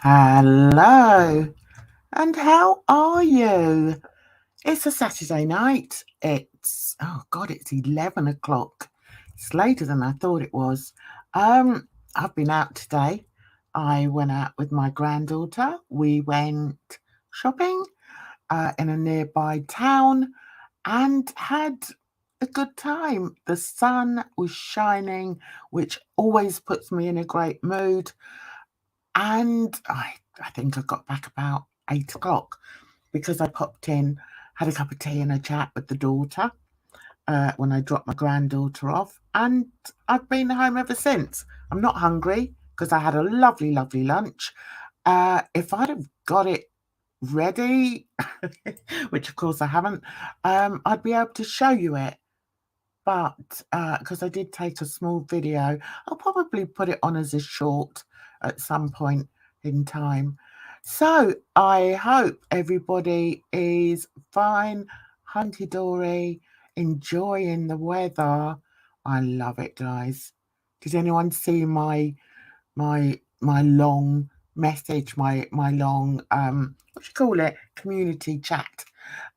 Hello, and how are you? It's a Saturday night. It's 11 o'clock. It's later than I thought it was. I've been out today. I went out with my granddaughter. We went shopping in a nearby town and had a good time. The sun was shining, which always puts me in a great mood. And I think I got back about 8 o'clock because I popped in, had a cup of tea and a chat with the daughter when I dropped my granddaughter off. And I've been home ever since. I'm not hungry because I had a lovely, lovely lunch. If I'd have got it ready, which of course I haven't, I'd be able to show you it. But because I did take a small video, I'll probably put it on as a short at some point in time. So I hope everybody is fine, hunky-dory, enjoying the weather. I love it, guys. Did anyone see my long message, my long what do you call it, community chat,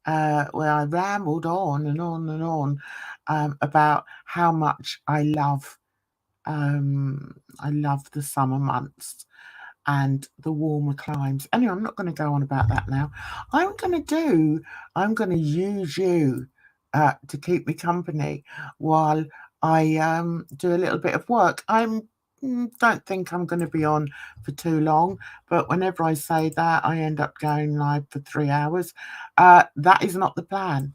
where I rambled on and on and on about how much I love the summer months and the warmer climes. Anyway, I'm not going to go on about that now. I'm going to use you to keep me company while I do a little bit of work. Don't think I'm going to be on for too long, but whenever I say that, I end up going live for 3 hours. That is not the plan.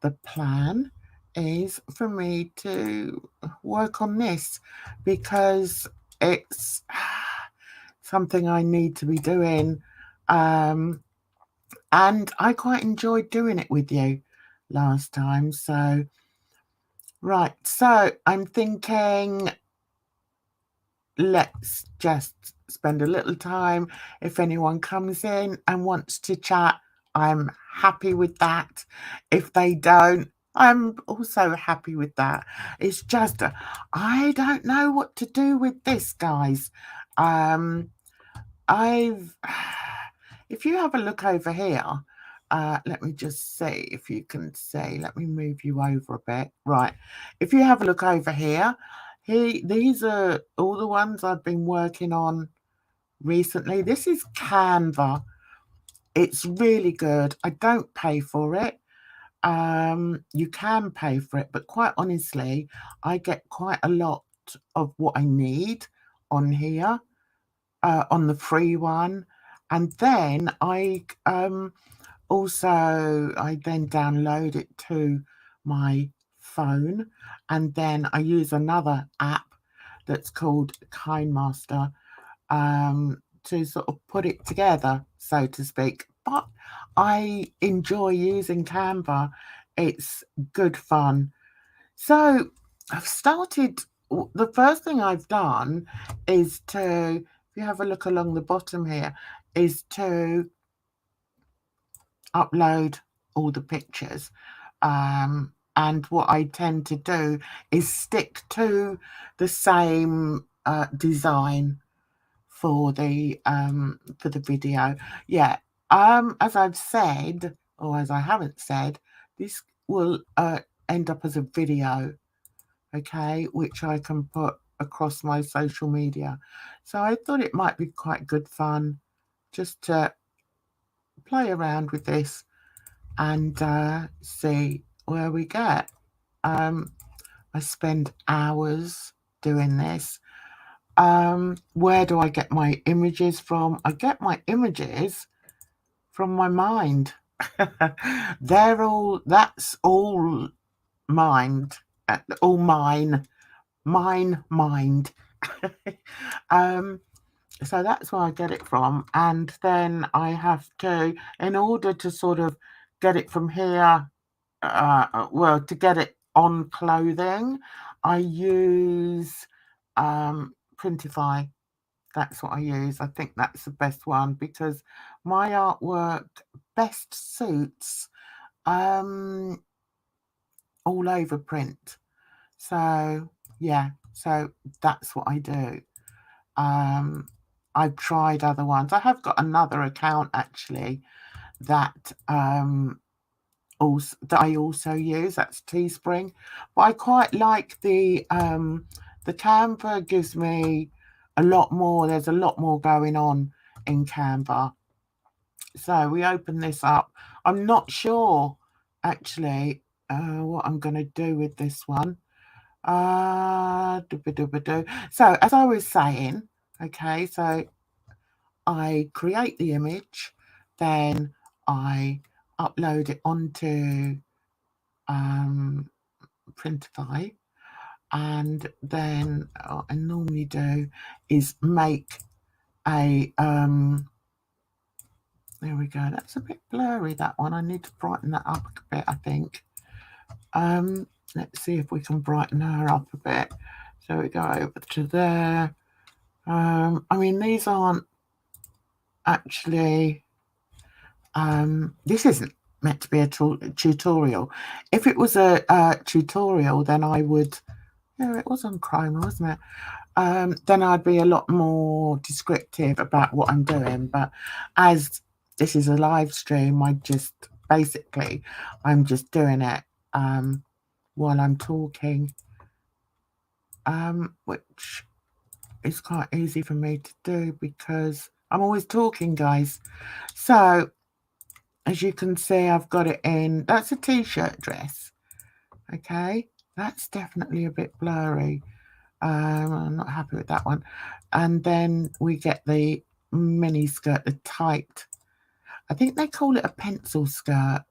The plan is for me to work on this because it's something I need to be doing, and I quite enjoyed doing it with you last time. So right, so I'm thinking let's just spend a little time. If anyone comes in and wants to chat, I'm happy with that. If they don't, I'm also happy with that. It's just I don't know what to do with this, guys. If you have a look over here, let me just see if you can see. Let me move you over a bit. Right. If you have a look over here, these are all the ones I've been working on recently. This is CANVA. It's really good. I don't pay for it. You can pay for it, but quite honestly, I get quite a lot of what I need on here, on the free one. And then I then download it to my phone, and then I use another app that's called KindMaster to sort of put it together, so to speak. But I enjoy using Canva. It's good fun. So I've started, the first thing I've done is to, if you have a look along the bottom here, is to upload all the pictures. And what I tend to do is stick to the same design for the video. Yeah. As I've said, or as I haven't said, this will end up as a video, okay, which I can put across my social media. So I thought it might be quite good fun just to play around with this and see where we get. I spend hours doing this. Where do I get my images from? I get my images from my mind. That's all mind, all mine, mind. So that's where I get it from. And then I have to, in order to sort of get it from here, well, to get it on clothing, I use Printify. That's what I use. I think that's the best one because my artwork best suits all over print. So yeah, so that's what I do. I've tried other ones. I have got another account actually that I also use. That's Teespring, but I quite like the Canva. Gives me a lot more. There's a lot more going on in Canva. So we open this up. I'm not sure actually what I'm going to do with this one. So as I was saying, okay, so I create the image, then I upload it onto Printify, and then what I normally do is make a there we go. That's a bit blurry, that one. I need to brighten that up a bit, I think. Let's see if we can brighten her up a bit. So we go over to there. I mean, these aren't actually this isn't meant to be a tutorial. If it was a tutorial, then I would, yeah, it was on Chrome, wasn't it? Then I'd be a lot more descriptive about what I'm doing. But as this is a live stream, I'm just doing it while I'm talking, which is quite easy for me to do because I'm always talking, guys. So as you can see, I've got it in, that's a t-shirt dress. Okay, that's definitely a bit blurry. I'm not happy with that one. And then we get the mini skirt, the tight, I think they call it a pencil skirt.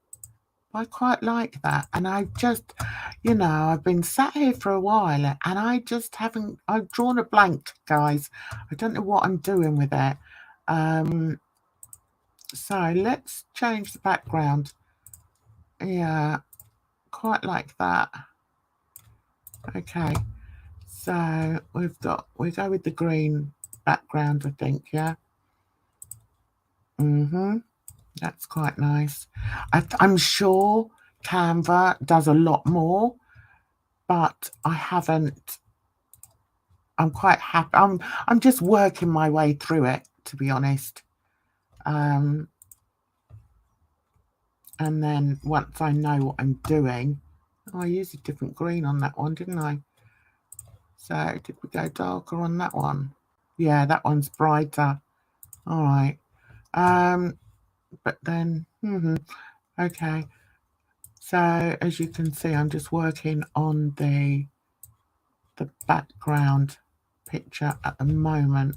I quite like that. And I just, you know, I've been sat here for a while and I just haven't, I've drawn a blank, guys. I don't know what I'm doing with it. So let's change the background. Yeah, quite like that. Okay, so we go with the green background, I think, yeah. That's quite nice. I'm sure Canva does a lot more, but I haven't. I'm quite happy. I'm just working my way through it, to be honest. And then once I know what I'm doing, I used a different green on that one, didn't I? So did we go darker on that one? Yeah, that one's brighter. All right. But then, okay. So as you can see, I'm just working on the background picture at the moment.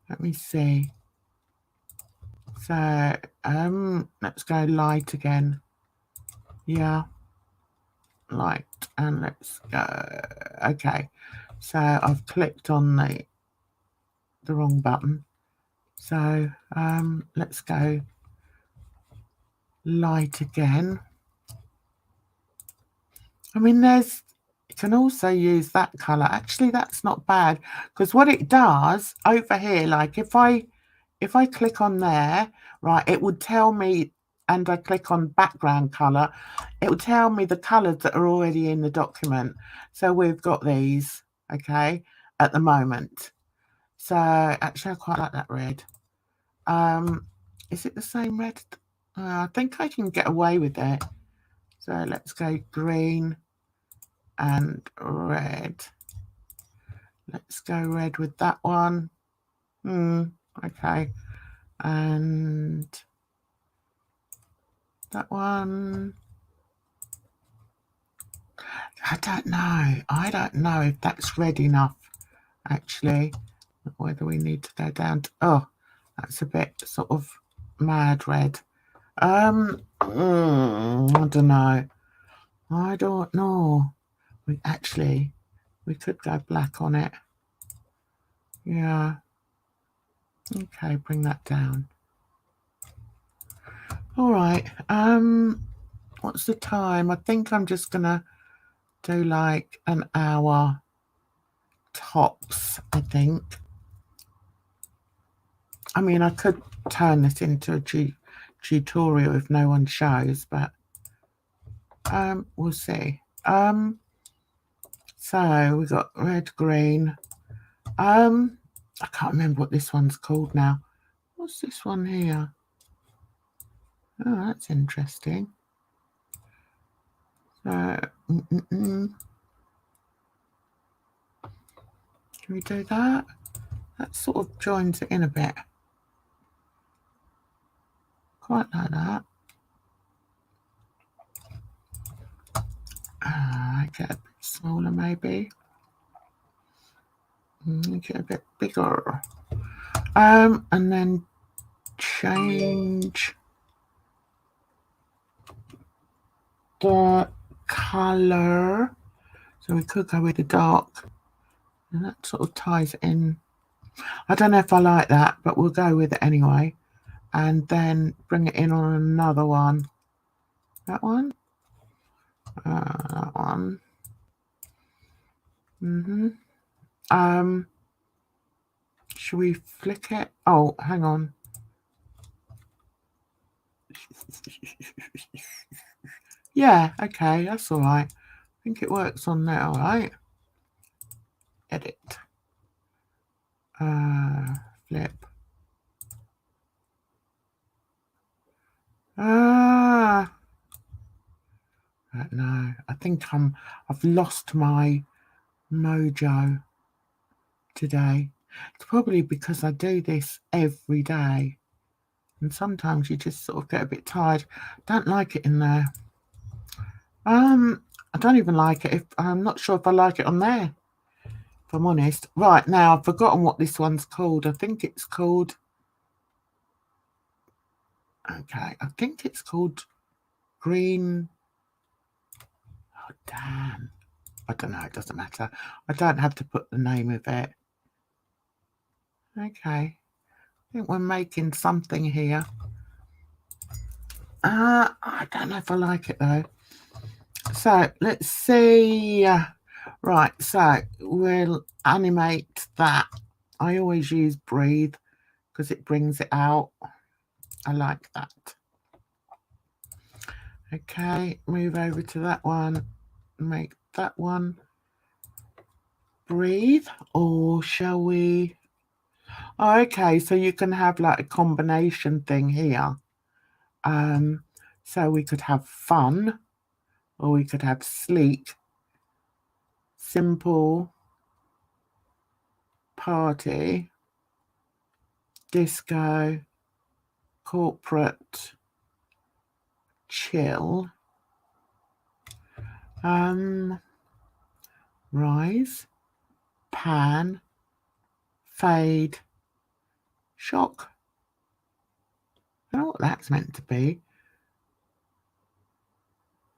Let me see. So let's go light again. Yeah, light, and let's go. Okay, so I've clicked on the wrong button. So let's go light again. I mean, you can also use that color. Actually, that's not bad because what it does over here, like if I click on there, right, it would tell me, and I click on background color, it will tell me the colors that are already in the document. So we've got these, okay, at the moment. So actually, I quite like that red. Is it the same red? I think I can get away with it. So let's go green and red. Let's go red with that one. Okay. And That one. I don't know. I don't know if that's red enough, actually. Whether we need to go down to... Oh, that's a bit sort of mad red. I don't know. I don't know. We could go black on it. Yeah. Okay, bring that down. All right. What's the time? I think I'm just gonna do like an hour tops, I think. I mean, I could turn this into a tutorial if no one shows, but we'll see. So we've got red, green. I can't remember what this one's called now. What's this one here? Oh, that's interesting. So, can we do that? That sort of joins it in a bit. Quite like that. Get a bit smaller, maybe. Make it a bit bigger. And then change the color. So we could go with the dark, and that sort of ties it in. I don't know if I like that, but we'll go with it anyway. And then bring it in on another one. That one. That one. Should we flick it? Oh, hang on. Yeah, okay, that's all right. I think it works on there, all right. Edit. Flip. I don't know. I think I've lost my mojo today. It's probably because I do this every day, and sometimes you just sort of get a bit tired. Don't like it in there. I don't even like it. I'm not sure if I like it on there, if I'm honest. Right, now I've forgotten what this one's called. I think it's called... Okay, I think it's called green... Oh, damn. I don't know, it doesn't matter. I don't have to put the name of it. Okay. I think we're making something here. I don't know if I like it though. So let's see. Right, so we'll animate that. I always use breathe because it brings it out. I like that. Okay, move over to that one. Make that one breathe, or shall we? Oh, okay, so you can have like a combination thing here. So we could have fun, or we could have sleek, simple, party, disco, corporate, chill, rise, pan, fade, shock. I don't know what that's meant to be.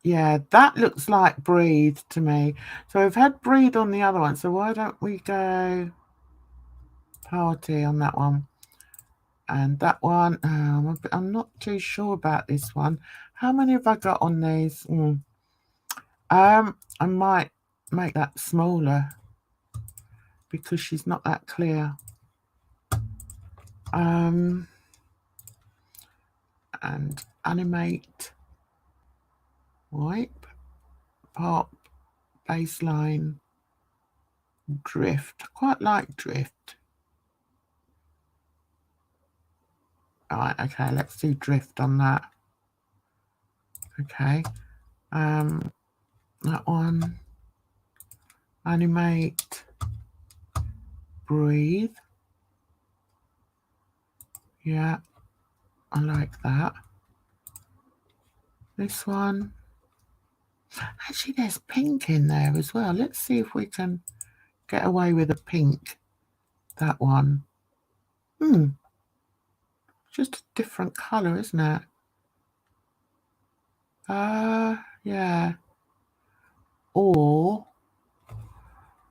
Yeah, that looks like breathe to me. So we've had breathe on the other one. So why don't we go party on that one? And that one, I'm not too sure about this one. How many have I got on these? I might make that smaller because she's not that clear. And animate, wipe, pop, baseline, drift. I quite like drift. All right, okay, let's do drift on that. Okay, that one, animate, breathe. Yeah, I like that. This one. Actually, there's pink in there as well. Let's see if we can get away with a pink. That one. Just a different colour, isn't it? Yeah. Or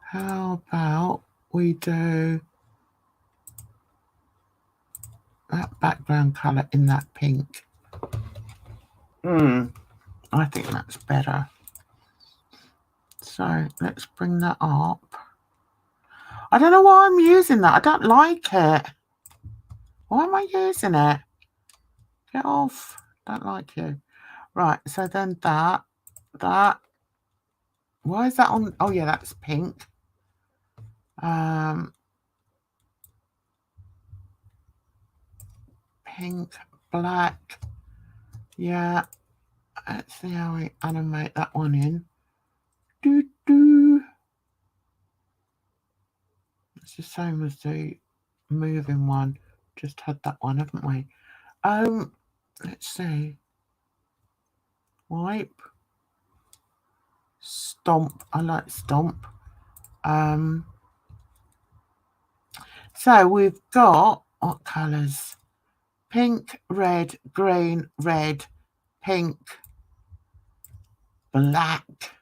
how about we do that background colour in that pink? I think that's better. So let's bring that up. I don't know why I'm using that. I don't like it. Why am I using it? Get off. Don't like you. Right, so then that. Why is that on? Oh yeah, that's pink. Pink, black. Yeah. Let's see how we animate that one in. It's the same as the moving one. Just had that one, haven't we? Let's see. Wipe. Stomp. I like stomp. So we've got what colours? Pink, red, green, red, pink, black.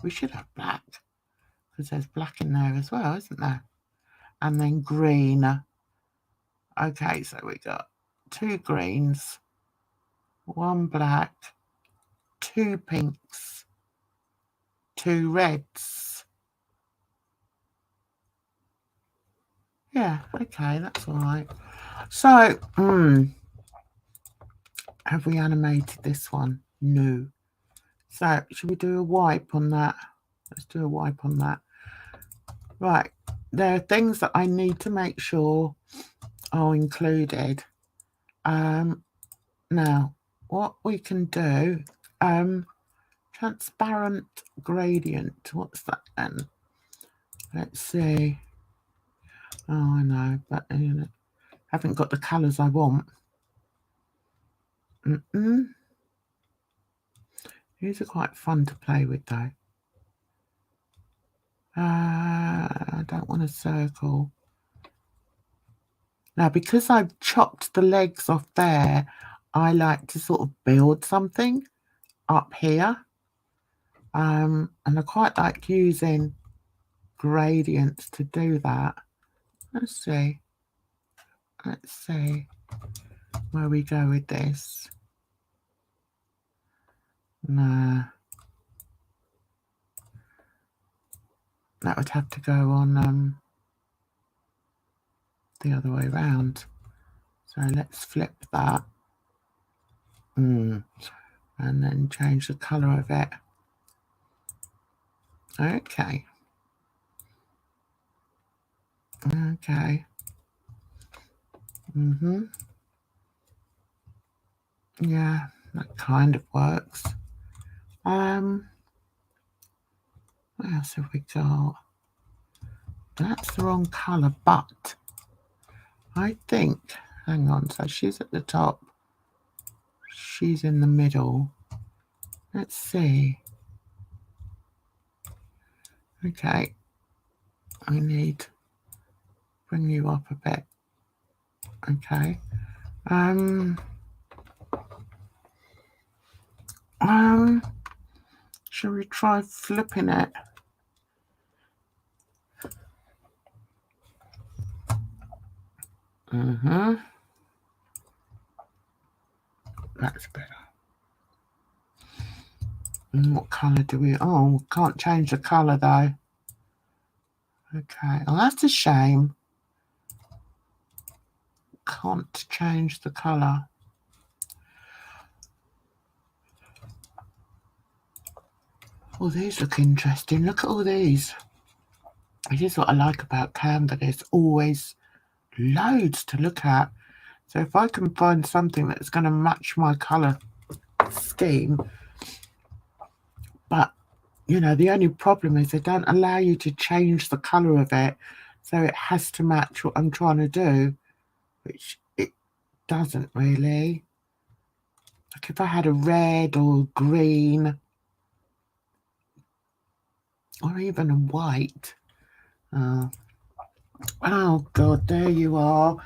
We should have black because there's black in there as well, isn't there? And then green. Okay, so we got 2 greens, 1 black, 2 pinks, 2 reds. Yeah, okay, that's all right. So, have we animated this one? No. So, should we do a wipe on that? Let's do a wipe on that. Right, there are things that I need to make sure are included. Now, what we can do, transparent gradient. What's that then? Let's see. Oh, I know, but haven't got the colours I want. These are quite fun to play with, though. I don't want a circle. Now, because I've chopped the legs off there, I like to sort of build something up here. And I quite like using gradients to do that. Let's see. Let's see where we go with this. Nah. That would have to go on the other way around. So let's flip that. And then change the colour of it. Okay. Okay. Yeah, that kind of works. What else have we got? That's the wrong colour, but I think, hang on, so she's at the top. She's in the middle. Let's see. Okay. I need to bring you up a bit. Okay. Shall we try flipping it? That's better. And what colour do we... Oh, can't change the colour though. Okay. Oh, that's a shame. Can't change the colour. Oh, these look interesting. Look at all these. This is what I like about Canva. There's always loads to look at. So if I can find something that's going to match my colour scheme, but you know, the only problem is they don't allow you to change the colour of it, so it has to match what I'm trying to do, which it doesn't really. Like if I had a red or green or even a white. Oh God, there you are.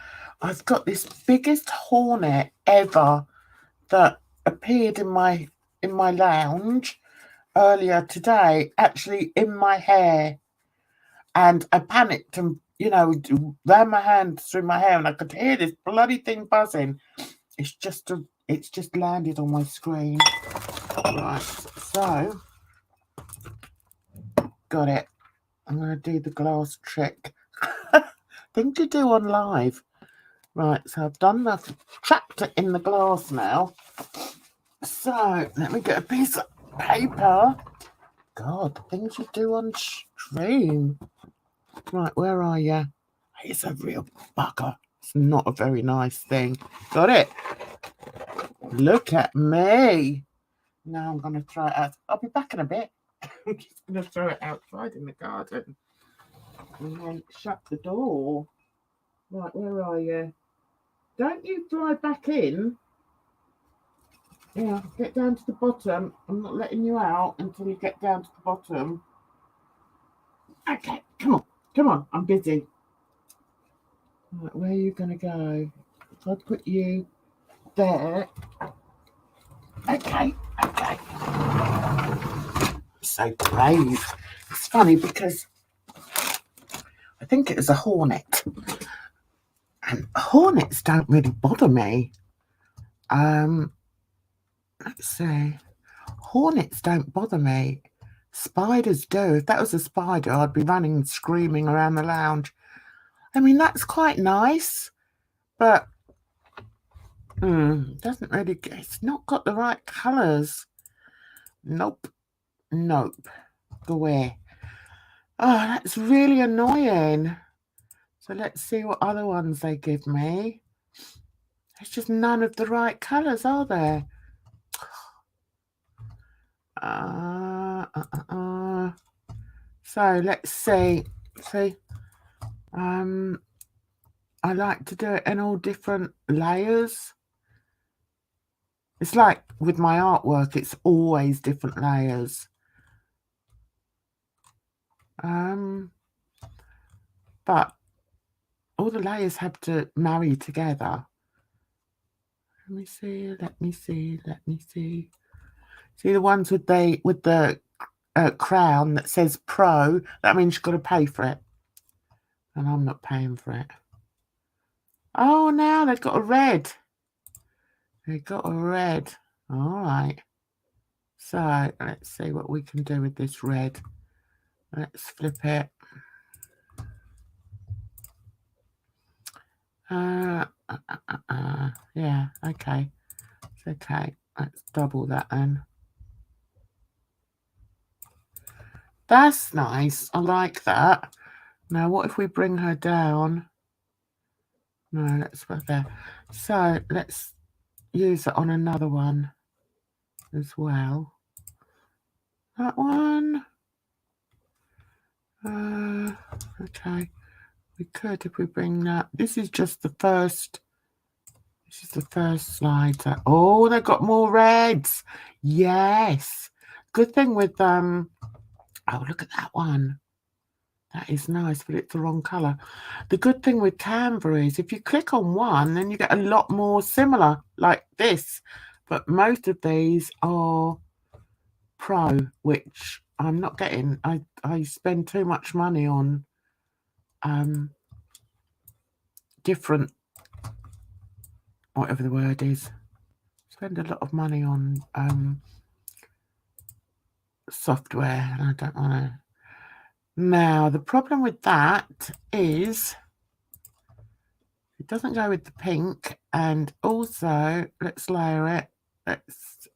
I've got this biggest hornet ever that appeared in my lounge earlier today, actually in my hair. And I panicked and, you know, ran my hands through my hair and I could hear this bloody thing buzzing. It's just landed on my screen. Right, so got it. I'm going to do the glass trick. Thing to do on live. Right, so I've done that. Trapped it in the glass now. So let me get a piece of paper. God, things you do on stream. Right, where are you? It's a real bugger. It's not a very nice thing. Got it? Look at me. Now I'm going to throw it out. I'll be back in a bit. I'm just going to throw it outside in the garden. And then shut the door. Right, where are you? Don't you fly back in. Yeah, get down to the bottom. I'm not letting you out until you get down to the bottom. Okay, come on. Come on, I'm busy. Right, where are you going to go? If I put you there. Okay. So brave. It's funny because I think it was a hornet. And hornets don't really bother me. Let's see. Hornets don't bother me. Spiders do. If that was a spider, I'd be running and screaming around the lounge. I mean, that's quite nice, but doesn't really. It's not got the right colours. Nope. Go away. Oh, that's really annoying. So let's see what other ones they give me. There's just none of the right colours, are there? So let's see. I like to do it in all different layers. It's like with my artwork, it's always different layers. But all the layers have to marry together. Let me see. See the ones with the crown that says pro, that means you've got to pay for it. And I'm not paying for it. Oh, now they've got a red. All right. So let's see what we can do with this red. Let's flip it. Yeah, okay. It's okay. Let's double that then. That's nice. I like that. Now, what if we bring her down? No, let's put there. So let's use it on another one as well. That one. Okay. We could if we bring that. This is just the first. This is the first slide. Oh, they've got more reds. Yes. Good thing with oh, look at that one. That is nice, but it's the wrong colour. The good thing with CANVA is if you click on one, then you get a lot more similar, like this. But most of these are pro, which I'm not getting. I spend too much money on different, whatever the word is. Spend a lot of money on software, and I don't want to. Now, the problem with that is it doesn't go with the pink, and also let's layer it. Let's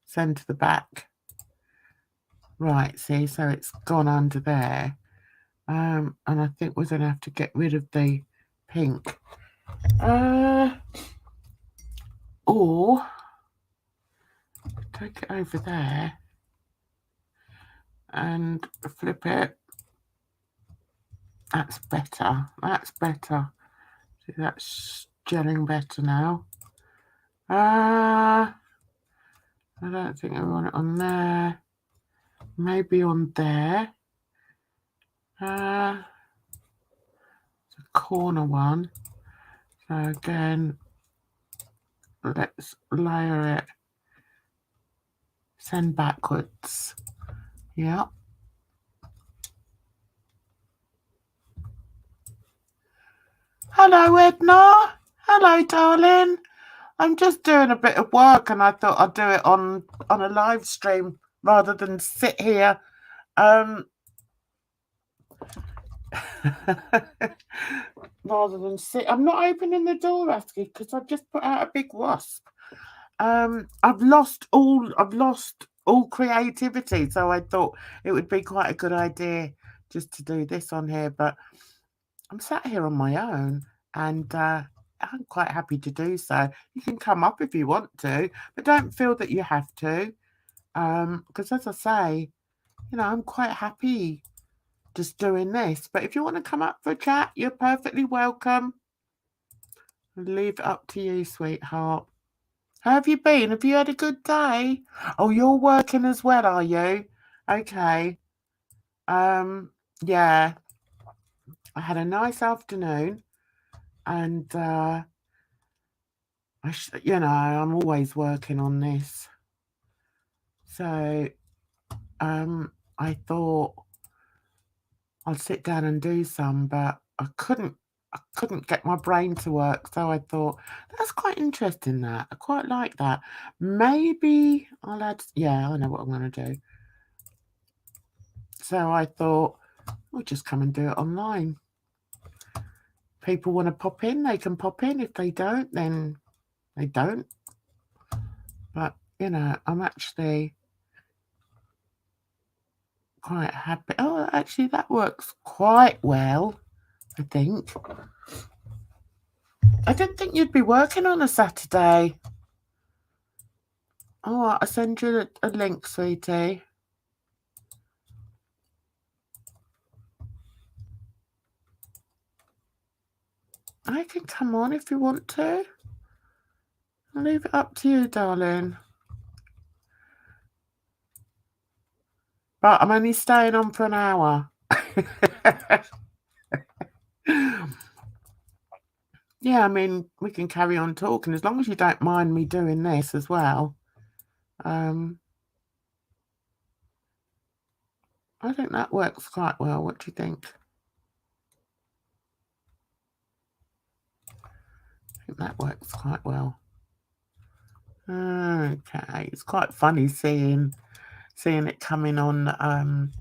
send to the back. Right, see, so it's gone under there. And I think we're going to have to get rid of the pink. Or take it over there and flip it. That's better. See, that's gelling better now. I don't think I want it on there. Maybe on there. The corner one. So again, let's layer it. Send backwards. Yeah. Hello, Edna. Hello, darling. I'm just doing a bit of work and I thought I'd do it on a live stream rather than sit here. Rather than sit. I'm not opening the door, Asky, because I've just put out a big wasp. I've lost all creativity, so I thought it would be quite a good idea just to do this on here, but I'm sat here on my own and I'm quite happy to do so. You can come up if you want to, but don't feel that you have to, because as I say, you know, I'm quite happy just doing this. But if you want to come up for a chat, you're perfectly welcome. I'll leave it up to you, sweetheart. How have you been? Have you had a good day? Oh, you're working as well, are you? Okay. Yeah. I had a nice afternoon and you know, I'm always working on this. So I thought I'd sit down and do some, but I couldn't get my brain to work. So I thought that's quite interesting. That I quite like that. Maybe I'll add. Yeah, I know what I'm going to do. So I thought we'll just come and do it online. People want to pop in, they can pop in. If they don't, then they don't. But you know, I'm actually quite happy. Oh, actually, that works quite well, I think. I didn't think you'd be working on a Saturday. Oh, I'll send you a link, sweetie. I can come on if you want to. I'll leave it up to you, darling. But I'm only staying on for an hour. Yeah, I mean, we can carry on talking as long as you don't mind me doing this as well. I think that works quite well. What do you think? I think that works quite well. Okay, it's quite funny seeing it coming on.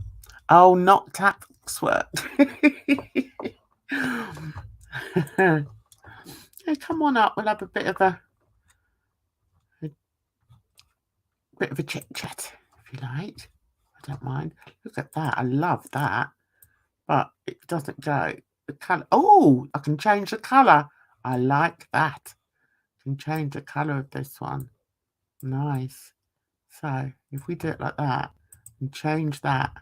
Oh, not tax work. Yeah, come on up. We'll have a bit of a chit chat if you like. I don't mind. Look at that. I love that. But it doesn't go. The colour. Oh, I can change the colour. I like that. I can change the colour of this one. Nice. So if we do it like that and change that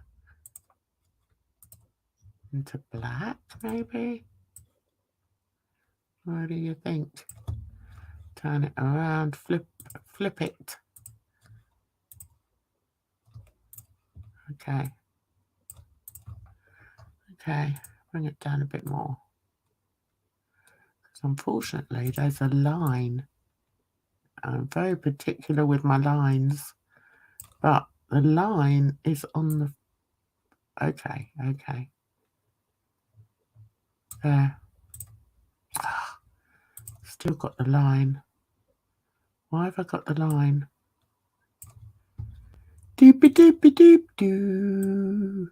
into black, maybe. What do you think? Turn it around, flip it. Okay. Okay, bring it down a bit more. Because unfortunately, there's a line. I'm very particular with my lines, but the line is on the. Okay. There. Still got the line. Why have I got the line? Doopy doopy doop doo.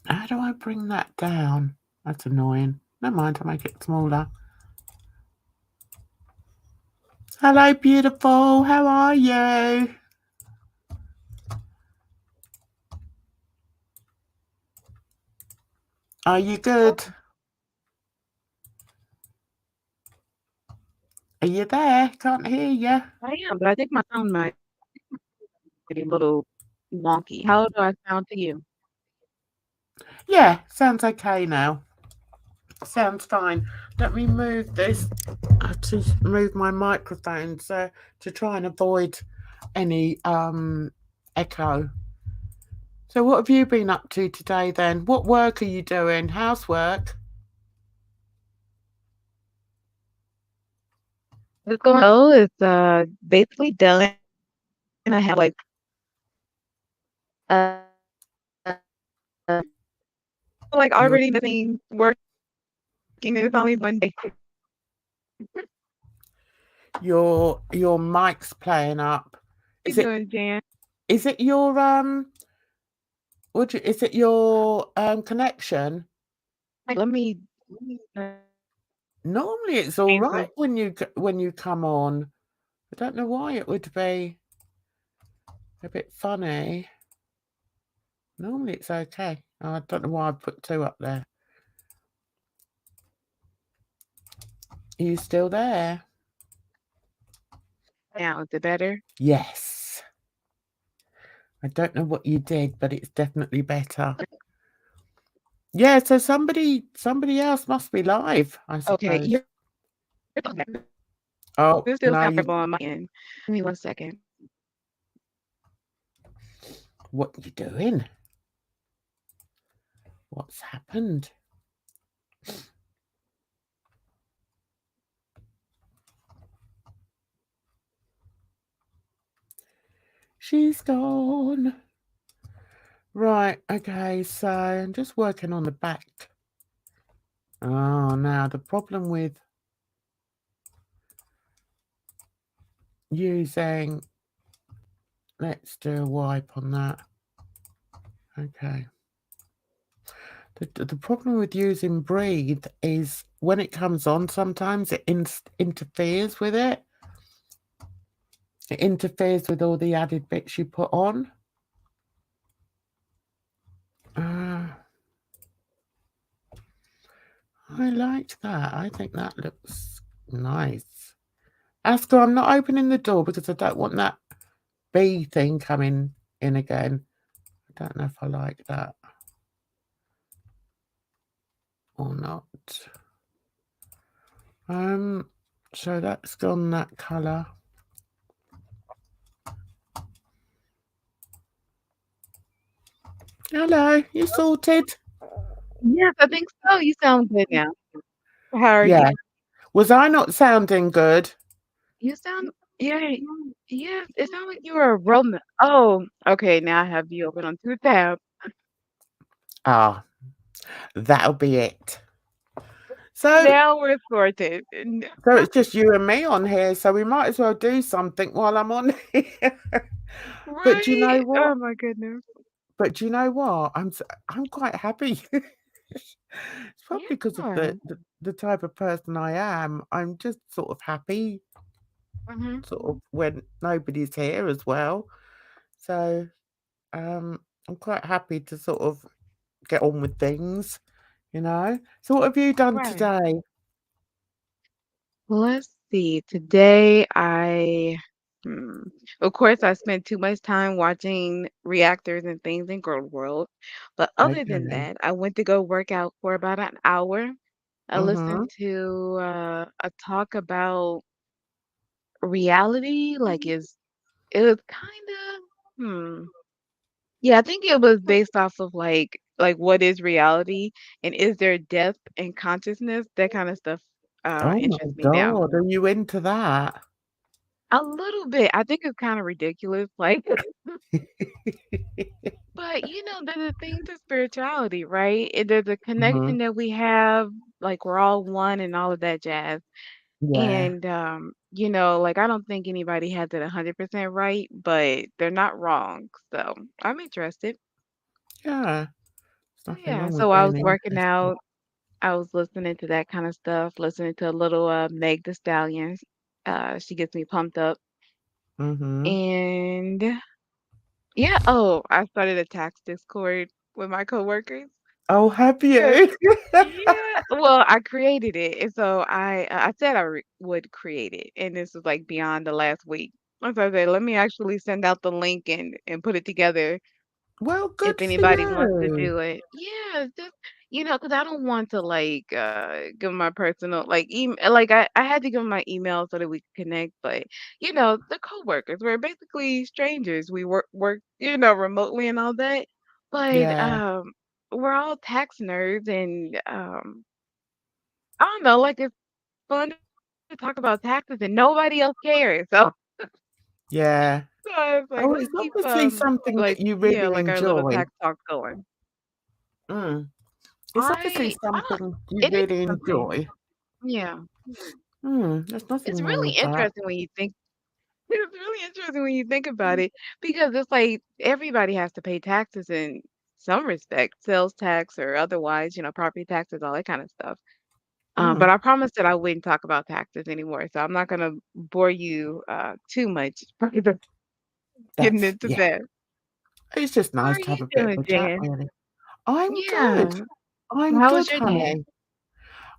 How do I bring that down? That's annoying. Never mind, I'll make it smaller. Hello, beautiful. How are you? Are you good? Are you there? Can't hear you. I am, but I think my sound might be a little wonky. How do I sound to you? Yeah, sounds okay now. Sounds fine. Let me move this to move my microphone so to try and avoid any echo. So what have you been up to today then? What work are you doing? Housework? It's going well. It's basically done. I have like like Your already missing working. It's only one day. your mic's playing up. How Is you it doing, Jan? is it your is it your connection? Let me Normally it's all change right some. when you come on. I don't know why it would be a bit funny. Normally it's okay. I don't know why I put two up there. Are you still there? Now, is it better? Yes. I don't know what you did, but it's definitely better. Yeah, so somebody else must be live, I Okay, suppose. you're talking. Oh, This still no, sounds you terrible on my end. Give me 1 second. what you doing? What's happened? She's gone. Right, okay, so I'm just working on the back. Oh, now the problem with using, let's do a wipe on that. Okay. The problem with using breathe is when it comes on, sometimes it interferes with it. It interferes with all the added bits you put on. I like that. I think that looks nice. Asker, I'm not opening the door because I don't want that bee thing coming in again. I don't know if I like that or not. So that's gone that colour. Hello, you sorted? Yes, I think so. You sound good now. How are you? Yeah. Was I not sounding good? You sound, yeah, yeah. It sounds like you were a Roman. Oh, okay. Now I have you open on two tabs. Ah, that'll be it. So Now we're sorted. so it's just you and me on here, so we might as well do something while I'm on here. But do you know Right? what? Oh my goodness. But do you know what? I'm quite happy. It's probably because of Yeah. the type of person I am. I'm just sort of happy, Hmm. sort of when nobody's here as well. So I'm quite happy to sort of get on with things, you know. So what have you done Right. today? Well, let's see. Today, hmm, of course, I spent too much time watching reactors and things in Girl World. But other than Okay. that, I went to go work out for about an hour. I listened Mm-hmm. to a talk about reality. It was kind of, yeah, I think it was based off of like what is reality and is there depth and consciousness? That kind of stuff Oh my interests me now. God, are you into that? A little bit. I think it's kind of ridiculous. Like, but there's a thing to spirituality, right? There's a Mhm. connection that we have, like we're all one and all of that jazz. Yeah, And like I don't think anybody has it 100% right, but they're not wrong. So I'm interested. yeah. There's So nothing yeah, wrong with so I being was working interested. out. I was listening to that kind of stuff, listening to a little Meg the Stallion. She gets me pumped up. Mhm. And yeah, oh, I started a tax Discord with my coworkers. Oh, have Good. you? Yeah, well, I created it, and so I said would create it, and this was like beyond the last week. So I said, let me actually send out the link and put it together Well, if good for anybody wants to you. do it. Yeah, Because I don't want to give my personal email. Like I had to give my email so that we could connect, but the coworkers were basically strangers. We work remotely and all that, but Yeah, we're all tax nerds, and I don't know, like it's fun to talk about taxes and nobody else cares. So, yeah. so I was like, Oh, let's it's keep obviously something that you really like our little enjoy. tax talk going. Mm. It's obviously I don't. something you It is really something. enjoy. Yeah. There's It's nothing wrong really with that. interesting when you think it's really interesting when you think about it because it's like everybody has to pay taxes in some respect, sales tax or otherwise, property taxes, all that kind of stuff. But Mm, I promised that I wouldn't talk about taxes anymore, so I'm not gonna bore you too much further getting that's into yeah. that. It's just How nice are to have you a bit of doing, a chat, Jan? really. I'm good. Yeah. I'm How was good, your day? honey.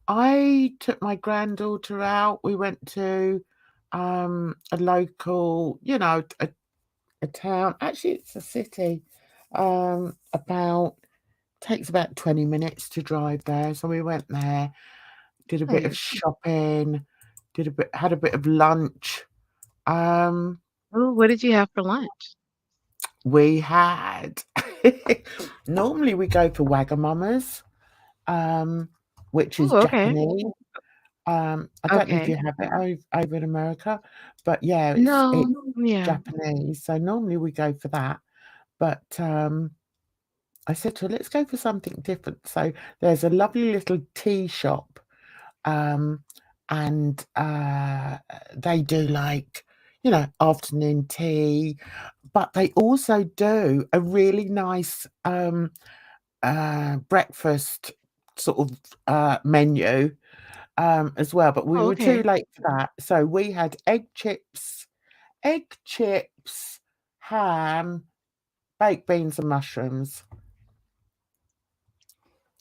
I took my granddaughter out. We went to a local, a town. Actually, it's a city. About takes about 20 minutes to drive there. So we went there, did a bit of Nice. shopping, had a bit of lunch. Um, Ooh, what did you have for lunch? we had normally we go for Wagamama's, um, which is Ooh, okay. Japanese. I don't know if Okay. you have it over in America, but yeah, it's No. Yeah. Japanese. So normally we go for that. But I said to her, let's go for something different. So there's a lovely little tea shop, um, and they do afternoon tea, but they also do a really nice breakfast sort of menu as well. But we Oh, were too okay. late for that, so we had egg chips, ham, baked beans, and mushrooms,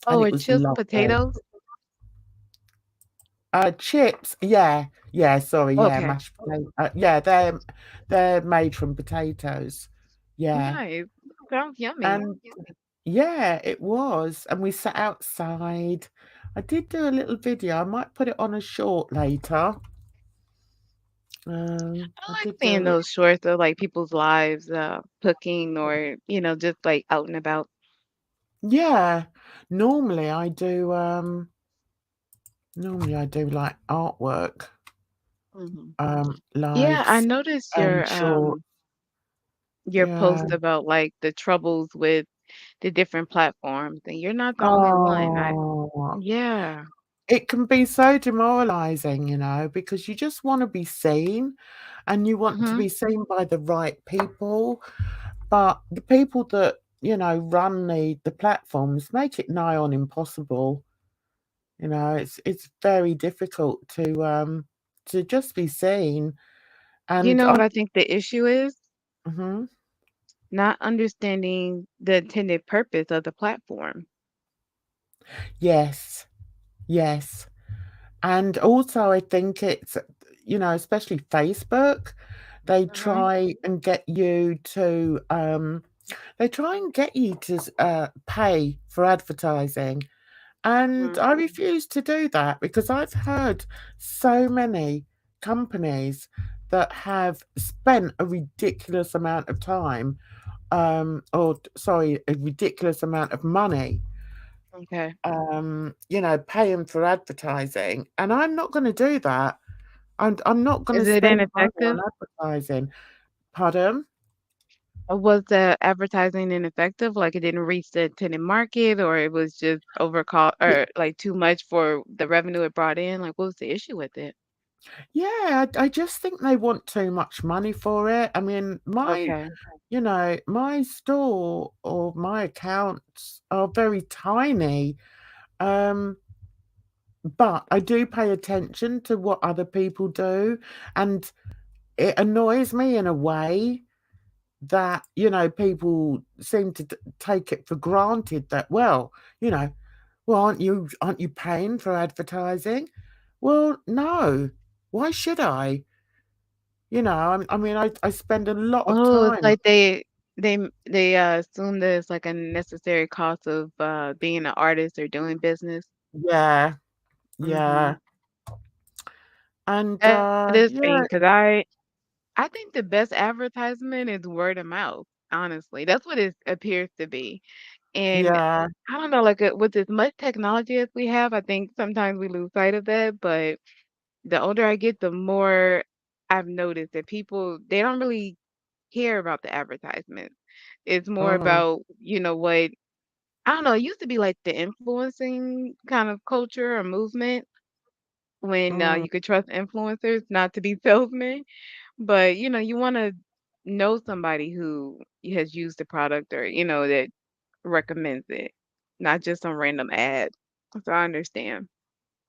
and Oh, it with was chilled lovely. potatoes? Chips, yeah, sorry, yeah, Okay. mashed potato. Yeah, they're made from potatoes. Yeah, Nice. Sounds yummy. and yeah, it was, and we sat outside. I did do a little video. I might put it on a short later. I I like did do a seeing little. those shorts of like people's lives, cooking or, just like out and about. Yeah, normally I do. Normally I do like artwork, Hmm. Yeah, I lives noticed and short. your Yeah. post about like the troubles with the different platforms, and you're not the only one. Oh, Yeah. it can be so demoralizing, because you just want to be seen and you want to Hmm. be seen by the right people. But the people that, run the platforms make it nigh on impossible. It's very difficult to just be seen. You And know I what I think the issue is? mhm, Not understanding the intended purpose of the platform. yes, yes. And also I think it's, especially Facebook, they Hmm. try and get you to pay for advertising. And Hmm. I refuse to do that because I've heard so many companies that have spent a ridiculous amount of time, sorry, a ridiculous amount of money, Okay. paying for advertising. And I'm not going to do that. I'm not going to Is it spend money on ineffective? advertising. Pardon? Or was the advertising ineffective? Like it didn't reach the intended market, or it was just overcall or like too much for the revenue it brought in? Like what was the issue with it? Yeah, I just think they want too much money for it. I mean, Okay. my store or my accounts are very tiny. Um, but I do pay attention to what other people do, and it annoys me in a way that, people seem to take it for granted that, well, well, aren't you paying for advertising? Well, no. Why should I? I mean, I spend a lot of Oh, it's time. like they assume that it's like a necessary cost of being an artist or doing business. Yeah, Hmm. yeah. And That is yeah, thing because I think the best advertisement is word of mouth. Honestly, that's what it appears to be. And yeah, I don't know, like with as much technology as we have, I think sometimes we lose sight of that. But the older I get, the more I've noticed that people they don't really care about the advertisements. It's more mm, about, what I don't know, it used to be like the influencing kind of culture or movement when mm, you could trust influencers not to be salesmen. But, you want to know somebody who has used the product or, that recommends it, not just some random ad. So I understand.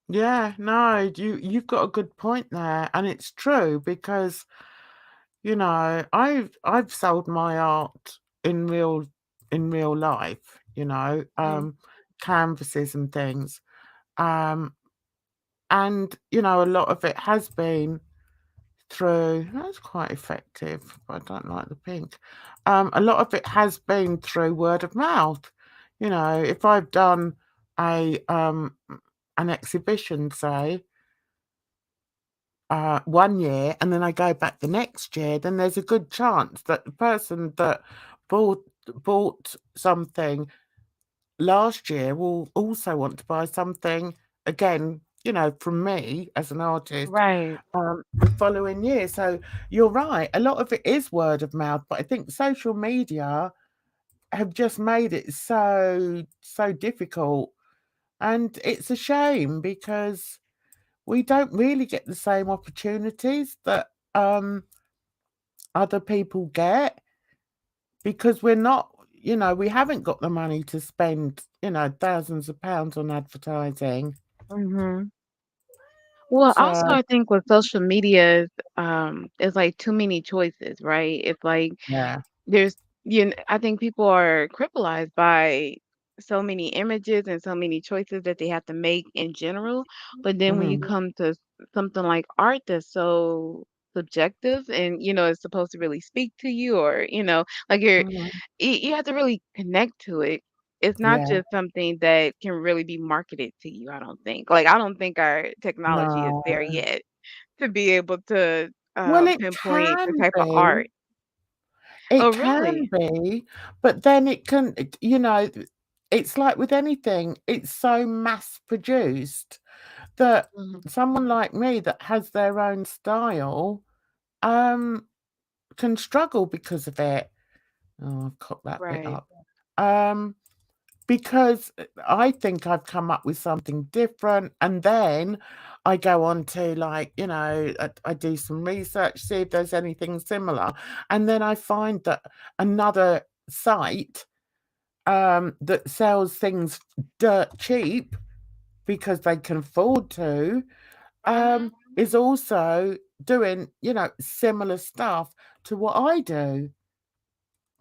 yeah. No, you've got a good point there, and it's true because I've sold my art in real life. Hmm. Canvases and things, um, and a lot of it has been through. That's quite effective, but I don't like the pink. A lot of it has been through word of mouth. If I've done a an exhibition, say, 1 year, and then I go back the next year, then there's a good chance that the person that bought bought something last year will also want to buy something again, from me as an artist, Right. the following year. So you're right. A lot of it is word of mouth, but I think social media have just made it so difficult, and it's a shame because we don't really get the same opportunities that other people get because we're not, we haven't got the money to spend, thousands of pounds on advertising. Hmm. Well, So, also I think with social media is like too many choices, right? It's like yeah. there's I think people are crippleized by so many images and so many choices that they have to make in general. But then when you Mhm, come to something like art that's so subjective and it's supposed to really speak to you or like mhm. you have to really connect to it. It's not Yeah. just something that can really be marketed to you, I don't think. Like I don't think our technology is No. there yet to be able to Well, it pinpoint the can type of be. art. Oh, It can really? be, but then it's like with anything, it's so mass produced that Mhm. someone like me that has their own style, um, can struggle because of it. Oh, I've cut that bit Right. up. Um, because I think I've come up with something different, and then I go on to, like, I do some research, see if there's anything similar, and then I find that another site, that sells things dirt cheap because they can afford to, Mhm. is also doing, similar stuff to what I do,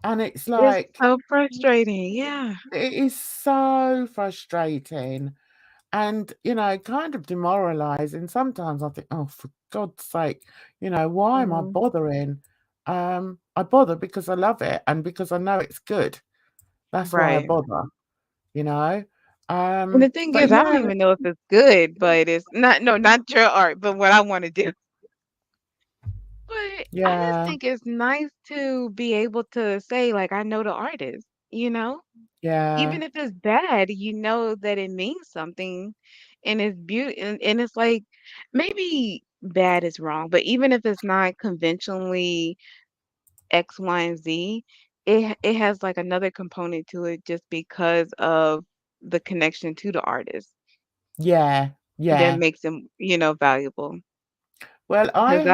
and it's It's like, so frustrating, yeah. it is so frustrating. And, kind of demoralizing. Sometimes I think, "Oh, for God's sake, why am I Mhm. bothering?" I bother because I love it and because I know it's good. That's why I Right. bother, you know? And the thing But is, I don't yeah, even know if it's good, but it's not no, not your art, but what I wanna do. But I just yeah, think it's nice to be able to say, like, I know the artist, you know? yeah, Even if it's bad, you know that it means something and it's beauty and it's like maybe bad is wrong, but even if it's not conventionally X, Y, and Z, it has like another component to it just because of the connection to the artist yeah, that yeah. makes them, valuable. Well, Because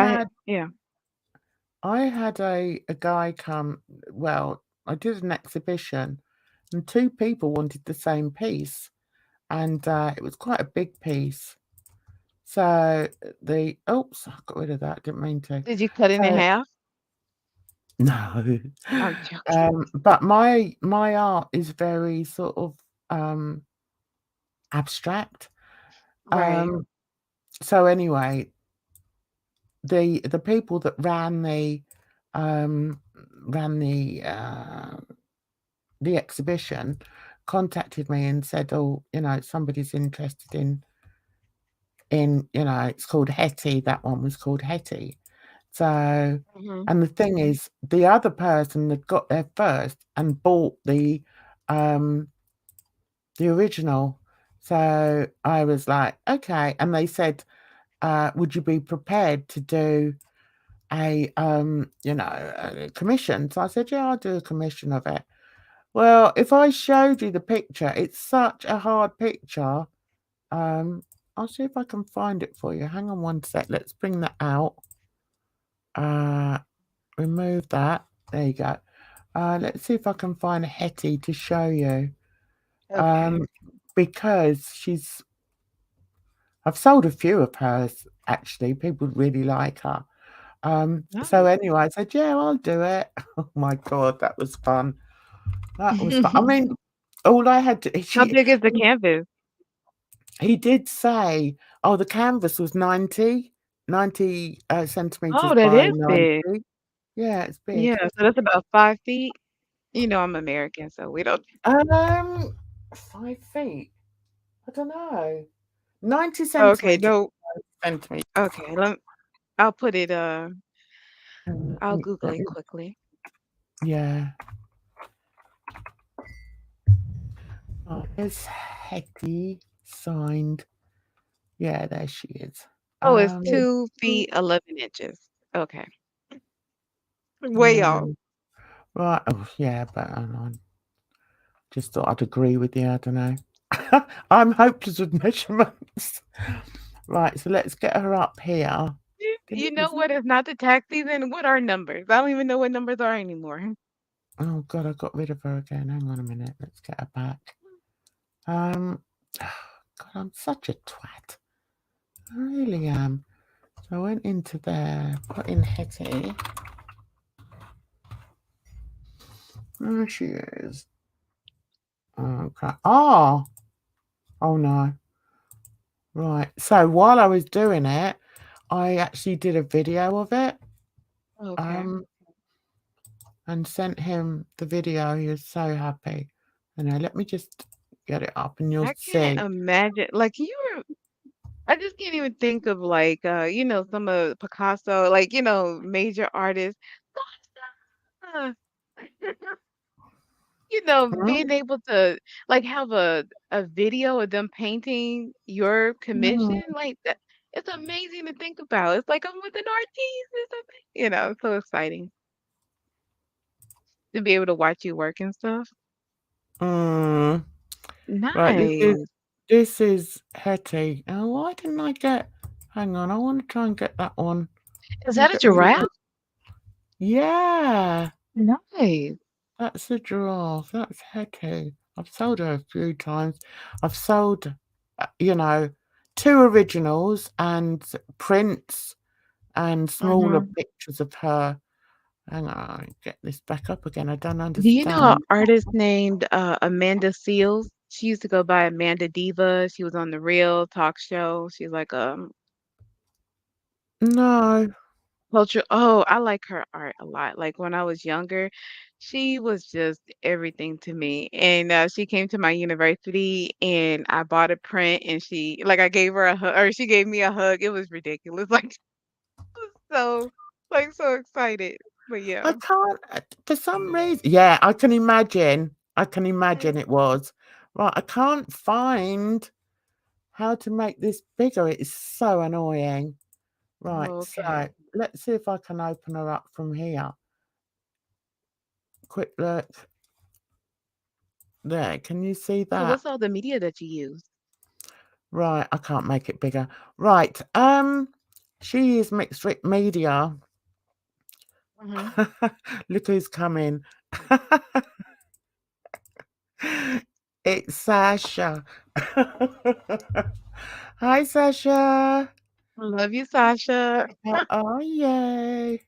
yeah, I had a guy come. Well, I did an exhibition, and 2 people wanted the same piece, and, it was quite a big piece. So the oops, I got rid of that, didn't mean to. did you cut it in So half? no. I'm joking. But my art is very sort of, abstract. Right. Um, so anyway, the people that ran the, ran the exhibition contacted me and said, "Oh, somebody's interested in it's called Hetty. That one was called Hetty." So, Mhm. and the thing is, the other person that got there first and bought the original. So I was like, okay. And they said, would you be prepared to do a commission? So I said, yeah, I'll do a commission of it. Well, if I showed you the picture, it's such a hard picture. I'll see if I can find it for you. Hang on one sec. Let's bring that out. Remove that. There you go. Let's see if I can find a Hetty to show you. Okay. Because I've sold a few of hers actually. People really like her. So Nice. anyway, I said, yeah, I'll do it. Oh my God, that was fun. That was fun. I mean, all I had to, How big is the canvas? he did say, oh, the canvas was 90 centimeters Oh, that by is big. 90. Yeah, it's Yeah, big. so that's about 5 feet. You know I'm American, so we don't. 5 feet. I don't know. 90 Okay, centimeters. no. Centimeters. Okay, I'll put it, I'll Google it quickly. Yeah. Oh, there's Hetty signed. Yeah, there she is. Oh, it's Um, 2 feet 11 inches. Okay. Way yeah, off. right. Oh, yeah, but I just thought I'd agree with you. I don't know. I'm hopeless with measurements. Right, so let's get her up here. You know what? It's not the tax season. What are numbers? I don't even know what numbers are anymore. Oh God, I got rid of her again. Hang on a minute. Let's get her back. God, I'm such a twat. I really am. So I went into there, put in Hetty. There she is. Okay. Oh no. Right. So while I was doing it, I actually did a video of it. Okay. Um, and sent him the video. He was so happy. Let me just get it up and you'll I can't see. imagine. Like I just can't even think of like some of Picasso, like, major artists. Uh, Hmm? being able to like have a video of them painting your commission, Mm, like that, it's amazing to think about. It's like I'm with an artiste. It's so exciting to be able to watch you work and stuff. mm. Right, Nice. this is Hetty. Oh, why didn't I get? Hang on, I want to try and get that one. Is Let me that a get rid of giraffe? it. Yeah, Nice. that's a giraffe. That's Hetty. I've sold her a few times. I've sold, uh, you know, two originals and prints and smaller Hmm. pictures of her. Hang on, get this back up again. I don't Do you know an understand. artist named Amanda Seales? She used to go by Amanda Diva. She was on the Real talk show. She's like No. culture. Oh, I like her art a lot. Like when I was younger, she was just everything to me. And she came to my university, and I bought a print, and I gave her a hug, or she gave me a hug. It was ridiculous. Like so, so excited. But I yeah. can't for some reason. Yeah, I can imagine. I can imagine it was. Right, I can't find how to make this bigger. It is so annoying. Right, Okay. so let's see if I can open her up from here. Quick look. There, can you see So that? what's all the media that you use? Right, I can't make it bigger. Right, she is mixed media. Hmm. Look who's coming. It's Sasha. Hi, Sasha. Love you, Sasha. How are you?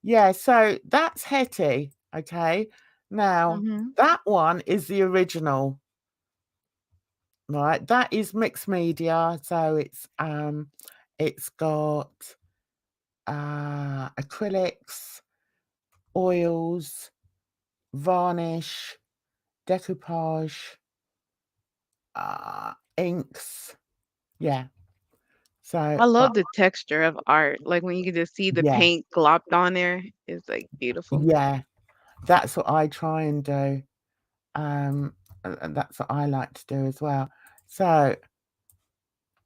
Yeah, so that's Hetty. Okay. Now, Hmm. that one is the original, right? That is mixed media. So it's got acrylics, oils, varnish, decoupage, inks. Yeah. So, I but love the texture of art. Like when you can just see the yeah, paint glopped on there. It's like beautiful. yeah, that's what I try and do. And that's what I like to do as well. So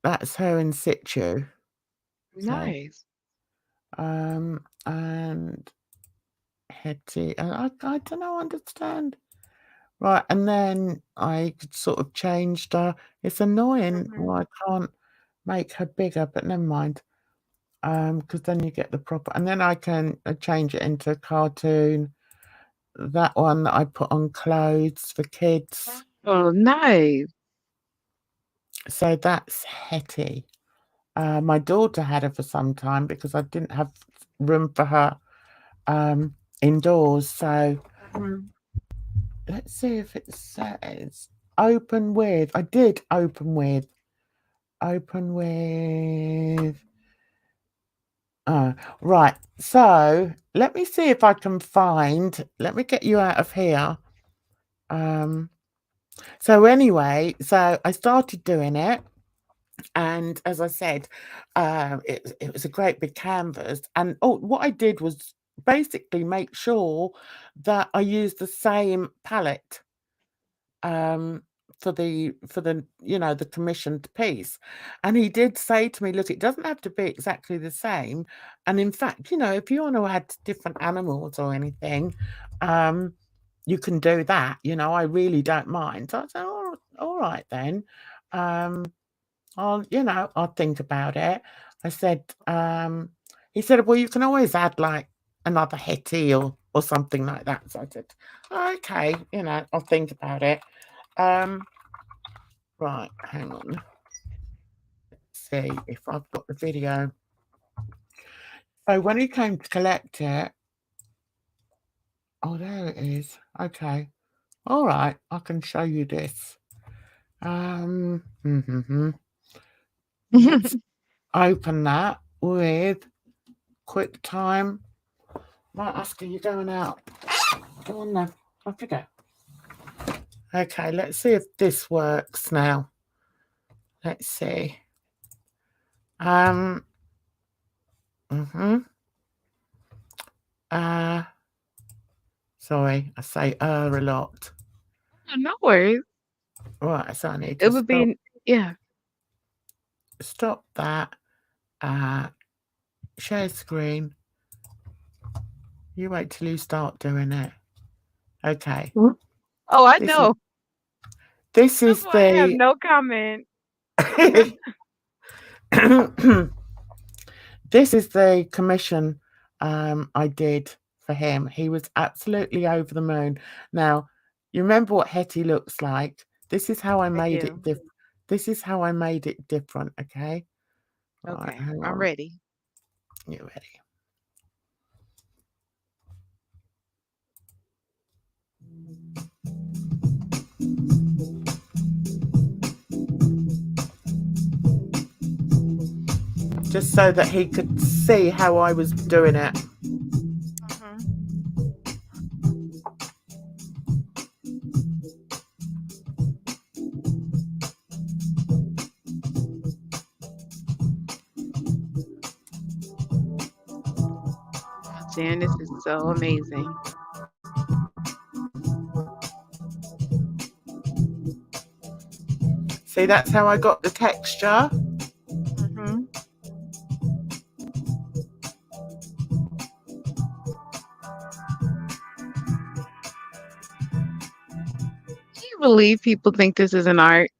that's her in situ. So, Nice. and Hetty, and I don't know, understand. Right, and then I sort of changed her. It's annoying Mhm. why I can't make her bigger, but never mind. Because then you get the proper, and then I can change it into a cartoon. That one that I put on clothes for kids. Oh, nice. So that's Hetty. My daughter had her for some time because I didn't have room for her indoors. So Mhm. let's see if it says open with. I did open with. Open with. Right. So let me see if I can find. Let me get you out of here. Um. So anyway, so I started doing it, and as I said, it was a great big canvas. And what I did was basically make sure that I used the same palette um for the the commissioned piece. And he did say to me, look, it doesn't have to be exactly the same, and in fact, if you want to add different animals or anything, um you can do that. I really don't mind. So I said, all right then. I'll think about it. I said, he said, well, you can always add like another Hetty or something like that. So I said, okay, I'll think about it. um, right, hang on. Let's see if I've got the video. So when he came to collect it, oh, there it is. Okay, all right, I can show you this. Let's open that with QuickTime. Right, Oscar, you're going out. Go on then. Off you go. Okay, let's see if this works now. Let's see. Um. Mhm. Uh. Sorry, I say a lot. Oh, no worries. Right, so I need It to would stop be, yeah. that. Uh. Share screen. You wait till you start doing it. Okay. Mhm. Oh, I This is know. this That's is why I have the. no comment. This is the commission I did for him. He was absolutely over the moon. Now, you remember what Hetty looks like? This is how I I made it do. different. This is how I made it different, okay? Right, Okay, hang I'm on. ready. You ready? Just so that he could see how I was doing it. Mhm. Jan, this is so amazing. See, that's how I got the texture. Mhm. Can you believe people think this is an art?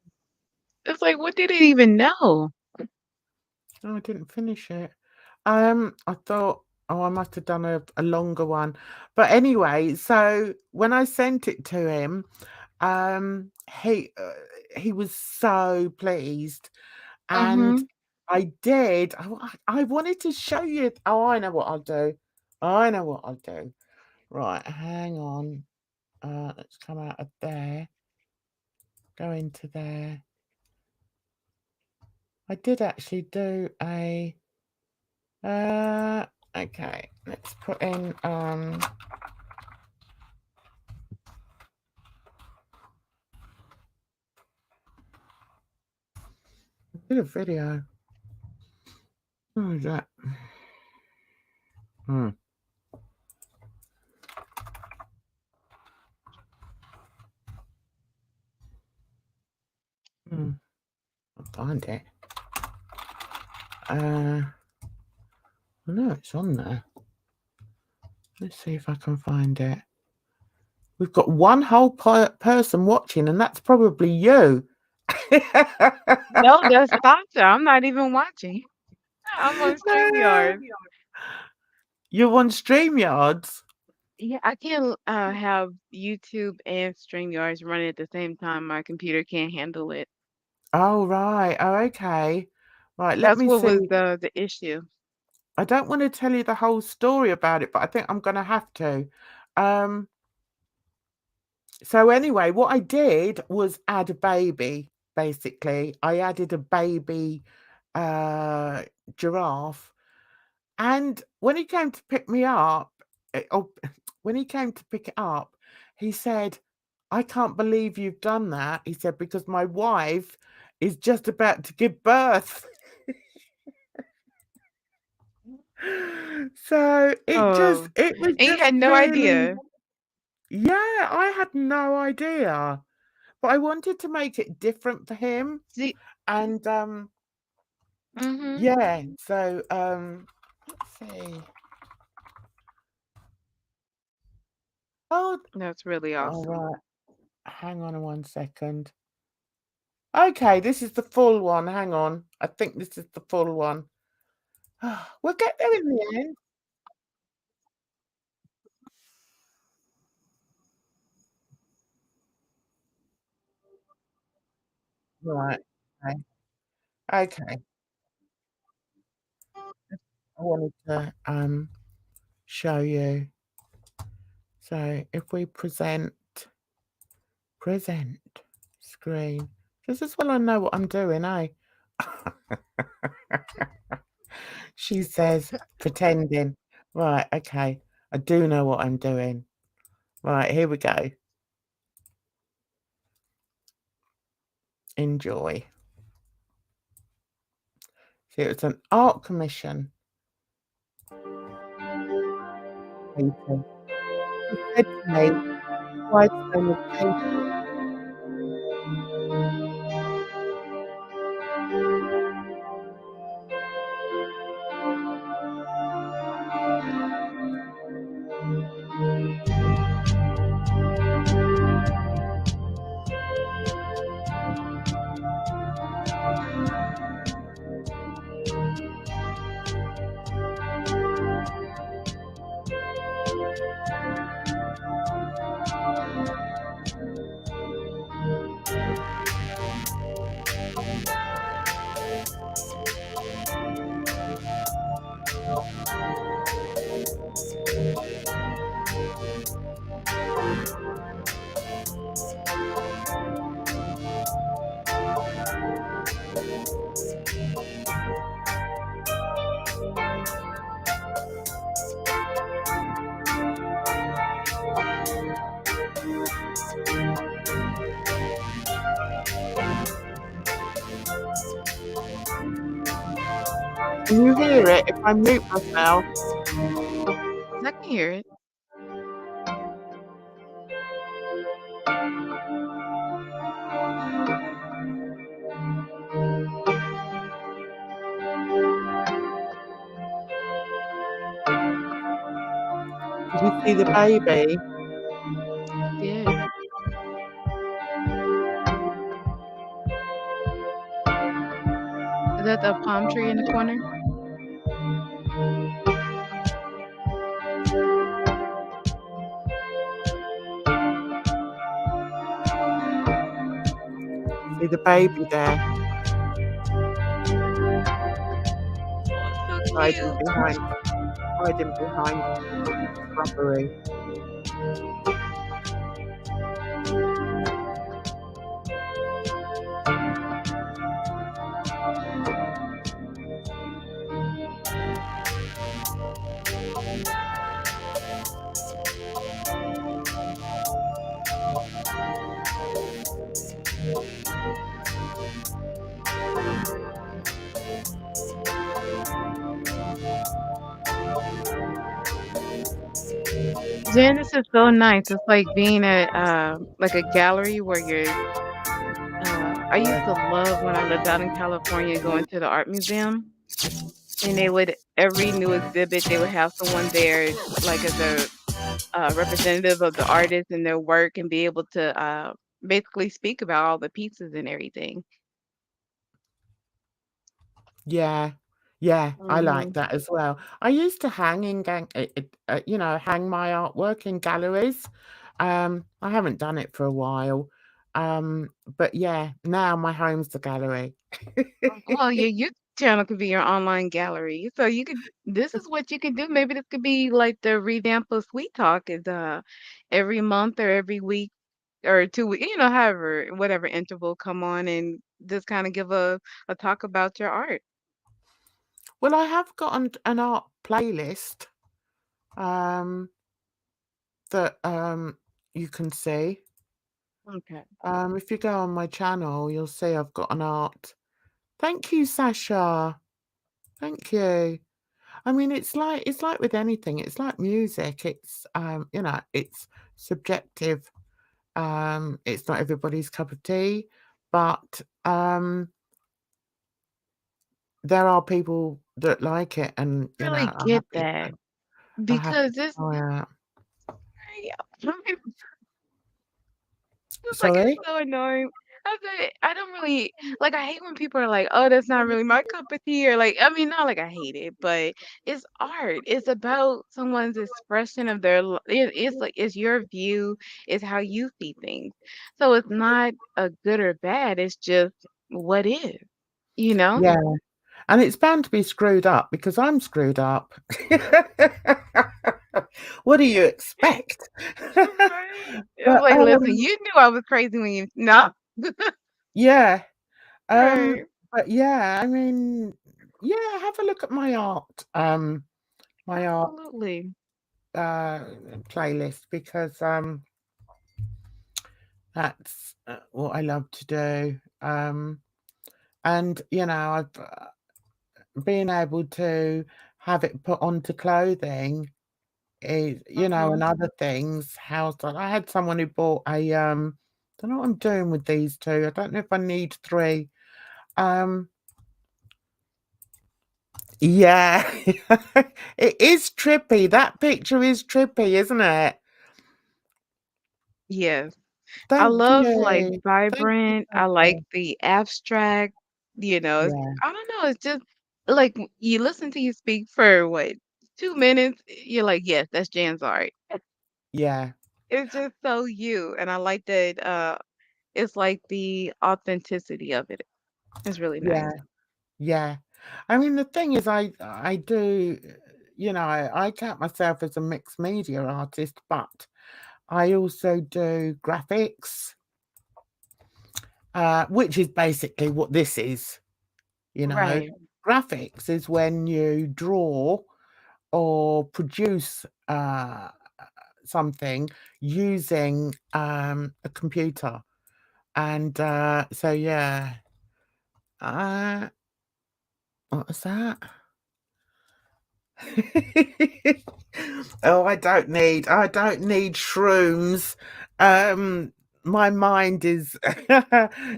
It's like, what did it even know? Oh, I didn't finish it. I thought, oh, I must have done a longer one. But anyway, so when I sent it to him, um, he uh, he was so pleased, and Mhm. I did. I wanted to show you. Oh, I know what I'll do. I know what I'll do. Right, hang on. Let's come out of there. Go into there. I did actually do a. Okay, let's put in did a video. Who is that? Hmm. I'll find it. No, it's on there. Let's see if I can find it. We've got one whole person watching, and that's probably you. No, that's Sasha. I'm not even watching. I'm on StreamYard. You're on StreamYards? Yeah, I can't have YouTube and StreamYards running at the same time. My computer can't handle it. Oh, right. Oh, okay. Right, let That's me what was see. the issue. I don't want to tell you the whole story about it, but I think I'm going to have to. So anyway, what I did was add a baby, basically. I added a baby giraffe. And when he came to pick me up, when he came to pick it up, he said, I can't believe you've done that. He said, because my wife is just about to give birth. So it Oh, was and you just had no really, idea. yeah, I had no idea. But I wanted to make it different for him. See, And mm-hmm. yeah, so let's see. Oh, That's really all awesome. right. Hang on 1 second. Okay, this is the full one. Hang on. I think this is the full one. We'll get there in the end. Right. Okay. Okay. I wanted to show you. So if we present screen, just as well I know what I'm doing, eh? She says pretending. Right, okay. I do know what I'm doing. Right, here we go. Enjoy. See, it's an art commission. Painting. He said to me, "Why so much painting?" Can you hear it if I mute myself? I can hear it. Did you see the baby? I did. Is that the palm tree in the corner? See the baby there Oh, so hiding cute. behind shrubbery. Jen, this is so nice. It's like being at like a gallery where you're I used to love when I lived out in California going to the art museum, and they would every new exhibit they would have someone there like as a representative of the artist and their work and be able to basically speak about all the pieces and everything. Yeah. Yeah, I like Mhm. that as well. I used to hang in hang my artwork in galleries. I haven't done it for a while. But yeah, now my home's the gallery. Well, your YouTube channel could be your online gallery. So you could this is what you could do. Maybe this could be like the revamp of Sweet Talk is every month or every week or 2 weeks, however, whatever interval come on and just kind of give a talk about your art. Well, I have got an art playlist, um, that, you can see. Okay. If you go on my channel, you'll see I've got an art. Thank you, Sasha. Thank you. I mean, it's like with anything. It's like music. It's it's subjective. It's not everybody's cup of tea, but there are people that like it, and Really are get happy that are happy because to this try it. yeah, it's like it's Sorry? so annoying. I don't really like. I hate when people are like, "Oh, that's not really my cup of tea," or like, I mean, not like I hate it, but it's art. It's about someone's expression of their. It's like it's your view. It's how you see things. So it's not a good or bad. It's just what is. You know? Yeah, and it's bound to be screwed up because I'm screwed up. What do you expect? Right. It's But, like, listen, you knew I was crazy when you no. yeah, Right. but yeah, I mean, yeah, have a look at my art, Absolutely. uh, playlist because, that's, what I love to do, and, I've, been able to have it put onto clothing is, Mhm. and other things, household. I had someone who bought a, don't know what I'm doing with these 2. I don't know if I need 3. Um, yeah. It is trippy. That picture is trippy, isn't it? Yes. I Thank love, like, you. Thank you, vibrant, I like Sasha. the abstract, it's Yeah, I don't know, it's just like, you listen to you speak for, what, 2 minutes, you're like, "Yes, that's Jan's art." yeah, It's just so you, and I like that, it's like the authenticity of it. It's really yeah, nice. yeah. I mean, the thing is I do, I count myself as a mixed media artist, but I also do graphics, which is basically what this is, you know. Right. Graphics is when you draw or produce, something using, a computer, and, so yeah. Uh, what was that? Oh, I don't need shrooms. Um, my mind is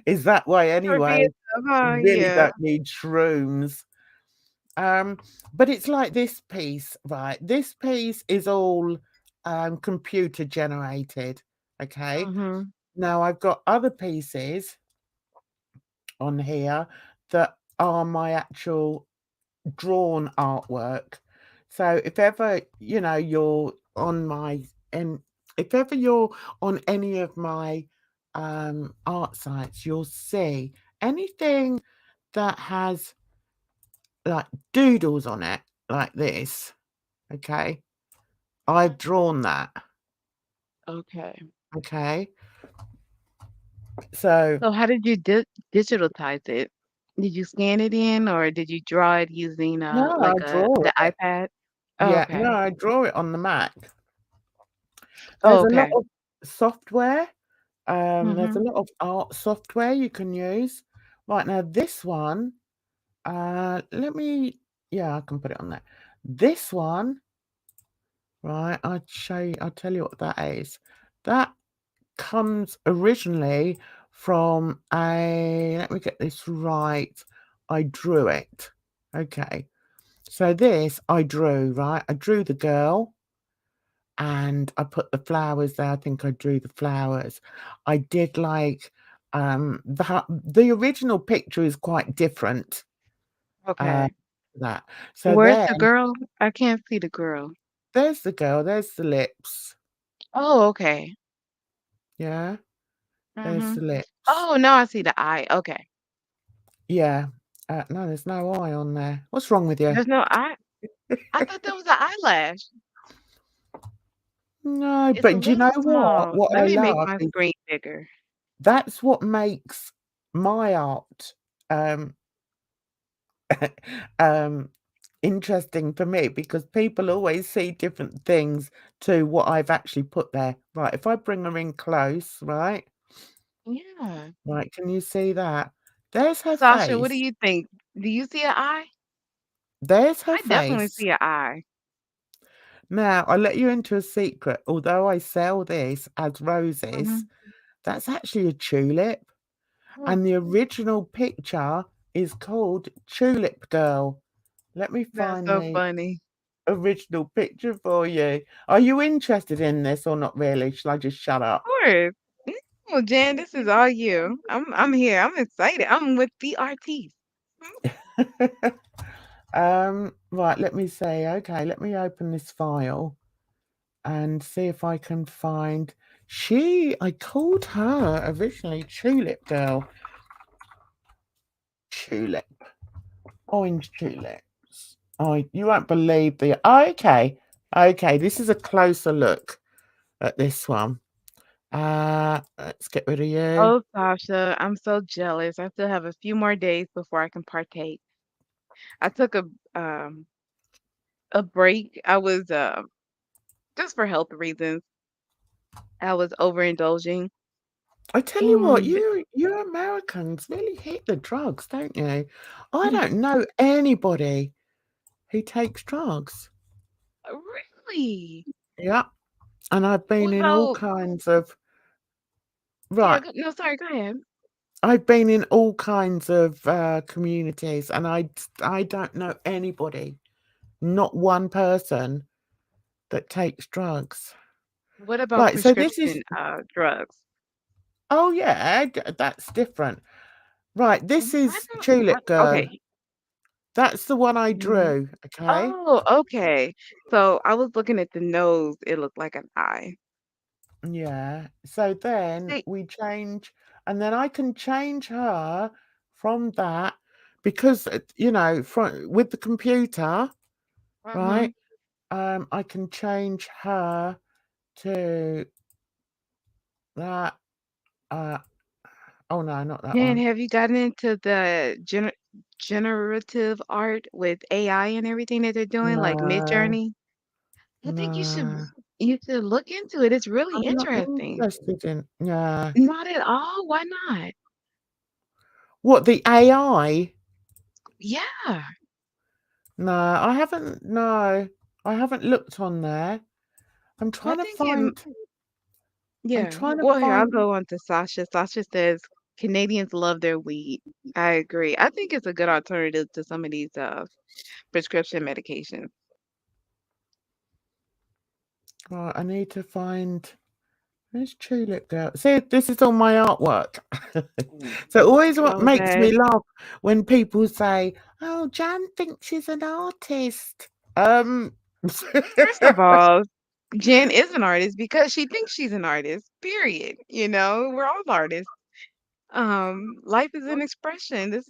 is that way anyway. Trippy huh? Really Yeah. don't need shrooms. Um, but it's like this piece, right? This piece is all, computer generated, okay? Mhm. Now I've got other pieces on here that are my actual drawn artwork. So if ever, you're on my and if ever you're on any of my, art sites, you'll see anything that has, like, doodles on it, like this, okay? I've drawn that, Okay. okay? So So how did you digitalize it? Did you scan it in or did you draw it using no, I like draw the it. iPad? Oh, Yeah, okay. no, I draw it on the Mac. Oh, There's a lot okay. of software. There's a Mhm. lot of art software you can use. Right now, this one, let me, yeah, I can put it on there. This one right? I'll tell you what that is. That comes originally from a, let me get this right. I drew it. Okay. So this I drew, right? I drew the girl and I put the flowers there. I think I drew the flowers. I did like the original picture is quite different. Uh Okay. that. So Where's then the girl? I can't see the girl. there's the girl, there's the lips. Oh, okay. Yeah, there's the Mhm. lips. Oh, now I see the eye. Okay. Yeah. No, there's no eye on there. What's wrong with you? There's no eye. I thought that was an eyelash. No, It's a but do you know little what? small. What Let I me make love my is screen bigger. that's what makes my art um um interesting for me because people always see different things to what I've actually put there. Right, if I bring her in close, right? Yeah. Right, can you see that? There's her Sasha, what do face. you think? Do you see an eye? There's her I definitely face. see an eye. Now, I'll let you into a secret. Although I sell this as roses, Mhm. that's actually a tulip. Oh, And the original picture is called Tulip Girl. Let me that's find so the funny. original picture for you. Are you interested in this or not really? Shall I just shut Of up? course. No, Jan, this is all you. I'm here. I'm excited. I'm with the artiste. Right, let me see. Okay, let me open this file and see if I can find I called her originally Tulip Girl. Tulip. Orange tulips. Oh, you won't believe the okay. Okay, this is a closer look at this one. Let's get rid of you. Oh, Sasha, I'm so jealous. I still have a few more days before I can partake. I took um a break. I was just for health reasons. I was overindulging I tell you what, and you Americans really hit the drugs, don't you? I mm, don't know anybody who takes drugs. really. Yeah, and I've been Well, in all so kinds of yeah, right. no, sorry, go ahead. I've been in all kinds of communities, and I don't know anybody, not one person that takes drugs. What about Right, so this is prescription drugs? oh yeah, that's different. Right, this I is don't Tulip Girl. okay. That's the one I Mhm. drew, okay? Oh, okay. So I was looking at the nose. It looked like an eye. Yeah. So then See, we change, and then I can change her from that because from with the computer, mhm. right? I can change her to that. Uh, oh no, not that Jen, one. have you gotten into the generative art with AI and everything that they're doing, like No, Midjourney? I think no, you should look into it. It's really I'm not interesting. interested in. Yeah. Not at all. Why not? What the AI? Yeah. No, I haven't. No, I haven't looked on there. I'm I trying to think it find. I'm yeah. trying to Well, here, I'll find. go on to Sasha. Sasha says Canadians love their weed. I agree. I think it's a good alternative to some of these prescription medications. Right, I need to find. Where's Tulip Girl? See, this is all my artwork. Mm. So always what makes Okay. me laugh when people say, "Oh, Jan thinks she's an artist." Um, First of all, Jen is an artist because she thinks she's an artist. Period. You know, we're all artists. Life is an expression. This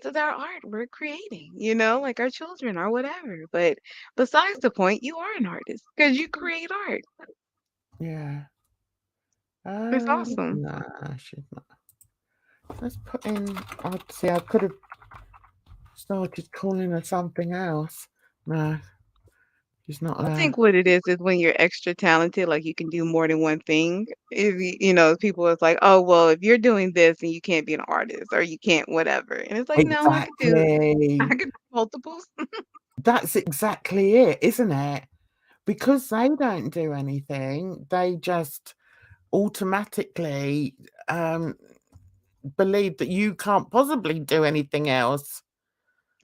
is our art we're creating, you know, like our children or whatever. But besides the point, you are an artist because you create art. yeah. It's awesome. Nah, she's not. Let's put in. I'd see. I could have started calling her something else. No, she's not I there. think what it is when you're extra talented, like you can do more than one thing. If you know, people is like, oh, well, if you're doing this, then you can't be an artist or you can't whatever. And it's like, no, I Exactly. could do multiples. That's exactly it, isn't it? because they don't do anything, they just automatically believe that you can't possibly do anything else.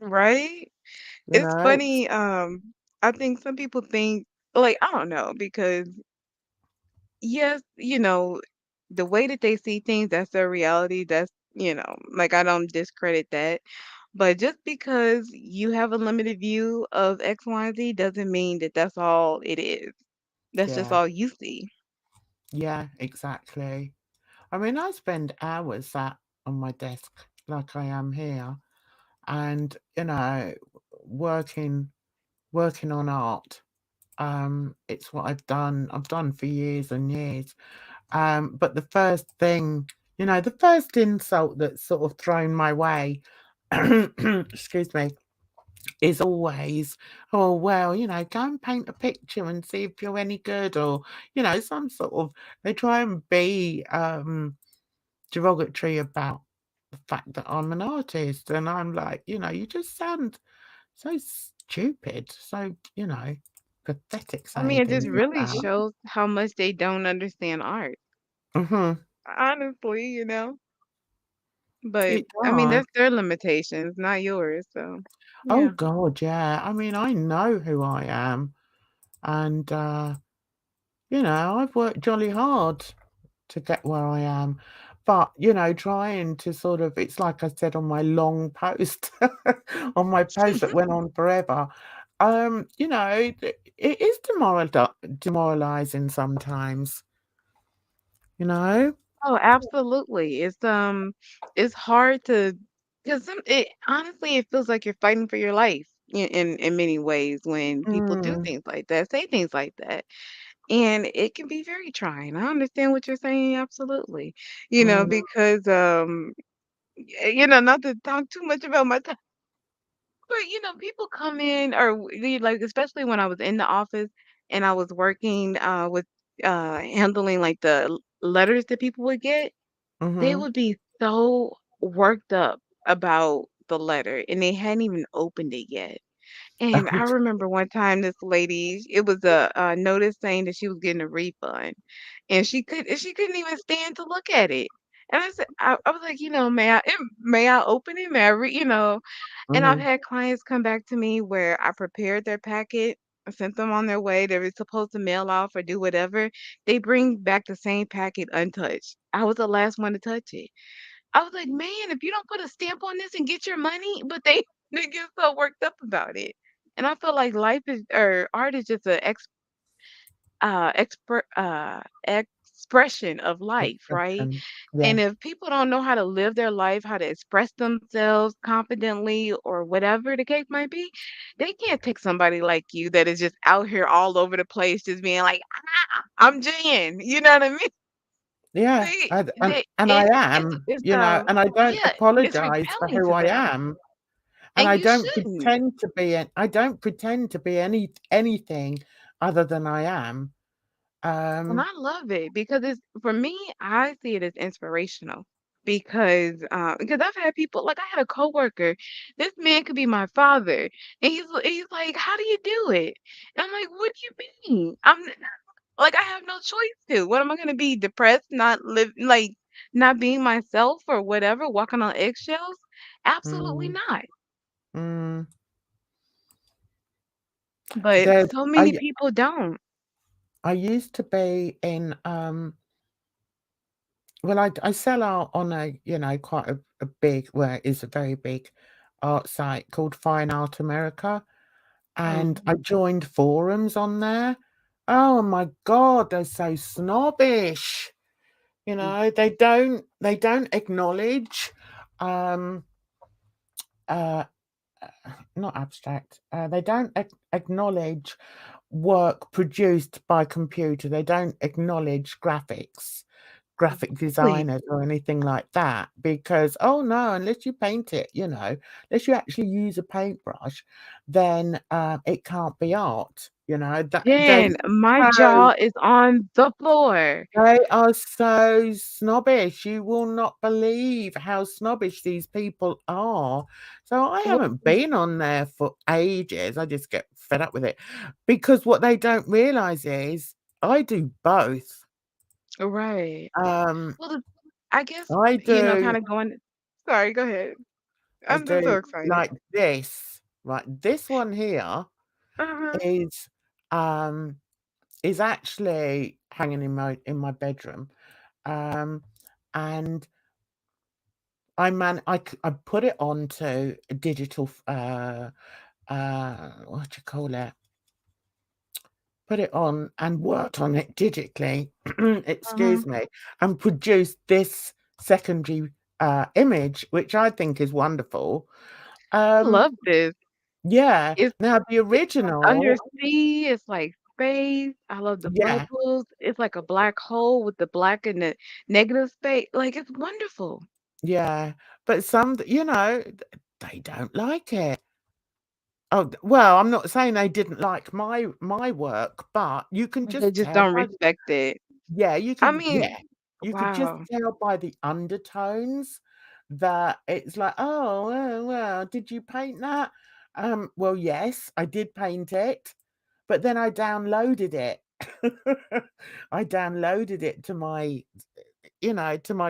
Right? You It's know, funny, I think some people think like, I don't know, because yes, the way that they see things, that's their reality. That's, like I don't discredit that. But just because you have a limited view of X, Y, and Z doesn't mean that that's all it is. That's just yeah, all you see. yeah, exactly. I mean, I spend hours sat on my desk like I am here, and working working on art. It's what I've done for years and years. But the first thing, the first insult that's sort of thrown my way, excuse me, is always, oh, well, go and paint a picture and see if you're any good, or, some sort of, they try and be derogatory about the fact that I'm an artist. And I'm like, you just sound so stupid, so, pathetic I mean, saying it just things like really that. shows how much they don't understand art. Hmm. Honestly, But It I mean, does. that's their limitations, not yours. So, Oh yeah. God, yeah. I mean, I know who I am, and I've worked jolly hard to get where I am. But, trying to sort of, it's like I said on my long post, on my post that went on forever. It is demoralizing sometimes, you know? Oh, absolutely. It's hard to because it honestly it feels like you're fighting for your life in many ways when people do Mm, things like that, say things like that. And it can be very trying. I understand what you're saying, absolutely. mm, Because not to talk too much about my time, but people come in or like especially when I was in the office and I was working with handling like the letters that people would get. They mm-hmm, would be so worked up about the letter, and they hadn't even opened it yet. And I remember one time this lady, it was a notice saying that she was getting a refund, and she couldn't even stand to look at it. And I was like, may I open it? May I And I've mm-hmm. had clients come back to me where I prepared their packet, I sent them on their way. They were supposed to mail off or do whatever. They bring back the same packet untouched. I was the last one to touch it. I was like, man, if you don't put a stamp on this and get your money, but they they get so worked up about it. And I feel like life is or art is just a expression of life, right? Expression. Yeah, And if people don't know how to live their life, how to express themselves confidently or whatever the case might be, they can't take somebody like you that is just out here all over the place, just being like, I'm Jen. You know what I mean? yeah, They, and I am, and I don't yeah, it's apologize for repelling who to I them, am, and and I you don't shouldn't. pretend to be I don't pretend to be anything other than I am. And Um, I love it because it's for me, I see it as inspirational because I've had people like I had a coworker, this man could be my father, and he's like, "How do you do it?" And I'm like, "What do you mean? Like I have no choice to. What am I gonna be depressed, not live like not being myself or whatever, walking on eggshells? Absolutely mm, not." mm, But there's so many people don't. I used to be in well, I sell art on a, quite a big, well, it is a very big art site called Fine Art America, and I Mhm. joined forums on there. Oh my God, they're so snobbish. They don't acknowledge, um, uh, not abstract. They don't acknowledge work produced by computer. They don't acknowledge graphics. graphic Really? designers or anything like that because, oh no, unless you paint it, unless you actually use a paintbrush, then it can't be art. That Jen, my so jaw is on the floor. they are so snobbish. You will not believe how snobbish these people are. So I Well, haven't been on there for ages. I just get fed up with it because what they don't realize is I do both. right. Um, Well, I guess, I do kind of going. Sorry, go ahead. I I'm just so do excited. like this, right? This one here Uh-huh. is um is actually hanging in my bedroom. Um and I put it onto a digital what do you call it? Put it on and worked on it digitally, Uh-huh. excuse me, and produced this secondary image, which I think is wonderful. I Um, love this. yeah. It's Now the it's like original, undersea, it's like space. I love the yeah, bubbles. It's like a black hole with the black and the negative space. Like it's wonderful. yeah, but they don't like it. Oh, well, I'm not saying they didn't like my work, but you can They just just tell don't by respect it. yeah, I mean, you could just wow. tell by the undertones that it's like, "Oh, well, did you paint that?" Well, yes, I did paint it, but then I downloaded it. I downloaded it to my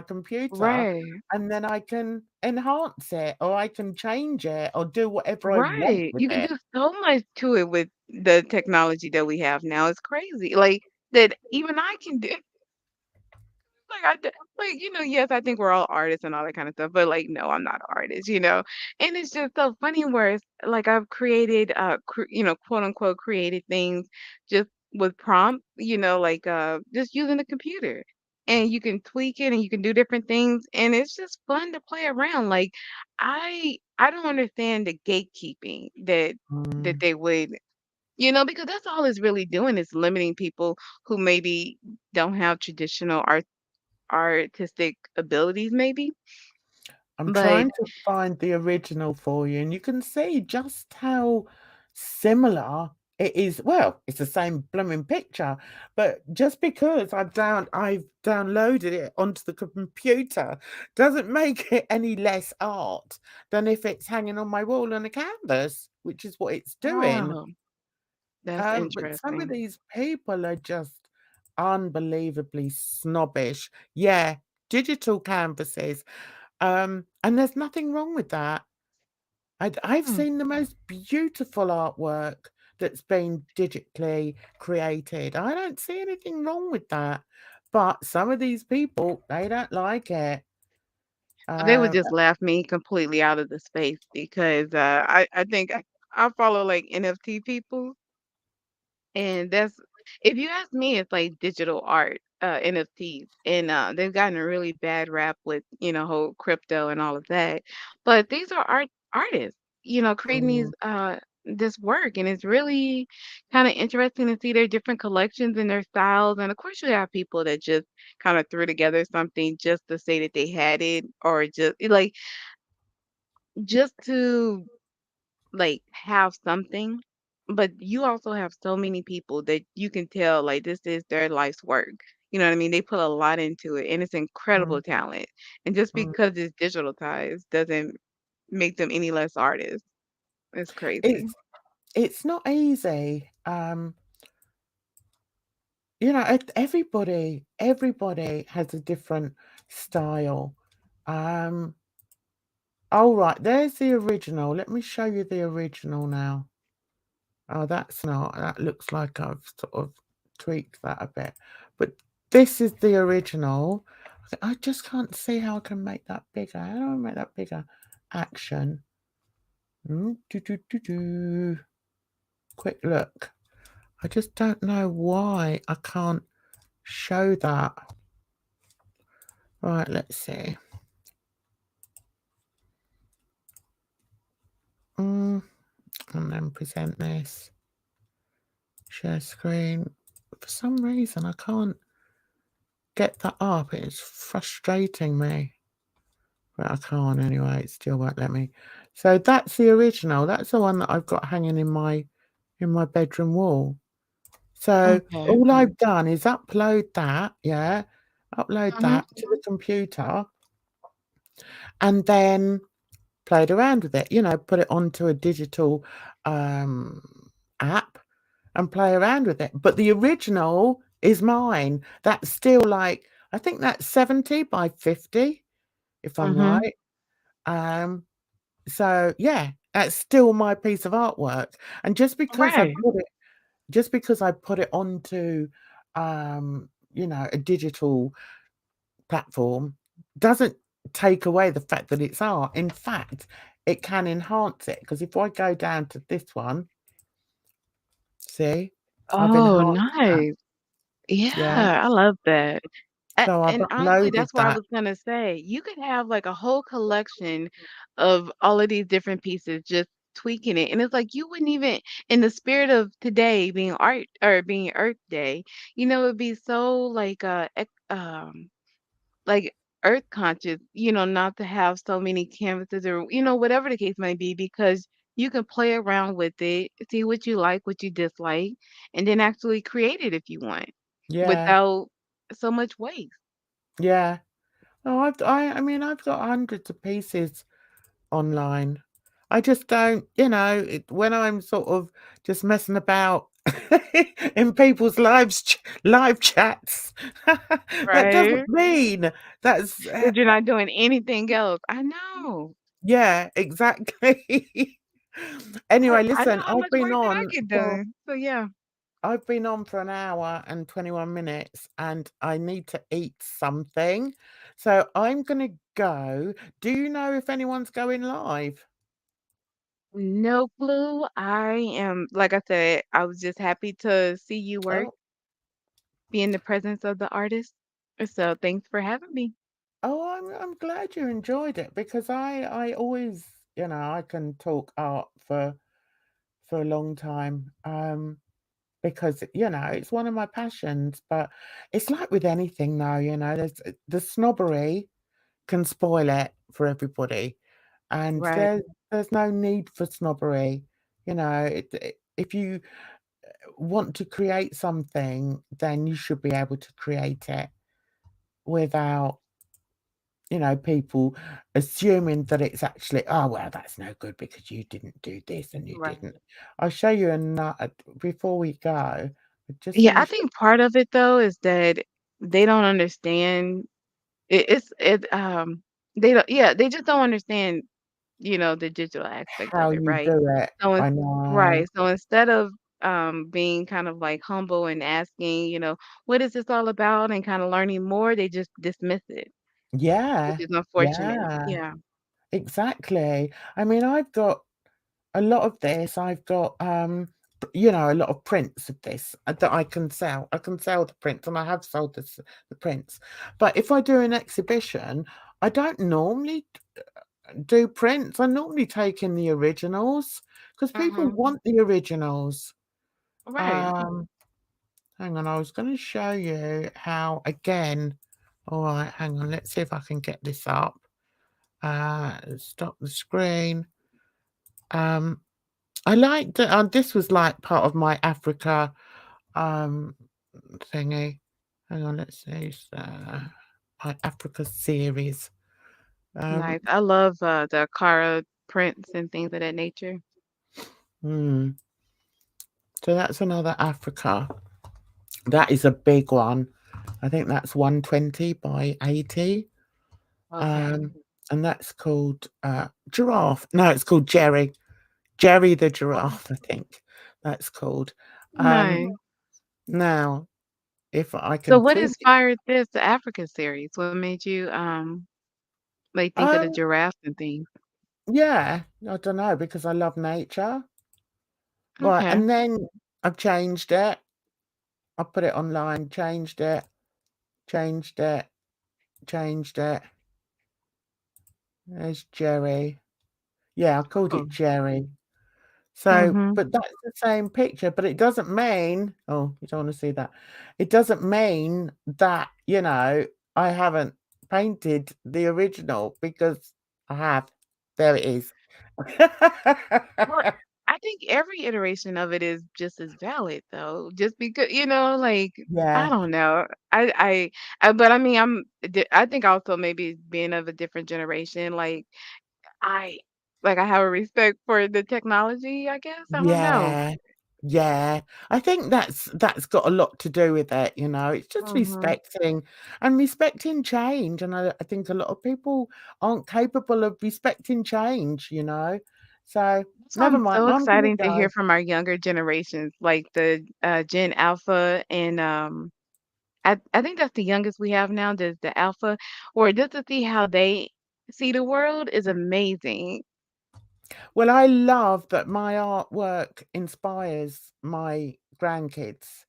computer, Right. and then I can enhance it, or I can change it, or do whatever I want Right. with You can it. do so much to it with the technology that we have now. It's crazy. Like that even I can do. Like, yes, I think we're all artists and all that kind of stuff, but, like, no, I'm not an artist. And it's just so funny where it's like I've created, quote, unquote, "created things" just with prompt, like, just using the computer. And you can tweak it and you can do different things, and it's just fun to play around. Like, I don't understand the gatekeeping that Mm. they would because that's all it's really doing is limiting people who maybe don't have traditional artistic abilities maybe, I'm but trying to find the original for you, and you can see just how similar it is. Well, it's the same blooming picture, but just because I've downloaded it onto the computer doesn't make it any less art than if it's hanging on my wall on a canvas, which is what it's doing. wow, that's But some of interesting. these people are just unbelievably snobbish. Yeah, digital canvases. And there's nothing wrong with that. I've Hmm. seen the most beautiful artwork that's been digitally created. I don't see anything wrong with that. But some of these people, they don't like it. They would Um, just laugh me completely out of the space because, I think I follow, like, NFT people. And that's if you ask me, it's like digital art, NFTs, and, they've gotten a really bad rap with, whole crypto and all of that. But these are artists, creating mm, this work, and it's really kinda interesting to see their different collections and their styles, and of course, you have people that just kinda threw together something just to say that they had it or just to have something, but you also have so many people that you can tell, like, this is their life's work. You know what I mean? They put a lot into it, and it's mm, incredible talent. And just mm. because it's digitalized doesn't make them any less artists. It's crazy. It's it's not easy. Everybody has a different style. Um, all right, there's the original. Let me show you the original now. Oh, that's not. That looks like I've sort of tweaked that a bit. But this is the original. I just can't see how I can make that bigger. How do I make that bigger? Action. Do, do, do, do. Quick look. I just don't know why I can't show that. Right, let's see. Mm, and then present this. Share screen. For some reason, I can't get that up. It's frustrating me. But I can't anyway. It still won't let me. So that's the original. That's the one that I've got hanging in my bedroom wall. So Okay. all I've done is upload that, yeah, upload Mhm. that to the computer, and then played around with it. You know, put it onto a digital um, app and play around with it. But the original is mine. That's still like, I think that's 70 by 50, if I'm Mhm. right. Um, so yeah, that's still my piece of artwork. And Right. just because I put it onto you know, a digital platform doesn't take away the fact that it's art. In fact, it can enhance it, because if I go down to this one, see, I've Oh, enhanced that. nice. Yeah. Yeah, I love that. So I've And honestly, uploaded that's what I that. was gonna say. You could have like a whole collection of all of these different pieces, just tweaking it. And it's like you wouldn't even, in the spirit of today being art or being Earth Day, it'd be so like earth conscious, not to have so many canvases or, whatever the case may be, because you can play around with it, see what you like, what you dislike, and then actually create it if you want Yeah. without so much waste. Yeah. Oh, I mean, I've got hundreds of pieces online. I just don't, you know, when I'm sort of just messing about in people's live chats, that doesn't Right? mean that's Because you're not doing anything else. I know. yeah, exactly. But Anyway, I know listen, how much work that I get done. So yeah. I've been on for an hour and 21 minutes, and I need to eat something. So I'm gonna go. Do you know if anyone's going live? No clue. I am, like I said, I was just happy to see you work, Oh, be in the presence of the artist. So thanks for having me. oh, I'm glad you enjoyed it, because I always, you know, I can talk art for a long time. Because you know, it's one of my passions, but it's like with anything now, you know, there's the snobbery can spoil it for everybody, and Right. there's no need for snobbery. You know, if you want to create something, then you should be able to create it without, you know, people assuming that it's actually, oh well, that's no good because you didn't do this and you Right. didn't. I'll show you another before we go. I just Yeah, want I to show. think part of it though is that they don't understand they don't yeah, they just don't understand, the digital aspect How of it, you right? do it. So I right. know. So instead of being kind of like humble and asking, what is this all about and kind of learning more, they just dismiss it, which Yeah. is unfortunate. Yeah. Yeah. Exactly. I mean, I've got a lot of this. I've got, you know, a lot of prints of this that I can sell. I can sell the prints, and I have sold the prints. But if I do an exhibition, I don't normally do prints. I normally take in the originals because people Mhm. want the originals. Right. Um, Hang on, I was going to show you how again. All right, hang on. Let's see if I can get this up. Stop the screen. Um, I liked it. This was like part of my Africa um thingy. Hang on, let's see. My Africa series. Um, Nice. I love the Akara prints and things of that nature. hmm. So that's another Africa. That is a big one. I think that's 120 by 80. Okay. Um, and that's called Giraffe. No, it's called Jerry. Jerry the Oh, Giraffe, I think that's called. Um, nice. Now, if I So can what tweak it. inspired the Africa series? What made you like think of the Um, giraffes and things? yeah, I don't know, because I love nature. Right, Okay. and then I've changed it. I put it online, changed it, changed it, changed it. There's Jerry. Yeah, I called Oh, it Jerry. So, Mhm. but that's the same picture, but it doesn't mean, oh, you don't want to see that. It doesn't mean that, I haven't painted the original because I have. There it is. Well, I think every iteration of it is just as valid though, just because, like, I Yeah. don't know. But I mean, I think also maybe being of a different generation, I I have a respect for the technology, I guess. I don't know. Yeah. Yeah. I think that's got a lot to do with it, It's just Mhm. respecting change, and I think a lot of people aren't capable of respecting change. So, That's why never I'm mind, so I'm gonna excited to go. hear from our younger generations, like the Gen Alpha and I think that's the youngest we have now, the Alpha, or just to see how they see the world is amazing. Well, I love that my artwork inspires my grandkids.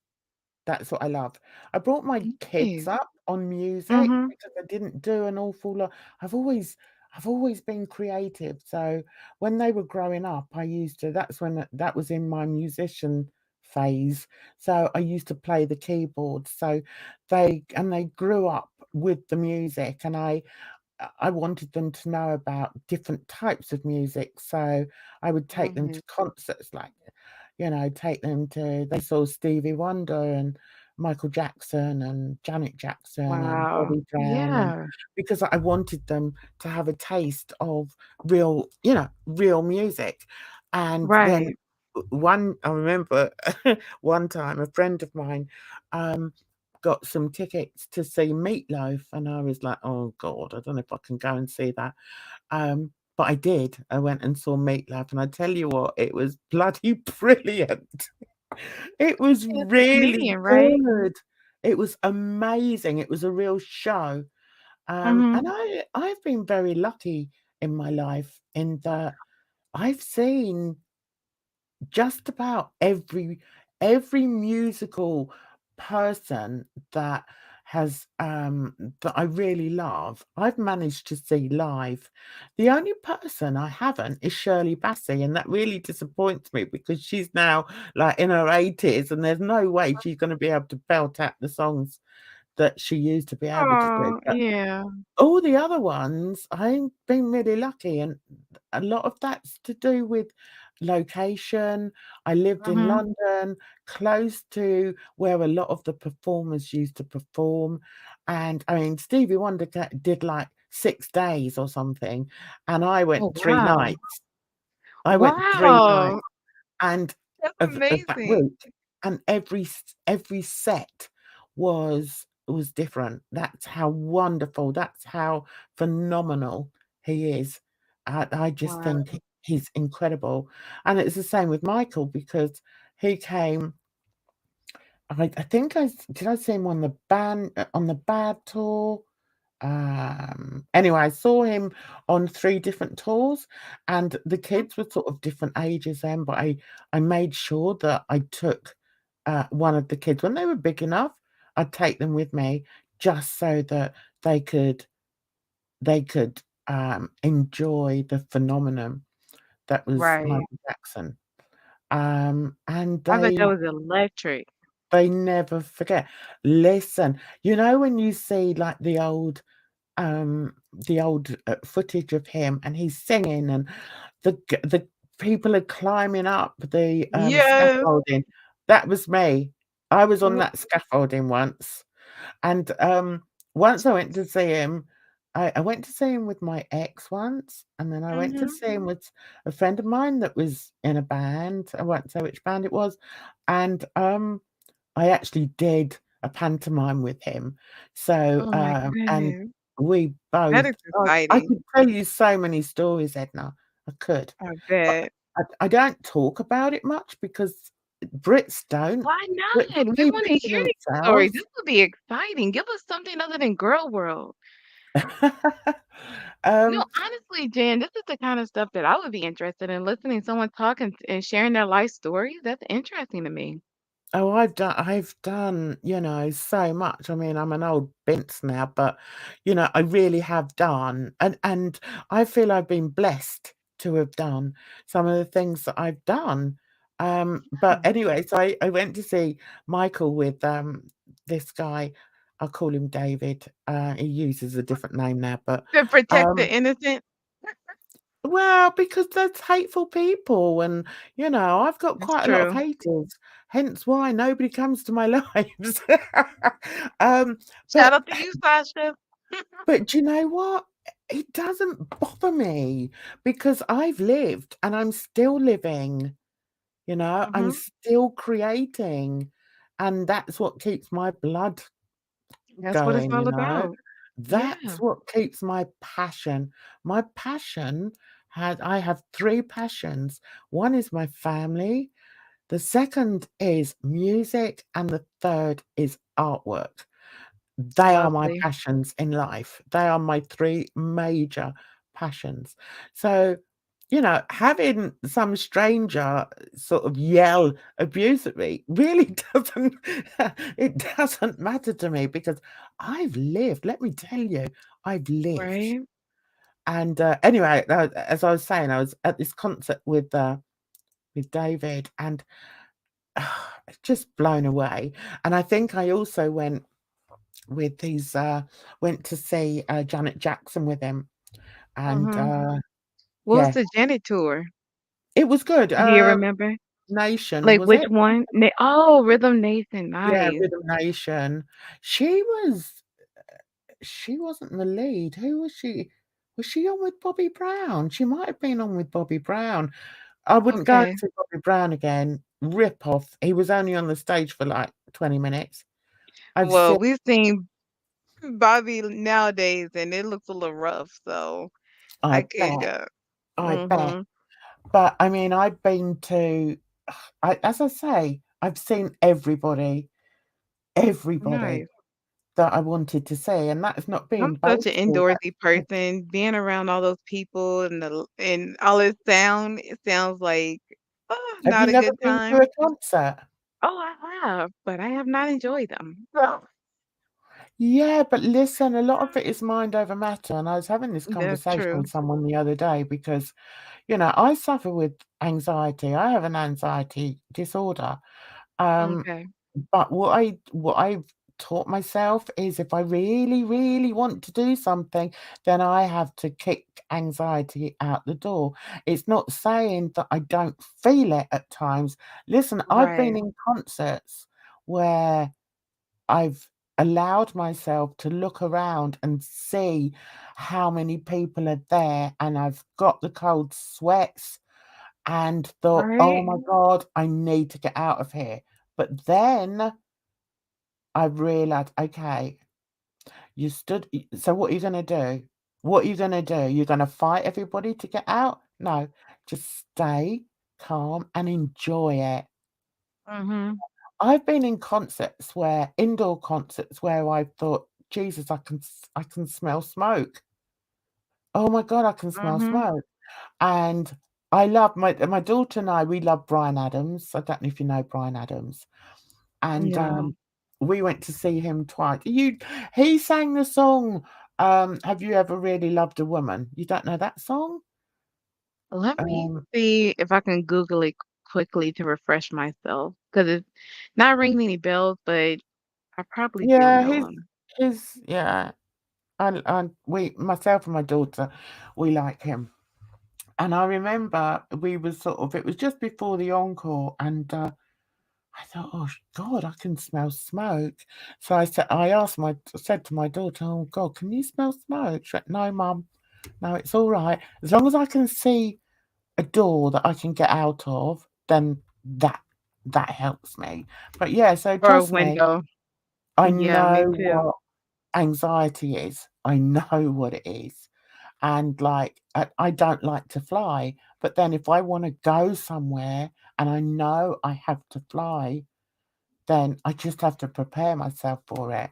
That's what I love. I brought my kids Yes. up on music Mhm. because I didn't do an awful lot. I've always I've always been creative. So when they were growing up, that's when that was in my musician phase. So I used to play the keyboard. So they grew up with the music, and I wanted them to know about different types of music, so I would take them Right. to concerts, like, take them to they saw Stevie Wonder and Michael Jackson and Janet Jackson and Wow. Bobby Brown, and Yeah. because I wanted them to have a taste of real music. And then Right. one I remember one time a friend of mine, um got some tickets to see Meatloaf, and I was like, "Oh god, I don't know if I can go and see that." But I did. I went and saw Meatloaf, and I tell you what, it was bloody brilliant. It was It's a really comedian, right? good. It was amazing. It was a real show. And Mhm. I've been very lucky in my life in that I've seen just about every musical person that I really love, I've managed to see live. The only person I haven't is Shirley Bassey, and that really disappoints me because she's now like in her 80s, and there's no way she's going to be able to belt out the songs that she used to be able to do. Oh, yeah. All the other ones, I've been really lucky, and a lot of that's to do with location. I lived in Mhm. London, close to where a lot of the performers used to perform, and, I mean, Stevie Wonder did, like, 6 days or something, and I Oh, went 3 wow. nights. I went 3 Wow. nights and That's of that amazing. week, and every set was different. That's how wonderful, that's how phenomenal he is. I just Wow. think he's incredible, and it's the same with Michael because he came. I think did I see him on the Bad tour? Anyway, I saw him on 3 different tours, and the Mhm. kids were sort of different ages then, but I made sure that I took, one of the kids when they were big enough, I'd take them with me just so that they could enjoy the phenomenon that was Right. Michael Jackson. And I bet that was electric. they never forget. Listen, when you see, like, the old, footage of him, and he's singing, and the people are climbing up the, Yes. scaffolding. That was me. I was on Wo that scaffolding once, and, once I went to see him. I went to see him with my ex once, and then I went to Mhm. see him with a friend of mine that was in a band. I won't say which band it was, and, I actually did a pantomime with him. So, Oh my and goodness. we That both is I exciting. could tell you so many stories, Edna. I could, I but bet. I don't talk about it much because Brits don't. Why Brits not? We keep wanna it to hear these stories. themselves. This would be exciting. Give us something other than Girl World. No, Um, honestly, Jen, this is the kind of stuff that I would be interested in listening to someone talk and sharing their life stories. That's interesting to me. oh, I've done, so much. I mean, I'm an old bince now, but, I really have done, and I feel I've been blessed to have done some of the things that I've done. But Yeah. anyway, so I went to see Michael with this guy. I'll call him David. He uses a different name now, but To protect the um, innocent. well, because there's hateful people, and I've got That's quite a lot of true. haters. Hence why nobody comes to my lives. um, Shout but out to you, Sasha. but do you know what? It doesn't bother me because I've lived and I'm still living. I'm Mhm. still creating, and that's what keeps my blood That's what it's going. all about. That's Yeah. what keeps my passion. My passion I have three passions. One is my family, the second is music, and the third is artwork. They are my Lovely. passions in life. They are my three major passions. So, having some stranger sort of yell abuse at me really doesn't it doesn't matter to me because I've lived. Let me tell you, I've lived. Right? And anyway, as I was saying, I was at this concert with David, and just blown away. And I think I also with these went to see Janet Jackson with him, and Mhm. What was yeah, the Janet tour? it was good. Do you remember? Nation, Like, was which it? one? Oh, Rhythm Nation, Yeah, nice. Rhythm Nation. She was she wasn't the lead. Who was she? Was she on with Bobby Brown? She might have been on with Bobby Brown. I wouldn't go and Okay. see Bobby Brown again. Rip off. He was only on the stage for like 20 minutes. I've Well, seen we've seen Bobby nowadays, and it looks a little rough, so I I could, bet, I bet. mhm. But I mean, I've been to as I say, I've seen everybody Nice. that I wanted to see, and that's not I'm being such an boastful, indoorsy that's person. Being around all those people and and all this sound, it sounds like, oh, have you not a never good been to time. a concert? Oh, I have, but I have not enjoyed them. So Yeah, but listen, a lot of it is mind over matter, and I was having this that's conversation true. with someone the other day because, I suffer with anxiety. I have an anxiety disorder. Um, Okay. But what I've taught myself is if I really, really want to do something, then I have to kick anxiety out the door. It's not saying that I don't feel it at times. Listen, I've been Right. in concerts where I've allowed myself to look around and see how many people are there, and I've got the cold sweats and thought, "Oh Right. my god, I need to get out of here." But then I've realized, okay, so what are you gonna do? What are you gonna do? You're gonna fight everybody to get out? No, just stay calm and enjoy it. Mhm. I've been in concerts where indoor concerts where I thought, Jesus, I can smell smoke. Oh my God, I can smell Mhm. smoke. And I love my daughter and I, we love Bryan Adams. I don't know if you know Bryan Adams. And, No. we went to see him twice. He sang the song, "Have You Ever Really Loved a Woman?" You don't know that song? Let me Um, see if I can Google it quickly to refresh myself because it's not ringing any bells, but I probably do yeah, know him. yeah, and we myself and my daughter, we like him. And I remember we were it was just before the encore, and, I thought, "Oh God, I can smell smoke." So I said to my daughter, "Oh God, can you smell smoke?" She went, "No, mum. No, it's all right. As long as I can see a door that I can get out of, then that helps me." But yeah, so Or a trust me, window. I Yeah, me know too. what anxiety is. I know what it is. And like I don't like to fly, but then if I want to go somewhere and I know I have to fly, then I just have to prepare myself for it.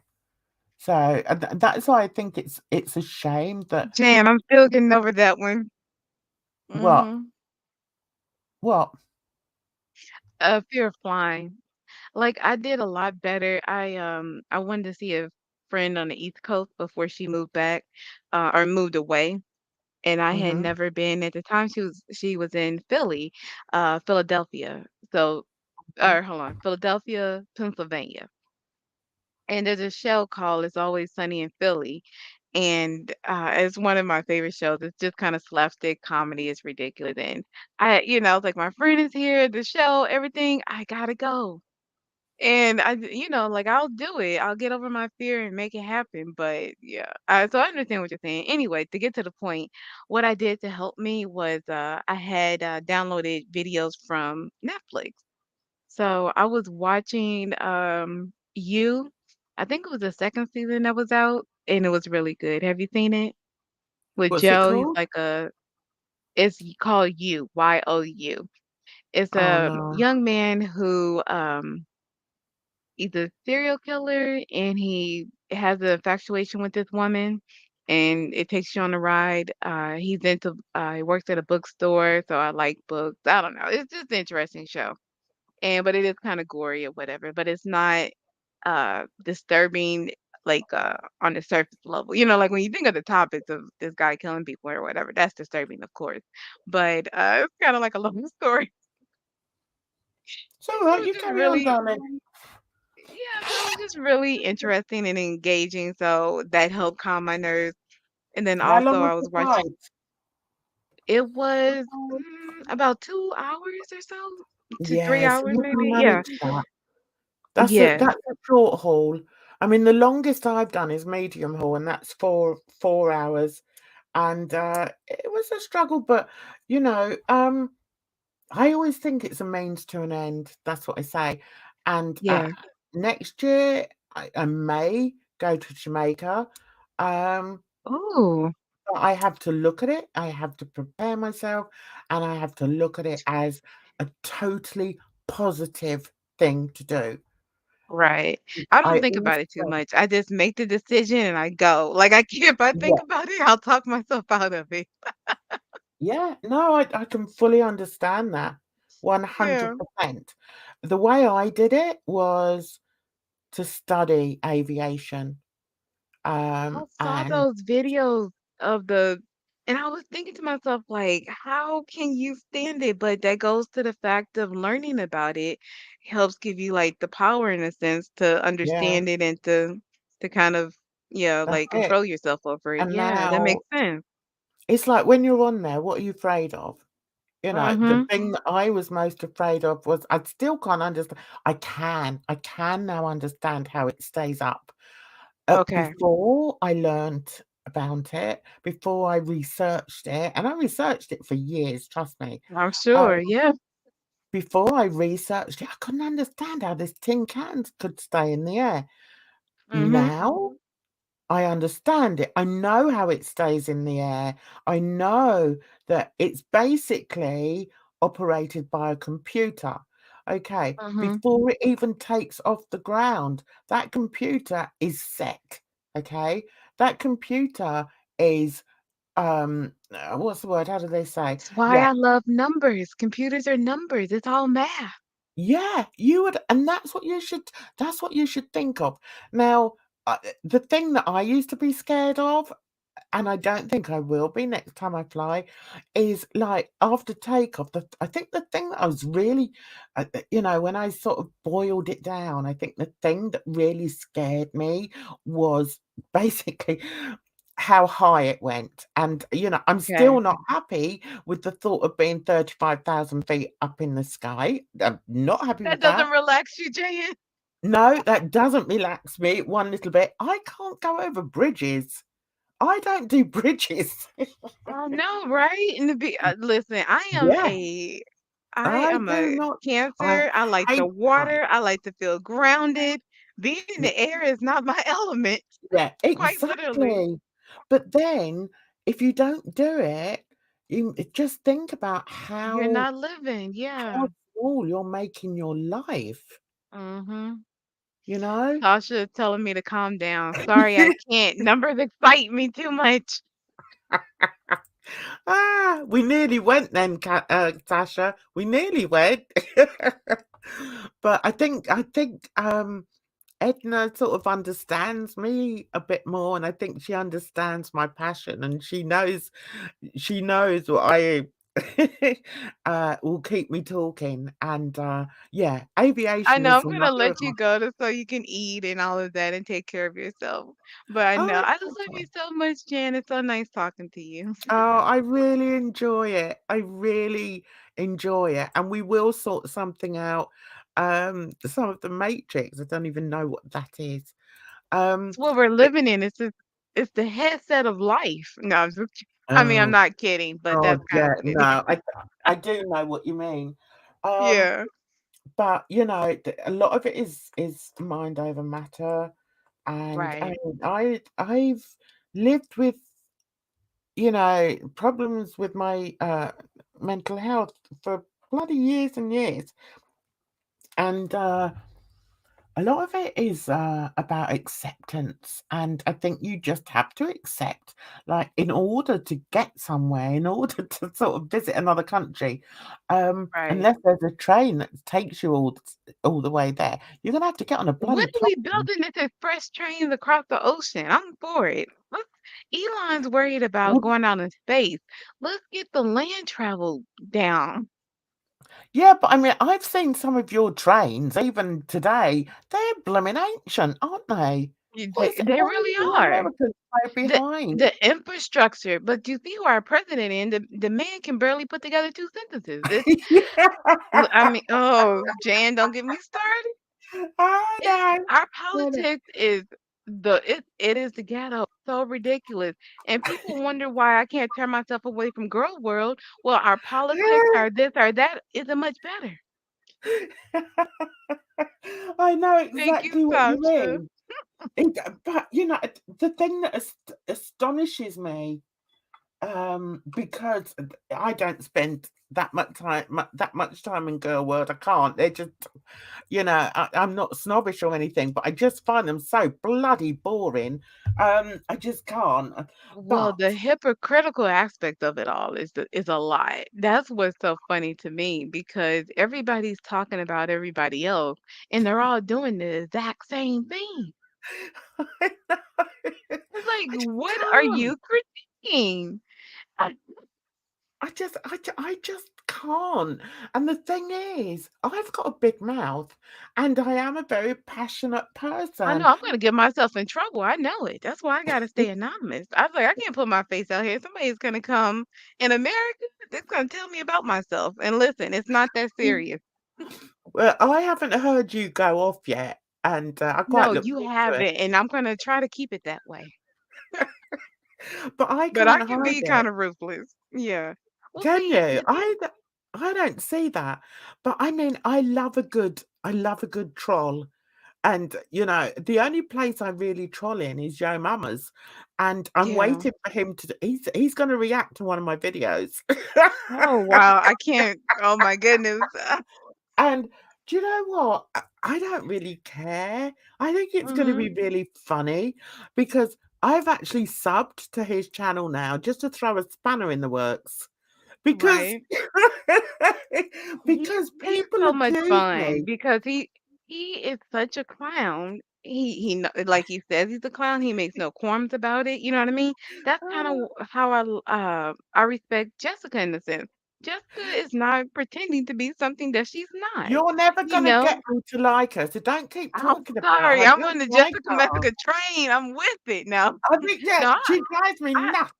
So that's why I think it's a shame that Jan, I'm still getting over that one. what Mhm. what Fear of flying. Like, I did a lot better. I wanted to see a friend on the East Coast before she moved back, or moved away. and I had Mhm. never been at the time. She was in Philly, Philadelphia. So, Mhm. or hold on, Philadelphia, Pennsylvania. And there's a show called It's Always Sunny in Philly. And it's one of my favorite shows. It's just kind of slapstick comedy. It's ridiculous. And I was like, my friend is here, the show, everything. I gotta go. And like I'll do it. I'll get over my fear and make it happen. But yeah, so I understand what you're saying. Anyway, to get to the point, what I did to help me was I had downloaded videos from Netflix. So I was watching You. I think it was the second season that was out, and it was really good. Have you seen it? With What's it Joe, he's called? like it's called You, YOU. It's Oh, a no. young man who he's a serial killer and he has an infatuation with this woman and it takes you on a ride. He works at a bookstore, so I like books. I don't know. It's just an interesting show. But it is kind of gory or whatever, but it's not disturbing like on the surface level. Like when you think of the topics of this guy killing people or whatever, that's disturbing, of course. But it's kind of like a love story. It's all It right. was You just carry on, really darling. Yeah, so it was just really interesting and engaging, so that helped calm my nerves. And then How long also was I the was watching flight? it was, about 2 hours or so to 3 Yeah, so hours you can maybe, yeah. manage that. Yeah. That's a short haul. I mean, the longest I've done is medium haul, and that's 4 hours. And it was a struggle, but you know, I always think it's a means to an end. That's what I say. And Yeah. next year, I may go to Jamaica. Um, Oh, but I have to look at it. I have to prepare myself, and I have to look at it as a totally positive thing to do. right. I don't I think about it too also, much. I just make the decision and I go. Like, I can't if I think yeah, about it, I'll talk myself out of it. yeah, no, I can fully understand that, Yeah. 100%. The way I did it was to study aviation, I saw and those videos of the and I was thinking to myself, like, how can you stand it? But that goes to the fact of learning about it helps give you like the power in a sense to yeah, understand it and to kind of that's like it. control yourself over it. And Yeah, that now makes sense. it's like when you're on there, what are you afraid of? You know, the Mm-hmm. thing that I was most afraid of was I still can't understand. I can now understand how it stays up. Okay. Before I learnt about it, before I researched it, and I researched it for years, trust me. I'm Um, sure. Yeah. Before I researched it, I couldn't understand how this tin can could stay in the air. Mm-hmm. Now I understand it. I know how it stays in the air. I know that it's basically operated by a computer. Okay, Mm-hmm. before it even takes off the ground, that computer is set. Okay, that computer is what's the word? How do they say? That's why Yeah, I love numbers. Computers are numbers. It's all math. yeah, you would, and that's what you should think of. Now, the thing that I used to be scared of, and I don't think I will be next time I fly, is like after takeoff. I think the thing that I was really, when I sort of boiled it down, I think the thing that really scared me was basically how high it went. And, I'm still Okay. not happy with the thought of being 35,000 feet up in the sky. I'm not happy That with that. doesn't relax you, Jan. No, that doesn't relax me one little bit. I can't go over bridges. I don't do bridges. Oh, no, right? And to be listen, Yeah, I I am do a not. I Cancer. I like the hate height. water. I like to feel grounded. Being in the air is not my element, Yeah, quite literally. exactly. But then if you don't do it, you just think about You're how not living. Yeah. small you're making your life, Mm-hmm. you know? Tasha is telling me to calm down. Sorry, I can't. Numbers excite me too much. We nearly went then, Sasha. We nearly went. But I think, Edna sort of understands me a bit more, and I think she understands my passion, and she knows what I will keep me talking. And yeah, I aviation know is I'm gonna another. let you go so you can eat and all of that and take care of yourself. But I Oh, know I just it's love you okay. so much, Jan. It's so nice talking to you. Oh, I really enjoy it. I really enjoy it, and we will sort something out. Some of the Matrix. I don't even know what that is. It's Um, what we're but living in. It's the headset of life. No, I mean, I'm oh not kidding, but God, that's kind of yeah, what it no, is. I do know what you mean. Um, Yeah, but a lot of it is mind over matter, and right. I've lived with problems with my mental health for bloody years and years, and a lot of it is about acceptance, and I think you just have to accept, like, in order to get somewhere, in order to sort of visit another country, Right. unless there's a train that takes you all the way there, you're gonna have to get on a When bloody are we plane. building this express trains across the ocean? I'm for it. Elon's worried about Well, going out in space. Let's get the land travel down. yeah, but I mean, I've seen some of your trains, even today. They're blooming ancient, aren't they? It's They why really do are. Americans so The behind? the infrastructure, but you see who our president in, the man can barely put together two sentences. I mean, oh, Jan, don't get me started. I It's know. our I know. politics is it is the ghetto. So ridiculous. And people wonder why I can't tear myself away from girl world. Well, our politics, our this, our that isn't much better. I know Thank you, exactly what you Sasha. mean. But the thing that astonishes me, because I don't spend that much time in girl world. I can't. They're just, I'm not snobbish or anything, but I just find them so bloody boring. I just can't. Well, But the hypocritical aspect of it all is a lie. That's what's so funny to me because everybody's talking about everybody else and they're all doing the exact same thing. I know. It's like, I just what are can't. you critiquing? I, I just can't. And the thing is, I've got a big mouth, and I am a very passionate I know person. I'm gonna get myself in trouble. I know it. That's why I gotta stay anonymous. I was like, I can't put my face out here. Somebody's gonna come in America. They're gonna tell me about myself. And listen, it's not that serious. Well, I haven't heard you go off yet, and I No, quite look you forward to haven't, and I'm gonna try to keep it that way. it. But I But I can't can hide be it. kind of ruthless. Yeah. Well, Can see, you? the thing I don't see that. But I mean, I love a good troll. And the only place I really troll in is Yo Mama's, and I'm yeah. waiting for him to. He's going to react to one of my videos. Oh, wow. I can't. Oh my goodness. And do you know what? I don't really care. I think it's going to Mhm. be really funny because I've actually subbed to his channel now just to throw a spanner in the works because Right. He because he's people so much accuse fun me. because he is such a clown. Like he says he's a clown. He makes no qualms about it. You know what I mean? That's kind "Oh, of how I respect Jessica in a sense. Jessica is not pretending to be something that she's not. you're never You going to know? get me to like her, so don't keep I'm talking about her. sorry. I I'm just on the like Jessica her. Messica train. I'm with it now. I mean, yeah, No, she drives me I nuts.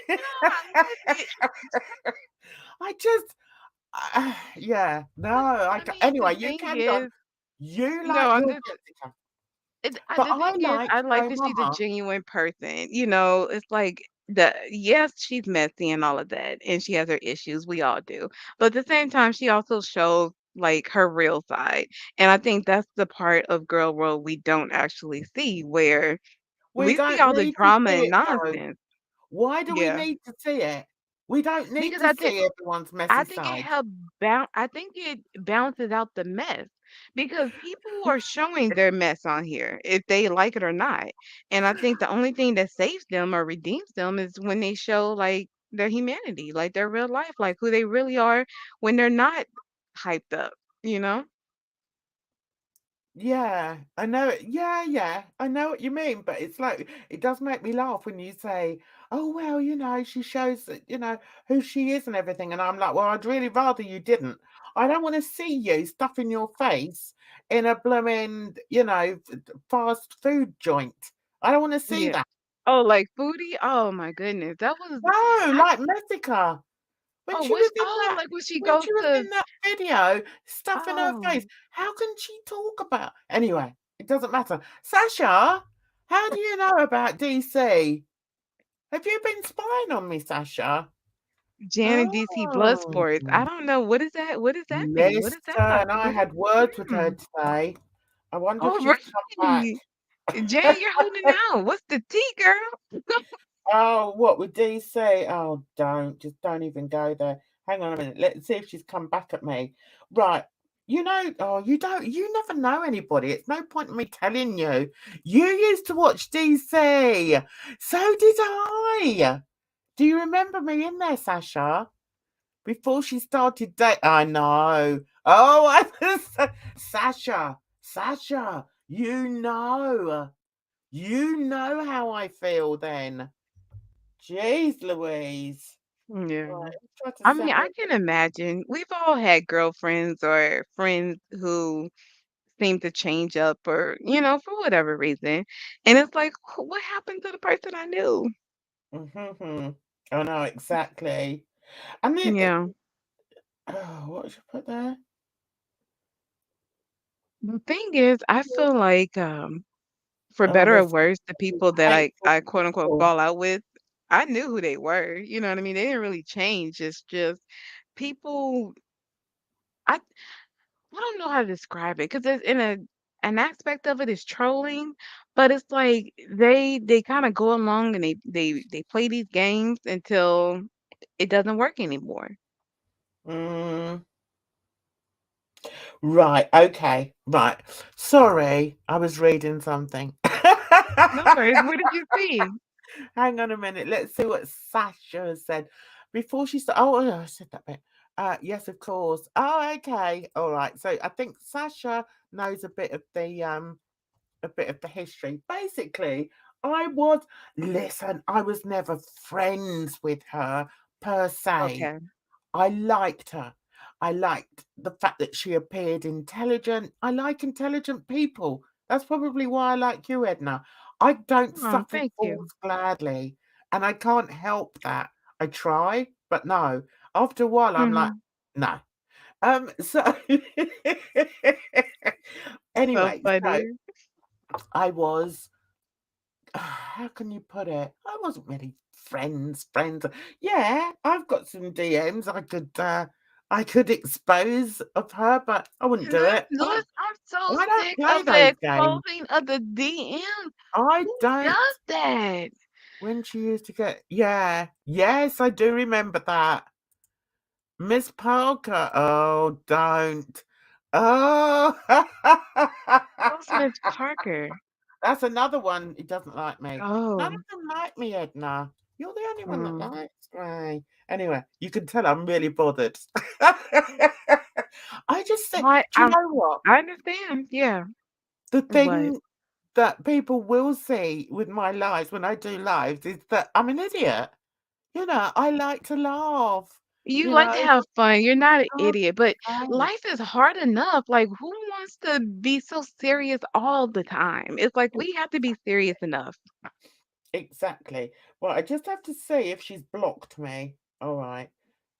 I'm with it. I just, yeah, no. But I mean, the Anyway, you thing carry on. is, You no, like I'm your just Jessica, but the I thing is, like I like Joe that she's a Mama. genuine person. It's like yes, she's messy and all of that, and she has her issues. We all do. But at the same time, she also shows like her real side. And I think that's the part of Girl World we don't actually see, where We we see don't all the need to drama see and it though. nonsense. Why do we Yeah. need to see it? We don't need Because to see everyone's I messy think it side. helped I think it balances out the mess because people are showing their mess on here if they like it or not. And I think the only thing that saves them or redeems them is when they show like their humanity, like their real life, like who they really are when they're not hyped up, you know? Yeah, I know it. Yeah, yeah, I know what you mean, but it's like it does make me laugh when you say, "Oh, well, she shows that, who she is and everything." And I'm like, "Well, I'd really rather you didn't. I don't want to see you stuffing your face in a blooming, fast food joint. I don't want to see Yeah. that." Oh, like Foodie? Oh my goodness. That was No, I like Messica. When oh, she was which in oh, that like when she when goes she was to in that video, stuffing her oh, face, how can she talk about anyway, it doesn't matter. Sasha, how do you know about DC? Have you been spying on me, Sasha? Jan and DC Oh, Bloodsports. I don't know. What is that? What does that mean? What is that about? listen, I What is had words with her mm. today. I wonder if Oh, she's come back. really? Jan, you're holding out. What's the tea, girl? Oh, what with DC? Oh, don't even go there. Hang on a minute. Let's see if she's come back at me. Right. You never know anybody. It's no point in me telling you. You used to watch DC. So did I. Do you remember me in there, Sasha? Before she started I know. Oh, Sasha, you know how I feel then. Jeez Louise. Yeah. Right, let's try to I mean, send I her. can imagine. We've all had girlfriends or friends who seem to change up or, for whatever reason. And it's like, what happened to the person I knew? Mhm. I know exactly. And then Yeah. oh, what should I put there? The thing is, I feel like, for Oh, better or there's worse, the some people that hateful I quote unquote people. fall out with, I knew who they were. You know what I mean? They didn't really change. It's just people. I I don't know how to describe it because it's in an aspect of it is trolling, but it's like they kind of go along and they play these games until it doesn't work anymore. Mm, right, okay, right. Sorry, I was reading something. No worries. What did you see? Hang on a minute. Let's see what Sasha has said before she started. Oh, yeah, I said that bit. Yes, of course. Oh, okay. All right. So I think Sasha knows a bit of the history. Basically, I was I was never friends with her per se. Okay. I liked her. I liked the fact that she appeared intelligent. I like intelligent people. That's probably why I like you, Edna. I don't Oh, suffer thank you. fools gladly, and I can't help that. I try, but no. After a while, I'm like, Hmm. no. So So anyway, so funny. I was how can you put it? I wasn't really friends. Yeah, I've got some DMs I could expose of her, but I wouldn't do Look, it. look, I'm so I don't sick play of the those games. exposing of the DM. I Who don't. does that? When she used to get, yeah, yes, I do remember that. Miss Parker. Oh, don't. Oh, Who's Miss Parker? that's another one who doesn't like me. None of Oh. them like me, Edna. You're the only one that Mm. likes me. Anyway, you can tell I'm really bothered. I just say, I do you I know what? I understand. Yeah. The What? thing that people will see with my lives when I do lives is that I'm an idiot. I like to laugh, You you like to know. have fun. You're not an Oh, idiot, but right. life is hard enough. Like, who wants to be so serious all the time? It's like we have to be serious enough. Exactly. Well, I just have to see if she's blocked me. All right.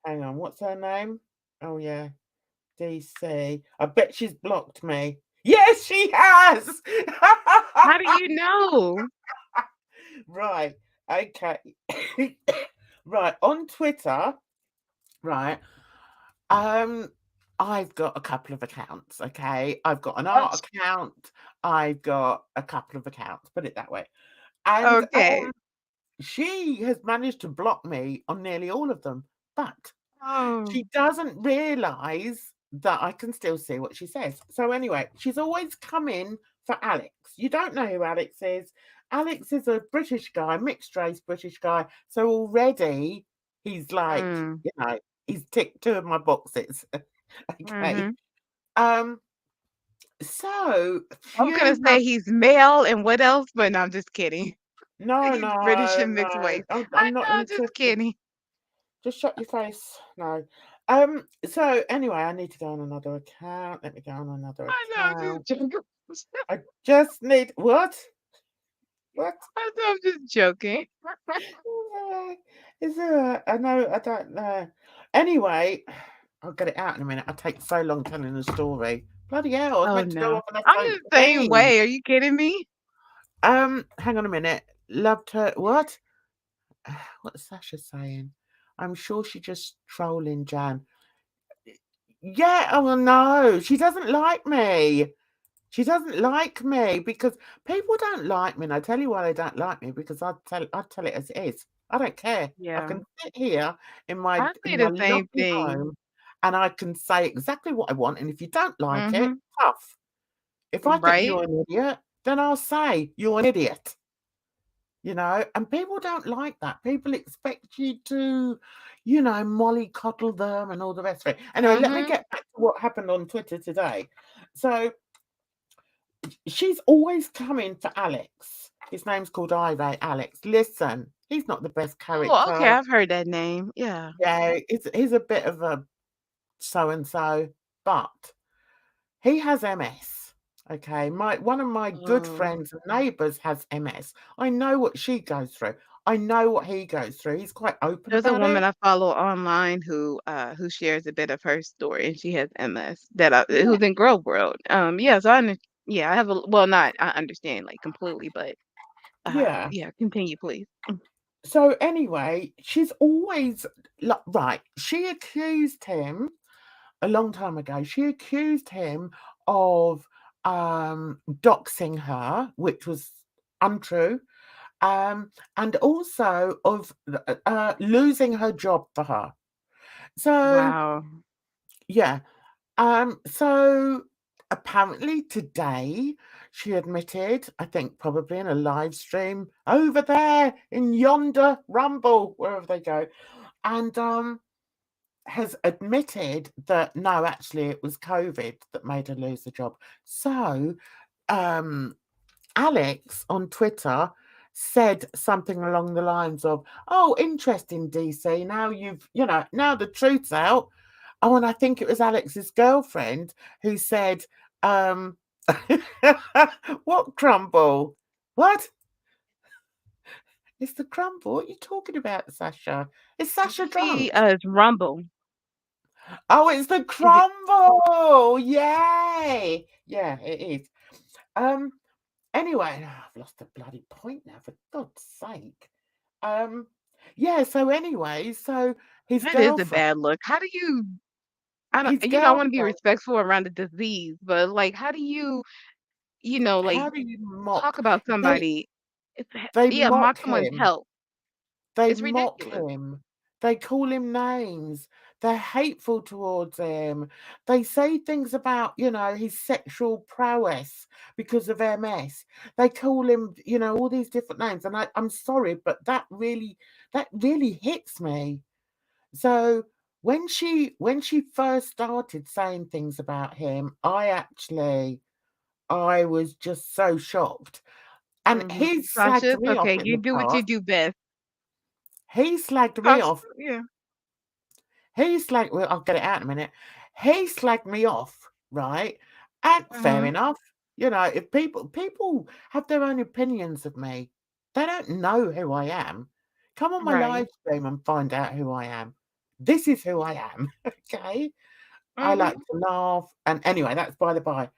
Hang on. What's her name? Oh, yeah. DC. I bet she's blocked me. Yes, she has. How do you know? Right. Okay. Right. On Twitter, right. Um, I've got a couple of accounts. Okay. I've got an Oh, art account. I've got a couple of accounts, put it that way. And okay. she has managed to block me on nearly all of them, but Oh. she doesn't realise that I can still see what she says. So anyway, she's always come in for Alex. You don't know who Alex is. Alex is a British guy, mixed race British guy. So already he's like, Mm. he's ticked two of my boxes. Okay. Mhm. Um, So, I was gonna few say months. he's male and what else, but no, I'm just kidding. No, He's British no, and mixed no. race. I'm I not know, just interested. kidding. Just shut your face. No. So anyway, I need to go on another account. Let me go on another I know, I'm account. just joking. I just need what? What? I know, I'm just joking. Is there a, I know, I don't know. Anyway, I'll get it out in a minute. I take so long telling the story. Bloody hell, I was Oh meant to go no. off on a I'm fake the same thing. way. Are you kidding me? Hang on a minute. Loved her. What? What's Sasha saying? I'm sure she just trolling Jan. Yeah, oh well, no, she doesn't like me. She doesn't like me because people don't like me, and I tell you why they don't like me because I tell it as it is. I don't care. I Yeah. can sit here in my I say in my the same lovely thing. home, and I can say exactly what I want. And if you don't like it, Mhm. tough. If I think Right? you're an idiot, then I'll say you're an idiot. And people don't like that. People expect you to, mollycoddle them and all the rest of it. Anyway, let me Mhm. get back to what happened on Twitter today. So she's always coming for Alex. His name's called Irate Alex. Listen, he's not the best Oh, okay, character. I've heard that name. Yeah. Yeah, he's a bit of a so and so, but he has MS. Okay, one of my good Mm. friends and neighbours has MS. I know what she goes through. I know what he goes through. He's quite open There's a about woman it. I follow online who shares a bit of her story, and she has MS that Yeah, who's in Grove World. Yeah, so yeah, I have a well, not I understand like completely, but yeah. yeah, continue, please. So anyway, she's always right. She accused him a long time ago. She accused him of doxing her, which was untrue, and also of losing her job for her. So Wow. yeah, so apparently today she admitted, I think probably in a live stream over there in yonder Rumble, wherever they go, and has admitted that no, actually it was COVID that made her lose the job. So um Alex on Twitter said something along the lines of, "Oh, interesting, DC. Now now the truth's out." Oh, and I think it was Alex's girlfriend who said, um, "What crumble? What? It's the crumble? What are you talking about, Sasha? Is Sasha Maybe drunk? it's Rumble. Oh, it's the Is it crumble! Yay! Yeah, it is. Um, Anyway, I've lost the bloody point now, for God's sake. Um, yeah, so anyway, so his that is a girlfriend bad look. How do you I don't his I wanna be girlfriend, respectful around the disease, but like how do you, like how do you talk mock about they somebody? they Yeah, mock mock someone's him. health. They It's mock ridiculous. him. They call him names. They're hateful towards him. They say things about, his sexual prowess because of MS. They call him, all these different names. And I'm sorry, but that really hits me. So when she first started saying things about him, I was just so shocked. And Mhm. he Sasha, slagged it's me off okay. in You the do what you past. do best. He slagged me Sasha, off. yeah. I'll get it out in a minute. He slagged me off, right? And fair Mhm. enough. If people have their own opinions of me, they don't know who I am. Come on my Right. live stream and find out who I am. This is who I am. Okay. I like Mhm. to laugh. And anyway, that's by the by.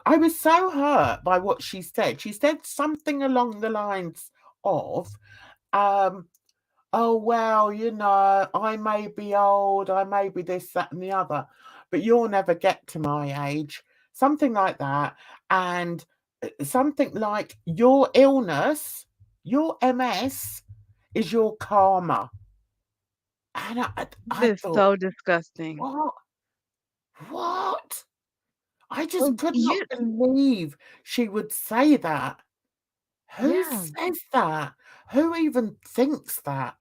I was so hurt by what she said. She said something along the lines of, um, "Oh, well, I may be old, I may be this, that, and the other, but you'll never get to my age." Something like that. And something like, "Your illness, your MS, is your karma." And I That is thought, so disgusting. what? What? I just Well, could not believe she would say that. Who yeah. says that? Who even thinks that?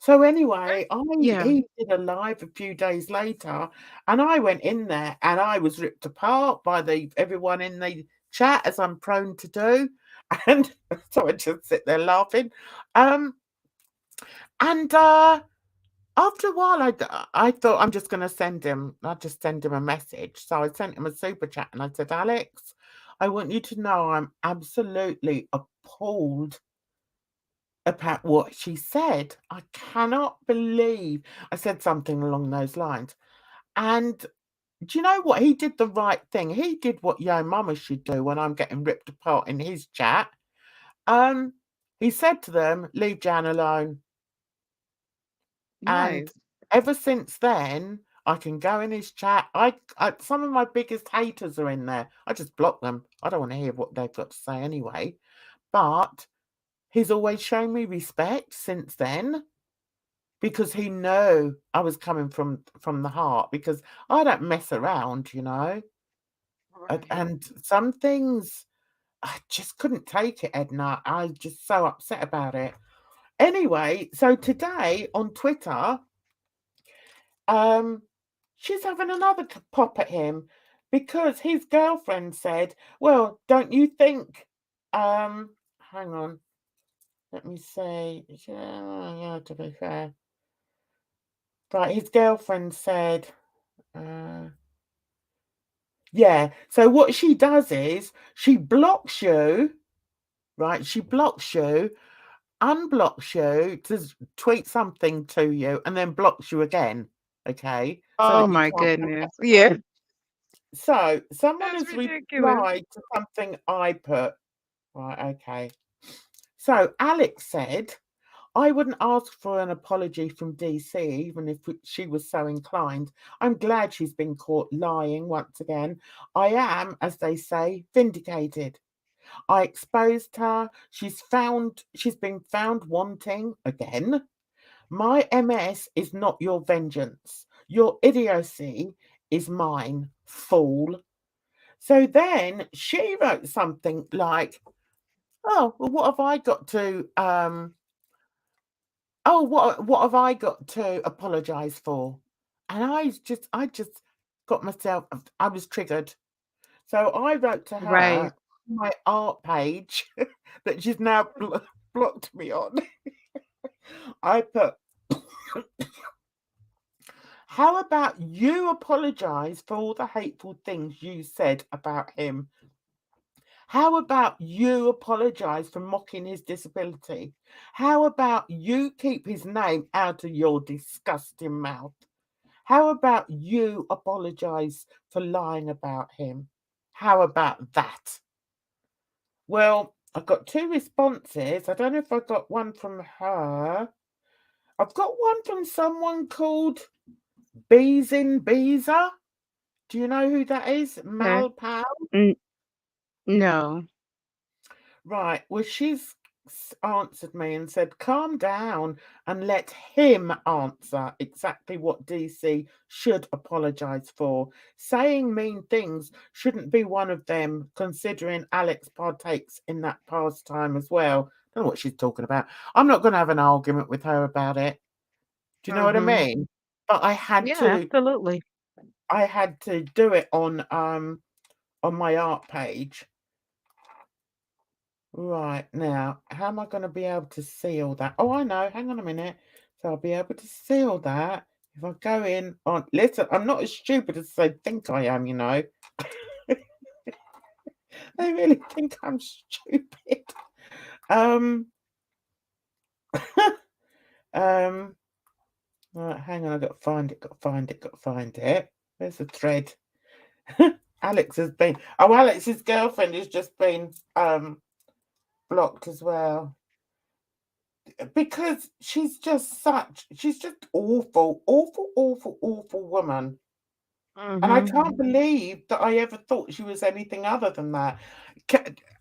So Right. anyway, Yeah. he did a live a few days later, and I went in there, and I was ripped apart by the everyone in the chat, as I'm prone to do, and so I just sit there laughing. Um, and after a while, I thought I'm just going to send him. I'll just send him a message. So I sent him a super chat, and I said, Alex, I want you to know I'm absolutely appalled about what she said. I cannot believe I said something along those lines. And do you know what? He did the right thing. He did what Yo Mama should do when I'm getting ripped apart in his chat. Um, he said to them, leave Jan alone. And Nice. ever since then, I can go in his chat. Some of my biggest haters are in there. I just block them. I don't want to hear what they've got to say anyway. But he's always shown me respect since then, because he knew I was coming from the heart, because I don't mess around, you know. Right. And some things I just couldn't take it, Edna. I was just so upset about it. Anyway, so today on Twitter, um, she's having another pop at him because his girlfriend said, "Well, don't you think?" Hang on, let me see. Yeah, yeah, to be fair, right. His girlfriend said, uh, "Yeah." So what she does is she blocks you, right? She blocks you, unblocks you to tweet something to you, and then blocks you again. Okay, so Oh that you my can't. goodness. Yeah. So someone That's has ridiculous. replied to something I put. Right, okay. So Alex said, I wouldn't ask for an apology from DC, even if she was so inclined. I'm glad she's been caught lying once again. I am, as they say, vindicated. I exposed her. She's been found wanting again. My MS is not your vengeance. Your idiocy is mine, fool. So then she wrote something like, "Oh, well, what have I got to what have I got to apologize for?" And I just got myself I was triggered. So I wrote to Right. her my art page that she's now blocked me on. I put, "How about you apologize for all the hateful things you said about him? How about you apologize for mocking his disability? How about you keep his name out of your disgusting mouth? How about you apologize for lying about him? How about that?" Well, I got two responses. I don't know if I got one from her. I've got one from someone called Beezin Beezer. Do you know who that is? Okay. Malpal? N no. Right. Well, she's answered me and said, calm down and let him answer exactly what DC should apologise for. Saying mean things shouldn't be one of them, considering Alex partakes in that pastime as well. Don't know what she's talking about. I'm not going to have an argument with her about it. Do you know what I Mhm. mean? But Yeah, absolutely. I had to do it on my art page. Right, now, how am I gonna be able to see all that? Oh, I know, hang on a minute. So I'll be able to see all that if I go in on listen, I'm not as stupid as they think I am, you know. They really think I'm stupid. Um, um, right, hang on, I've got to find it, got to find it, got to find it. Where's the thread? Alex's girlfriend has just been blocked as well. Because she's just awful, awful, awful, awful woman. And I Mhm. can't believe that I ever thought she was anything other than that.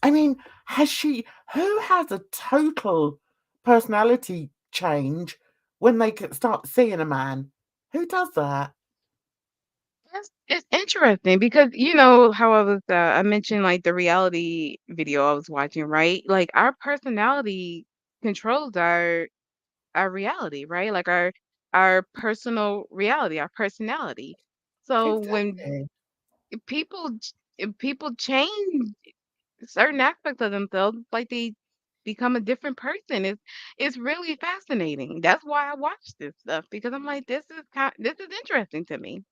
I mean, who has a total personality change when they start seeing a man? Who does that? It's interesting because you know how I mentioned like the reality video I was watching, right? Like our personality controls our our reality, right? Like our personal reality, our personality. So when Exactly. if people change certain aspects of themselves, like they become a different person. It's really fascinating. That's why I watch this stuff because I'm like, this is interesting to me.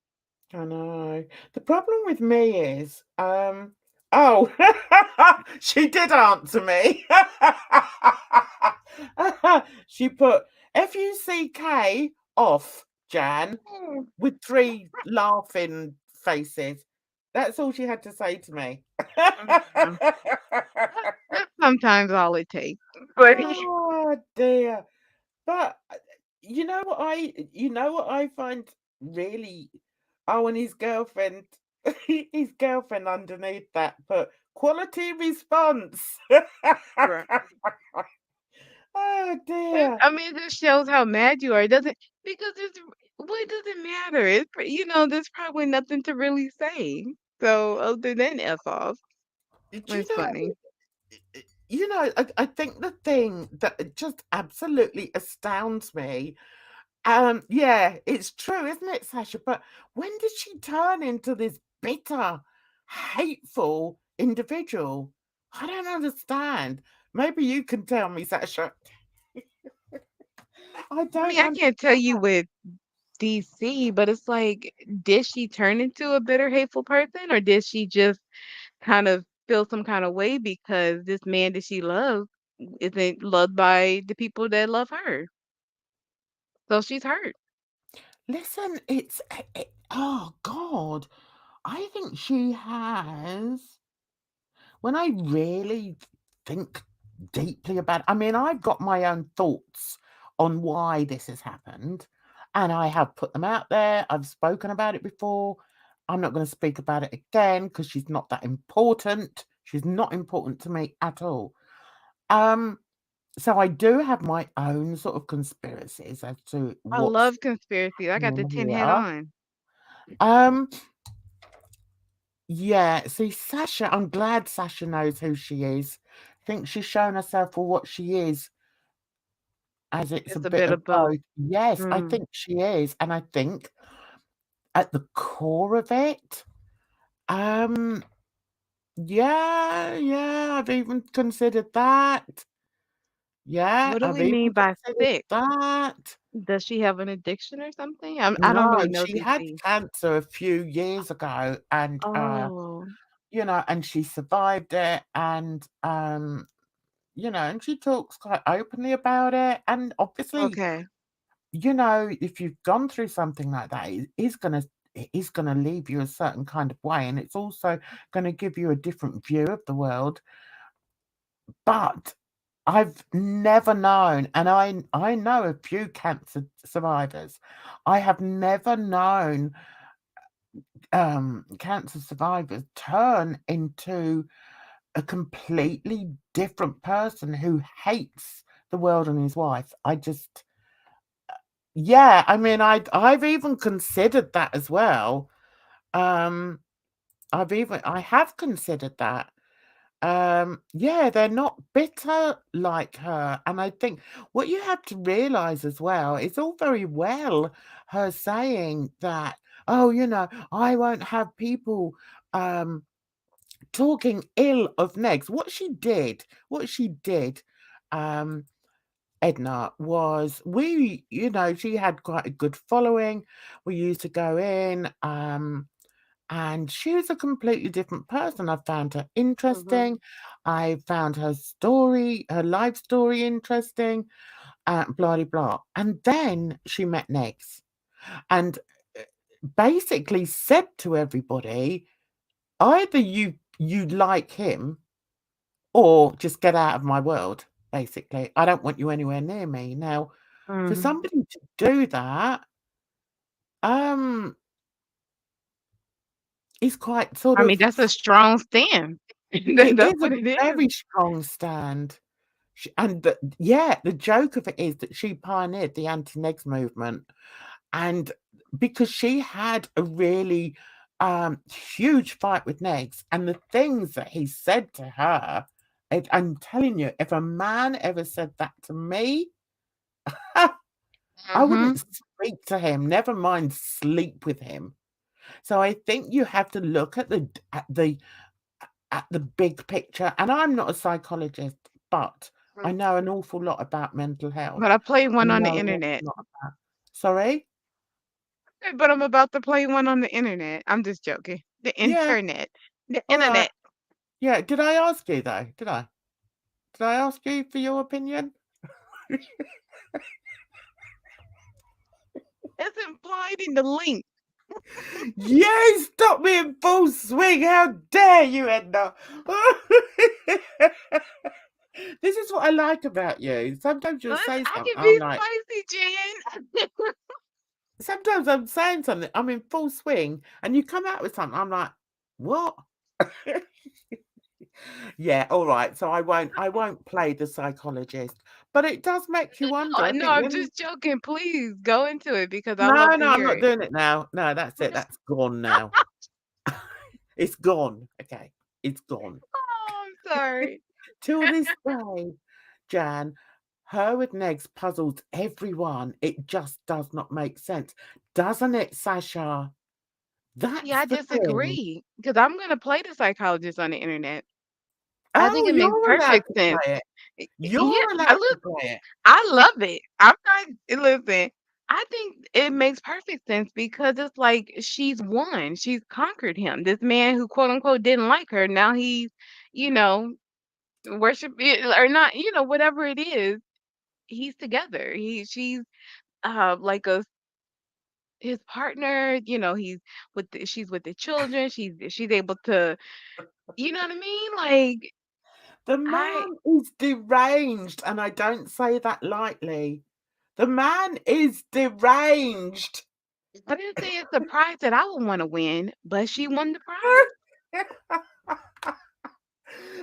I know. The problem with me is, oh, she did answer me. She put FUCK off, Jan, Mm. with 3 laughing faces. That's all she had to say to me. Yeah. That's sometimes all it takes. But Oh dear. But you know what I find really, oh, and his girlfriend, his girlfriend underneath that put quality response. right. Oh dear. I mean, it just shows how mad you are. It doesn't because it's what does it matter? There's probably nothing to really say. So other than F off, Do you it's know? funny. I think the thing that just absolutely astounds me. Yeah, it's true, isn't it, Sasha? But when did she turn into this bitter, hateful individual? I don't understand. Maybe you can tell me, Sasha. I I don't mean, I can't tell understand. you with DC, but it's like, did she turn into a bitter, hateful person, or did she just kind of feel some kind of way because this man that she loves isn't loved by the people that love her? So she's hurt. Listen, oh God, I think she has. When I really think deeply about, I mean, I've got my own thoughts on why this has happened, and I have put them out there. I've spoken about it before. I'm not going to speak about it again because she's not that important. She's not important to me at all. Um, so I do have my own sort of conspiracies as to I what's love conspiracies. I got the going tin hat here. on. Um, Yeah, see, Sasha, I'm glad Sasha knows who she is. I think she's shown herself for what she is, as it's a It's a bit bit of of both. both. Yes, I Mm. think she is. And I think at the core of it, um, yeah, I've even considered that. Yeah, What do I've we even mean by considered sick? that. Does she have an addiction or something? I don't No, really know she had DC. cancer a few years ago, and Oh, and she survived it, and and she talks quite openly about it. And obviously, okay. if you've gone through something like that, it is gonna leave you a certain kind of way, and it's also gonna give you a different view of the world. But I've never known, and I know a few cancer survivors. I have never known cancer survivors turn into a completely different person who hates the world and his wife. I just Yeah, I mean, I've even considered that as well. Um, I have considered that. Yeah, they're not bitter like her, and I think what you have to realize as well, it's all very well her saying that, "Oh, I won't have people, um, talking ill of Negs." What she did, um Edna, was she had quite a good following. We used to go in, and she was a completely different person. I found her Mhm. interesting. I found her life story interesting, blah, blah, blah. And then she met Negs and uh, basically said to everybody, either you like him or just get out of my world, basically. I don't want you anywhere near me. Now, for Mhm. somebody to do that, um, is quite sort I mean, of that's a strong stand. it That's is a what it is. very strong stand. The joke of it is that she pioneered the anti-Negs movement, and because she had a really, huge fight with Negs, and the things that he said to her, I'm telling you, if a man ever said that to me, I Mhm. wouldn't speak to him, never mind sleep with him. So I think you have to look at the big picture. And I'm not a psychologist, but I Mm. know an awful lot about mental health. But I played I one on the know an awful internet. lot about. Sorry? But I'm about to play one on the internet. I'm just joking. The Yeah. internet. The All right. internet. Yeah. Did I ask you though? Did I? Did I ask you for your opinion? It's implied in the link. You stop me in full swing. How dare you, Edna? This is what I like about you. Sometimes you'll Listen, say I something. can I'm be like, spicy, Jen. sometimes I'm saying something. I'm in full swing, and you come out with something. I'm like, what? Yeah, all right. So I won't play the psychologist, but it does make you wonder. I No, think I'm when just joking. Please go into it because I no, love to no, I'm hear not it. doing it now. No, that's it. That's gone now. It's gone. Okay, it's gone. Oh, I'm sorry. Till this day, Jan, her with Negs puzzles everyone. It just does not make sense, doesn't it, Sasha? See, That's I the thing. disagree because I'm gonna play the psychologist on the internet. I think Oh, it makes you're allowed perfect to sense. play it. Yeah, You're allowed to play it. I love it. I'm not listen, I think it makes perfect sense because it's like she's won. She's conquered him. This man who quote unquote didn't like her, now he's, you know, worship or not, whatever it is, he's together. She's like a his partner, he's she's with the children. She's able to, you know what I mean? Like The I man is deranged, and I don't say that lightly. The man is deranged. I didn't say it's a prize that I would want to win, but she won the prize.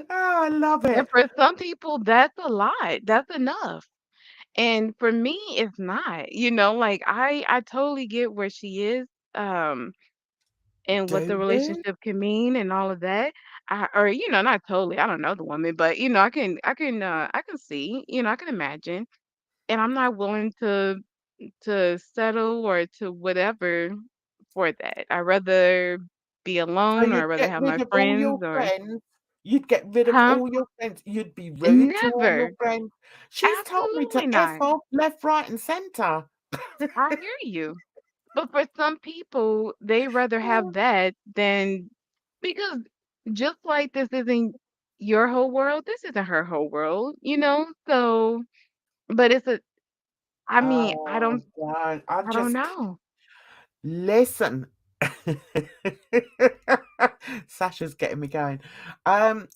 Oh, I love And it. for some people, that's a lot. That's enough. And for me, it's not. Like I totally get where she is, and what the Do you? relationship can mean and all of that. Or not totally. I don't know the woman, but I can see. I can imagine. And I'm not willing to settle or to whatever for that. I'd rather be So alone or I'd you'd rather get have my rid of all your friends or friends? You'd get rid of huh? all your friends? You'd be rude to all your Never. friends? She's told me to Absolutely F not. off left, right, and centre. I hear you. But for some people, they rather have that than because just like this isn't your whole world, this isn't her whole world. So, but I mean, I Oh, don't, God, I I don't just know. listen. Sasha's getting me going. Um,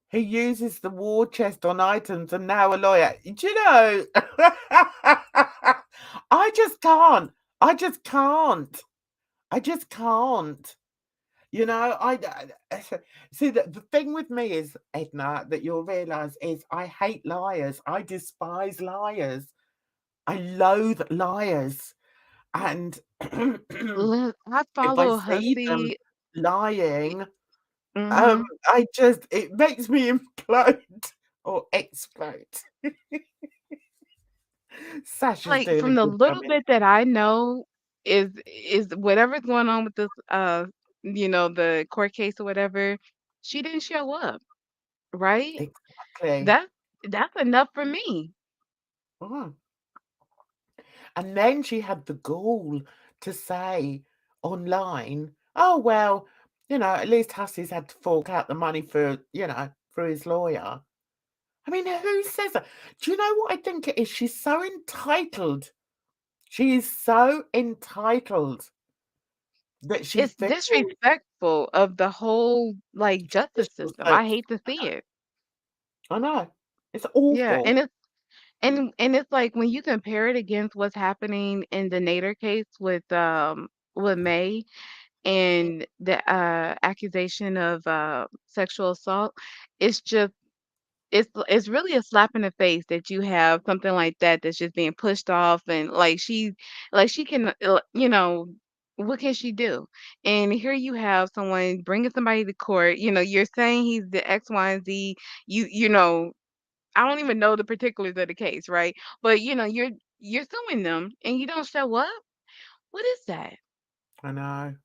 he uses the war chest on items and now a lawyer. Do you know? I just can't. I just can't. I just can't. See the thing with me is, Edna, that you'll realise is I hate liars. I despise liars. I loathe liars. And I if I follow see them Hussy. lying, Hmm. it makes me implode or explode. Sasha's Like doing a from the good job little in bit that I know is whatever's going on with this the court case or whatever, she didn't show up, right? exactly. That's enough for me. Mm. And then she had the gall to say online, "Oh well, at least Hussey's had to fork out the money for his lawyer." I mean, who says that? Do you know what I think it is? She's so entitled. She is so entitled that she It's feels disrespectful of the whole like justice judicial system. I system. hate to see it. I know. It's Yeah, awful. and it's like when you compare it against what's happening in the Nader case with May and the accusation of sexual assault, it's just it's really a slap in the face that you have something like that that's just being pushed off and like she can what can she do? And here you have someone bringing somebody to court. You're saying he's the X, Y, and Z. You know I don't even know the particulars of the case, right? But you're suing them and you don't show up. What is that? I know.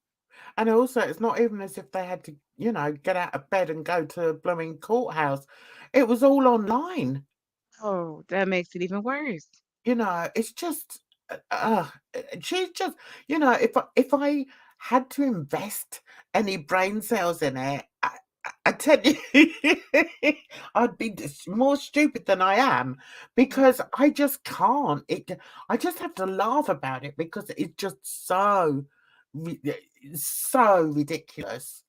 And also, it's not even as if they had to, get out of bed and go to a blooming courthouse. It was all online. Oh, that makes it even worse. It's just, she's just, if I had to invest any brain cells in it, I tell you, I'd be more stupid than I am because I just can't. I just have to laugh about it because it's just ri- so ridiculous.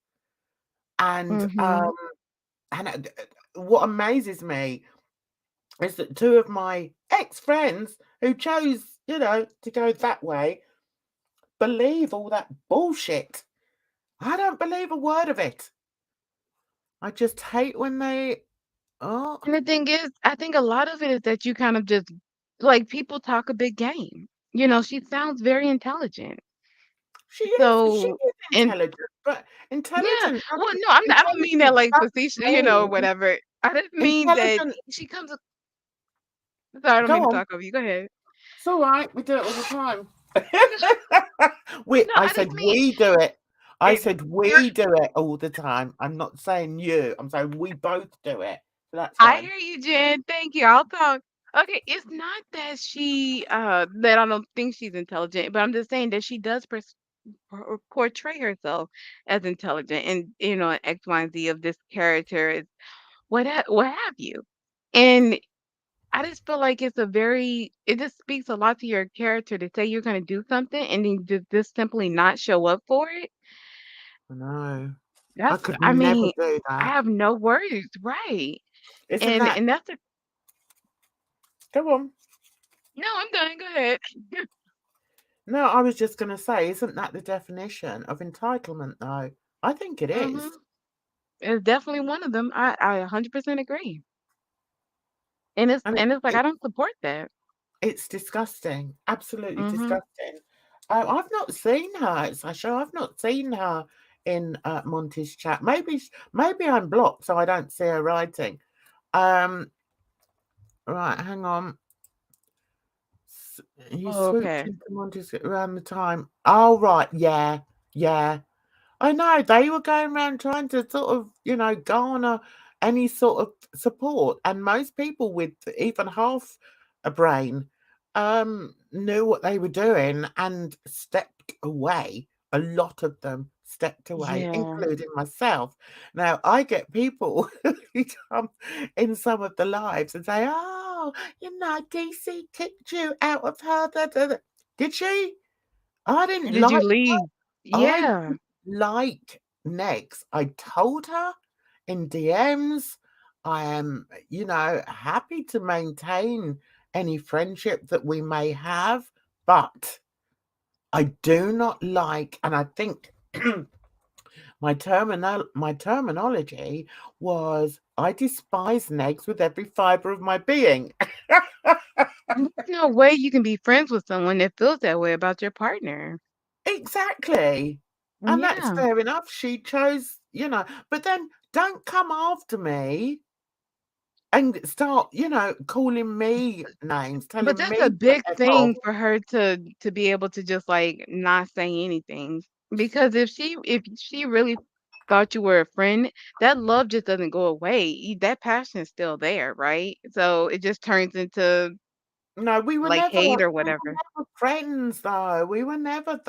And Mhm. what amazes me is that two of my ex-friends who chose, to go that way, believe all that bullshit. I don't believe a word of it. I just hate when they oh, And the thing is, I think a lot of it is that you kind of just like people talk a big game. She sounds very intelligent. she So, is and intelligent, but yeah, intelligent well, doesn't no, I don't mean that intelligence like facetious, doesn't mean whatever. I just mean that intelligent she comes. Sorry, I don't go mean to on. talk over you. Go ahead. It's all right. We do it all the time. No, we no, I I just said mean we do it. I it. said You're. we do it all the time. I'm not saying you. I'm saying we both do it. So that's I fine. hear you, Jen. Thank you. I'll talk. Okay, it's not that that I don't think she's intelligent, but I'm just saying that she does portray herself as intelligent and X, Y, and Z of this character is what have you. And I just feel like it just speaks a lot to your character to say you're gonna do something and then just simply not show up for it. I know. I That's could I never mean, do I that. have no words, right. Isn't And that and that's a go on. no, I'm done. Go ahead. No, I was just gonna say, isn't that the definition of entitlement though? I think it Mhm. is. It's definitely one of them. I 100% agree. And it's And and it's like I it don't support that. it's disgusting. Absolutely Mhm. disgusting. I've not seen her, Sasha. I've not seen her in Monty's chat. Maybe I'm blocked, so I don't see her writing. Um, right, hang on. You Oh, swooped okay. into Monty's around the time. Oh, right, yeah, yeah. I know they were going around trying to sort of, garner any sort of support, and most people with even half a brain knew what they were doing and stepped away. A lot of them stepped away, Yeah. including myself. Now I get people who come in some of the lives and say, "Oh, DC kicked you out of her." Did she? I didn't Did you like leave? I Yeah. like Next. I told her in DMs I am, happy to maintain any friendship that we may have, but I do not like, and I think my terminology was I despise Negs with every fiber of my being. There's no way you can be friends with someone that feels that way about your partner. Exactly. And that's Yeah. fair enough. She chose, but then don't come after me and start, calling me names, But telling that's a me to big F off. thing for her to be able to just, like, not say anything. Because if she really thought you were a friend, that love just doesn't go away. That passion is still there, right? So it just turns into, No, we were like, never hate or we were whatever. never friends though. We were never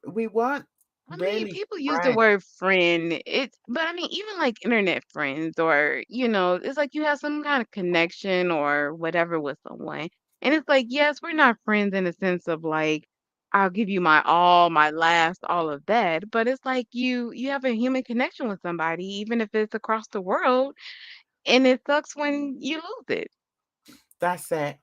we weren't I mean, really people use the friends. word friend. But I mean, even like internet friends or, it's like you have some kind of connection or whatever with someone. And it's like, yes, we're not friends in the sense of like, I'll give you my all, my last, all of that. But it's like you have a human connection with somebody, even if it's across the world, and it sucks when you lose it. That's it.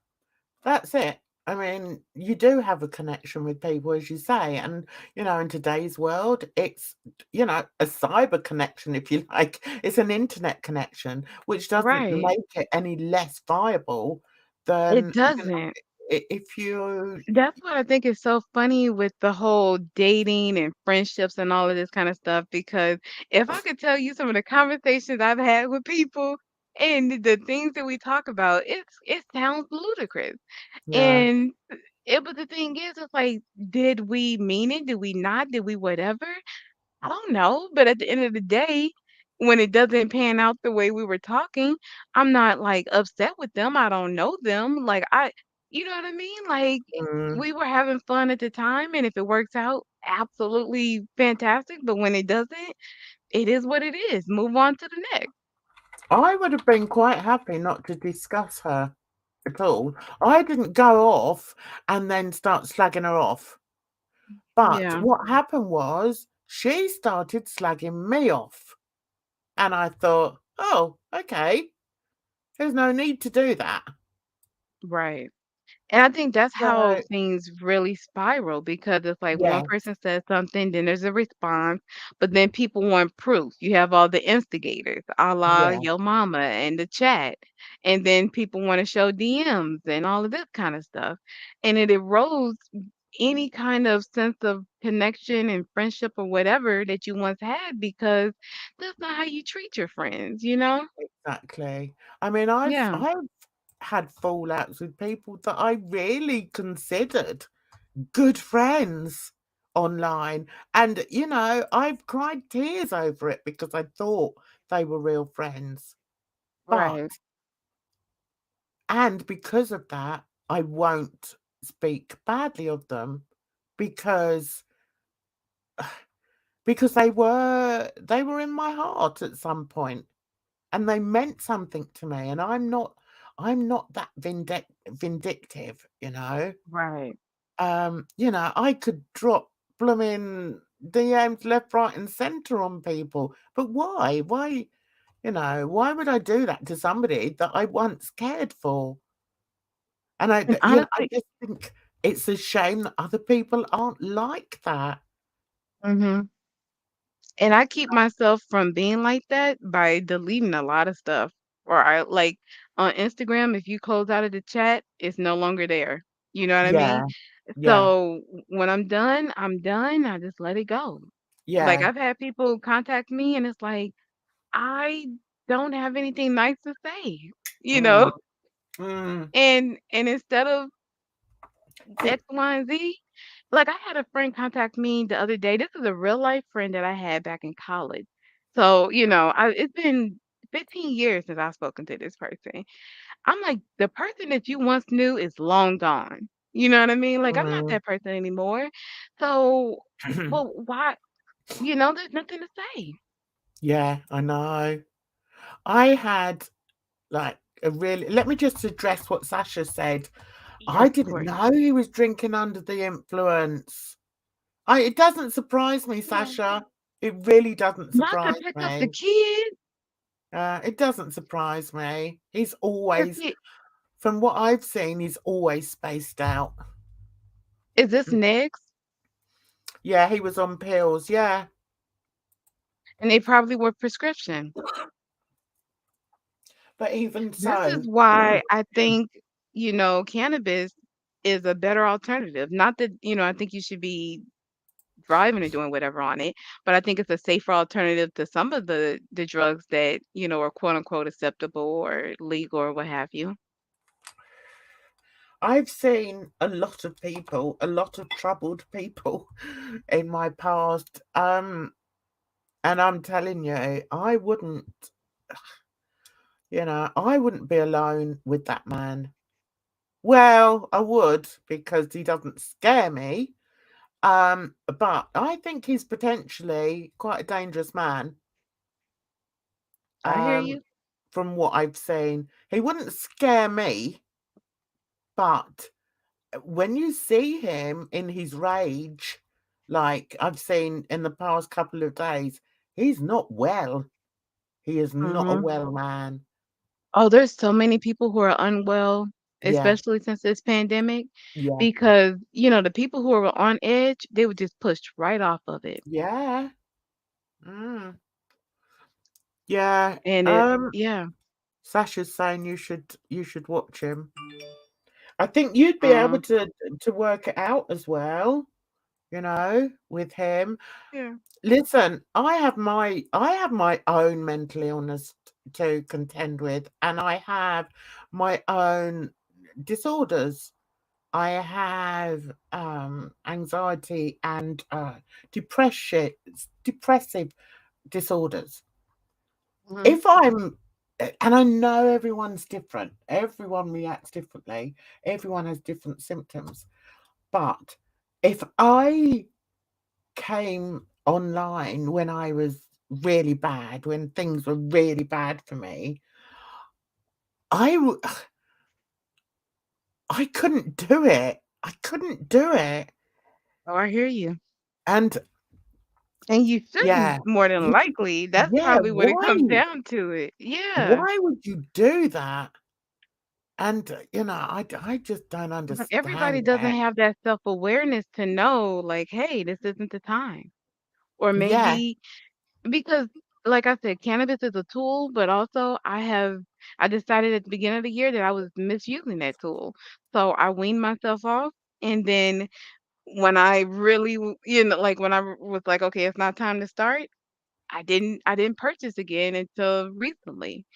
That's it. I mean, you do have a connection with people, as you say, and in today's world, it's a cyber connection, if you like. It's an internet connection, which doesn't Right. make it any less viable It than doesn't. if you. That's what I think is so funny with the whole dating and friendships and all of this kind of stuff, because if I could tell you some of the conversations I've had with people, And the things that we talk about, it sounds ludicrous. Yeah. And but the thing is, it's like, did we mean it? Did we not? Did we whatever? I don't know. But at the end of the day, when it doesn't pan out the way we were talking, I'm not like upset with them. I don't know them. Like you know what I mean? Like Mm. we were having fun at the time, and if it works out, absolutely fantastic. But when it doesn't, it is what it is. Move on to the next. I would have been quite happy not to discuss her at all. I didn't go off and then start slagging her off. But Yeah, what happened was she started slagging me off. And I thought, oh, okay, there's no need to do that. right. And I think that's how So, things really spiral because it's like one yeah, person says something, then there's a response, but then people want proof. You have all the instigators, a la yeah, Yo Mama and the chat. And then people want to show DMs and all of this kind of stuff. And it erodes any kind of sense of connection and friendship or whatever that you once had because that's not how you treat your friends, you know? exactly. I mean, I've Yeah, I've had fallouts with people that I really considered good friends online. And, I've cried tears over it because I thought they were real friends. But, right. and because of that, I won't speak badly of them because they were in my heart at some point and they meant something to me, and I'm not that vindictive. Right. I could drop blooming DMs left, right, and center on people, but why? Why would I do that to somebody that I once cared for? And And I honestly, just think it's a shame that other people aren't like that. mhm. And I keep myself from being like that by deleting a lot of stuff. Or I like on Instagram, if you close out of the chat, it's no longer there. You know what I mean? Yeah, yeah, So when I'm done, I'm done. I just let it go. Like yeah. I've had people contact me and it's like, I don't have anything nice to say, you Mm, know? mm. And instead of X, Y, and Z. Like, I had a friend contact me the other day. This is a real life friend that I had back in college. So, it's been 15 years since I've spoken to this person. I'm like, the person that you once knew is long gone. You know what I mean? Like, I'm not Mm. that person anymore. So, well, why? There's nothing to say. Yeah, I know. I had like a really let me just address what Sasha said. I Yes, of didn't course. know he was drinking under the influence. It doesn't surprise me, Sasha. It really doesn't Not to surprise pick up the me. kids. It doesn't surprise me. He's 'Cause always, from what I've seen, he's always spaced out. is this next? Yeah, he was on pills. Yeah, And they probably were prescription. but even This so, is why I think, cannabis is a better alternative. Not that, I think you should be driving and doing whatever on it, but I think it's a safer alternative to some of the drugs that, are quote unquote acceptable or legal or what have you. I've seen a lot of people, a lot of troubled people in my past. And I'm telling you, I wouldn't be alone with that man. Well, I would because he doesn't scare me. But I think he's potentially quite a dangerous man. I hear Um, you. from what I've seen, he wouldn't scare me, but when you see him in his rage, like I've seen in the past couple of days, he's not well. He is not a Hmm. well man. Oh, there's so many people who are unwell, Yeah, especially since this pandemic, yeah, because, the people who were on edge, they were just pushed right off of it. yeah. Mm, yeah. And yeah. Sasha's saying you should watch him. I think you'd be able uh, to work it out as well. with him. Yeah. Listen, I have my own mental illness to contend with, and I have my own disorders. I have anxiety and depressive disorders. Mhm. If I'm and I know everyone's different. Everyone reacts differently. Everyone has different symptoms. But if I came online when I was really bad, when things were really bad for me, I w- I couldn't do it. I couldn't do it. Oh, I hear you. And And you yeah, shouldn't, more than you could, likely. That's yeah, probably what it comes down to it. Yeah. why would you do that? And I just don't But everybody understand doesn't it. have that self-awareness to know, like, hey, this isn't the time. Or Yeah, maybe because, like I said, cannabis is a tool, but also I decided at the beginning of the year that I was misusing that tool. So I weaned myself off. And then when I really, like when was like, okay, it's not time to start, I didn't purchase again until recently.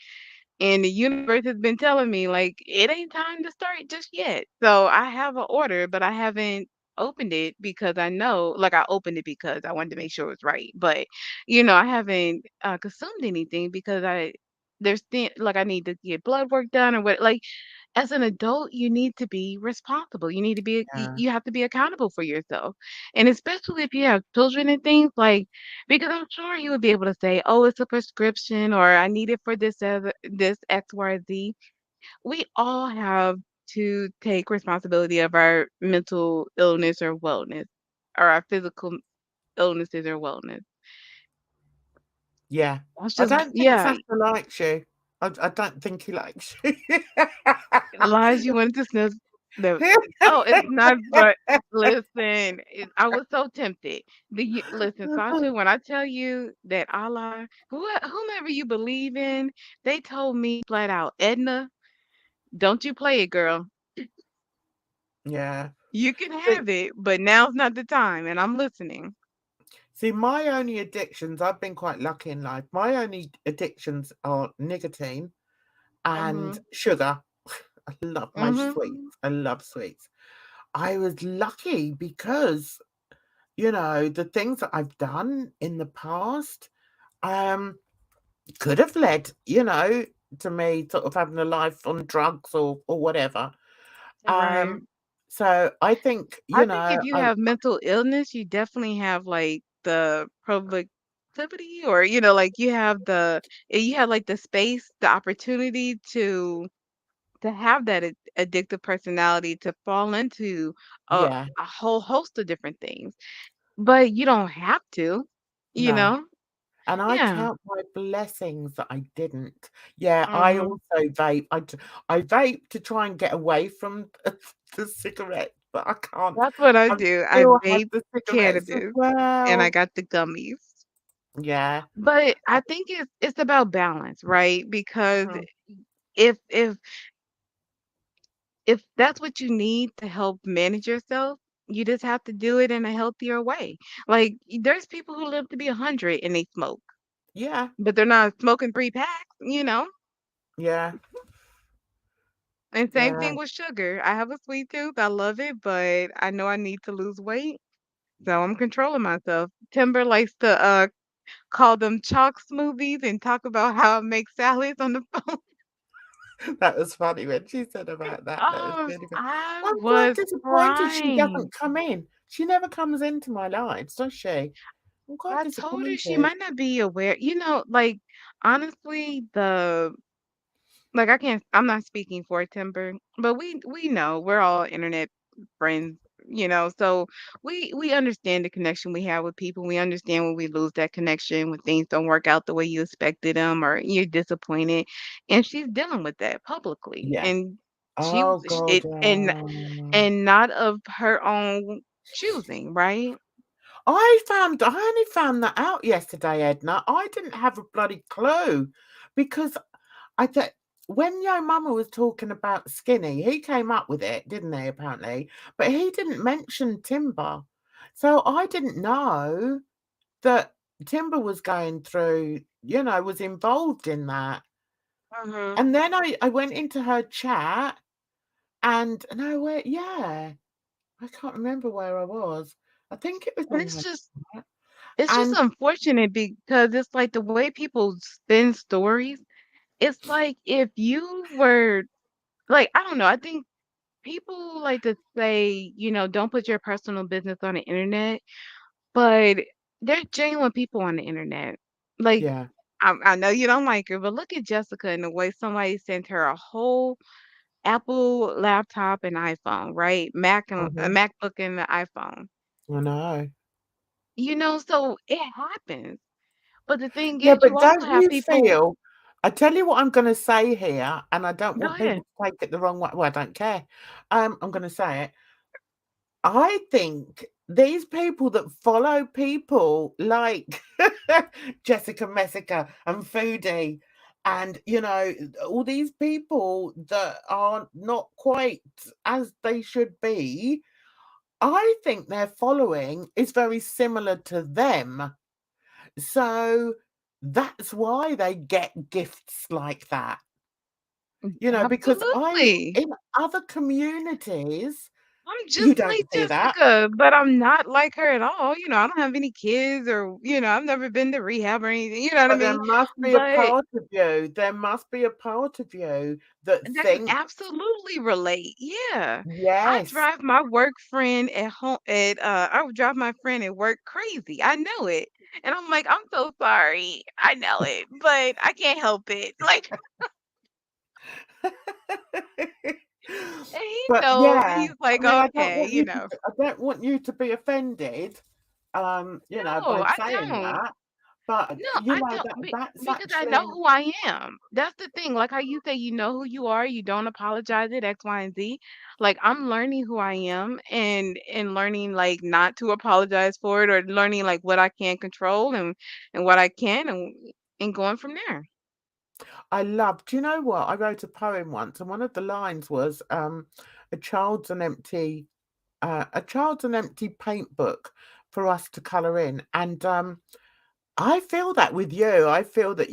And the universe has been telling me, like, it ain't time to start just yet. So I have an order, but I haven't opened it because I know, like, I opened it because I wanted to make sure it was right. But, I haven't consumed anything because like, I need to get blood work done or what. Like, as an adult, you need to be responsible. You need to be, yeah, you have to be accountable for yourself. And especially if you have children and things like, because I'm sure you would be able to say, "Oh, it's a prescription," or "I need it for this X, Y, Z." We all have to take responsibility of our mental illness or wellness, or our physical illnesses or wellness. yeah. That's I just, don't think yeah, Sasha likes you. I don't think he likes you. lies you wanted to sniff. The Oh, it's not. But listen, I was so tempted. Listen, Sasha, when I tell you that Allah, whomever you believe in, they told me flat out, Edna, don't you play it, girl. Yeah. You can See, have it, but now's not the time, and I'm listening. see, my only addictions, I've been quite lucky in life. My only addictions are nicotine and Mhm. sugar. I love my Mhm. sweets. I love sweets. I was lucky because, the things that I've done in the past, um, could have led, to me sort of having a life on drugs or whatever. Right. So I think, I think if you have mental illness, you definitely have like the productivity, or like you have like the space, the opportunity to have that addictive personality to fall into yeah, a whole host of different things. But you don't have to, you no. know? And I Yeah. count my blessings that I didn't. Yeah, I Mhm. also vape. I vape to try and get away from the cigarette, but I can't. That's what I I do. I still have vape the cigarettes as cannabis and I well. got the gummies. Yeah. But I think it's about balance, right? Because Mhm. if if if that's what you need to help manage yourself, you just have to do it in a healthier way. Like, there's people who live to be 100 and they smoke, Yeah. but they're not smoking 3 packs. Yeah. And same Yeah. thing with sugar. I have a sweet tooth. I love it, but I know I need to lose weight. So I'm controlling myself. Timber likes to call them chalk smoothies and talk about how I make salads on the phone. That was funny when she said about that. That was Oh, really good. I I'm quite was disappointed she crying. doesn't come in. She never comes into my lives, does she? I'm quite I told her she disappointed. might not be aware. Like, honestly, I'm not speaking for Timber, but we know we're all internet friends, so we understand the connection we have with people. We understand when we lose that connection, when things don't work out the way you expected them, or you're disappointed. And she's dealing with that publicly. Yeah. And she Oh God. it and not of her own choosing, right? I only found that out yesterday, Edna. I didn't have a bloody clue because I thought when Yo Mama was talking about Skinny, he came up with it, didn't he? Apparently, but he didn't mention Timber. So I didn't know that Timber was going through, was involved in that. Mhm. And then I went into her chat and no, where, yeah, I can't remember where I was. I think it was And in her chat. it's just And unfortunate because it's like the way people spin stories, it's like if you were like, I don't know, I think people like to say, don't put your personal business on the internet, but they're genuine people on the internet. Like, yeah, I know you don't like her, but look at Jessica and the way somebody sent her a whole Apple laptop and iPhone, right? A mhm, MacBook and the iPhone. I know. So it happens. But the thing Yeah, is, you but also don't have you people. feel I tell you what I'm gonna say here, and I don't Go want people ahead. to take it the wrong way. Well, I don't care. I'm gonna say it. I think these people that follow people like Jessica Messica and Foodie and, all these people that are not quite as they should be, I think their following is very similar to them. So that's why they get gifts like that. Because Absolutely. in other communities, I'm you just don't like see that. Jessica, but I'm not like her at all. I don't have any kids or, I've never been to rehab or anything, you know what I But there mean? must be a But part of you, there must be a part of you that that can thinks, absolutely relate. Yeah. "Yes." I would drive my friend at work crazy. I know it. And I'm like, I'm so sorry. I know it, but I can't help it. Like, and he But, knows, and yeah, he's like, I mean, okay, I don't want you to be offended, No, by I saying don't. that, but, No, I don't that's because I know actually who I am. That's the thing. Like how you say you know who you are, you don't apologize it, X, Y, and Z. Like I'm learning who I am and learning like not to apologize for it or learning like what I can control and what I can and going from there. I love do you know what? I wrote a poem once, and one of the lines was, "A child's an empty a child's an empty paint book for us to colour in," and, I feel that with you. I feel that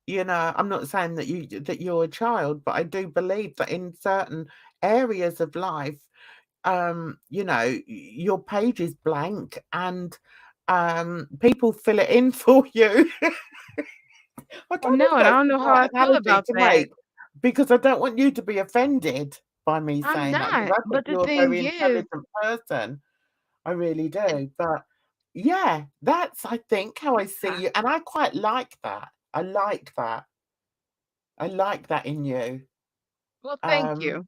I'm not saying that you're a child, but I do believe that in certain areas of life, your page is blank and, people fill it in for you. I I don't know know, if and I that's don't the know how right I feel analogy about to that. make, because I don't want you to be offended by me I'm saying that, because not. I think But the you're a thing very is, intelligent person. I really do. But yeah, that's I think how I see huh, you. And I quite like that. I like that. I like that in you. well, thank Um, you.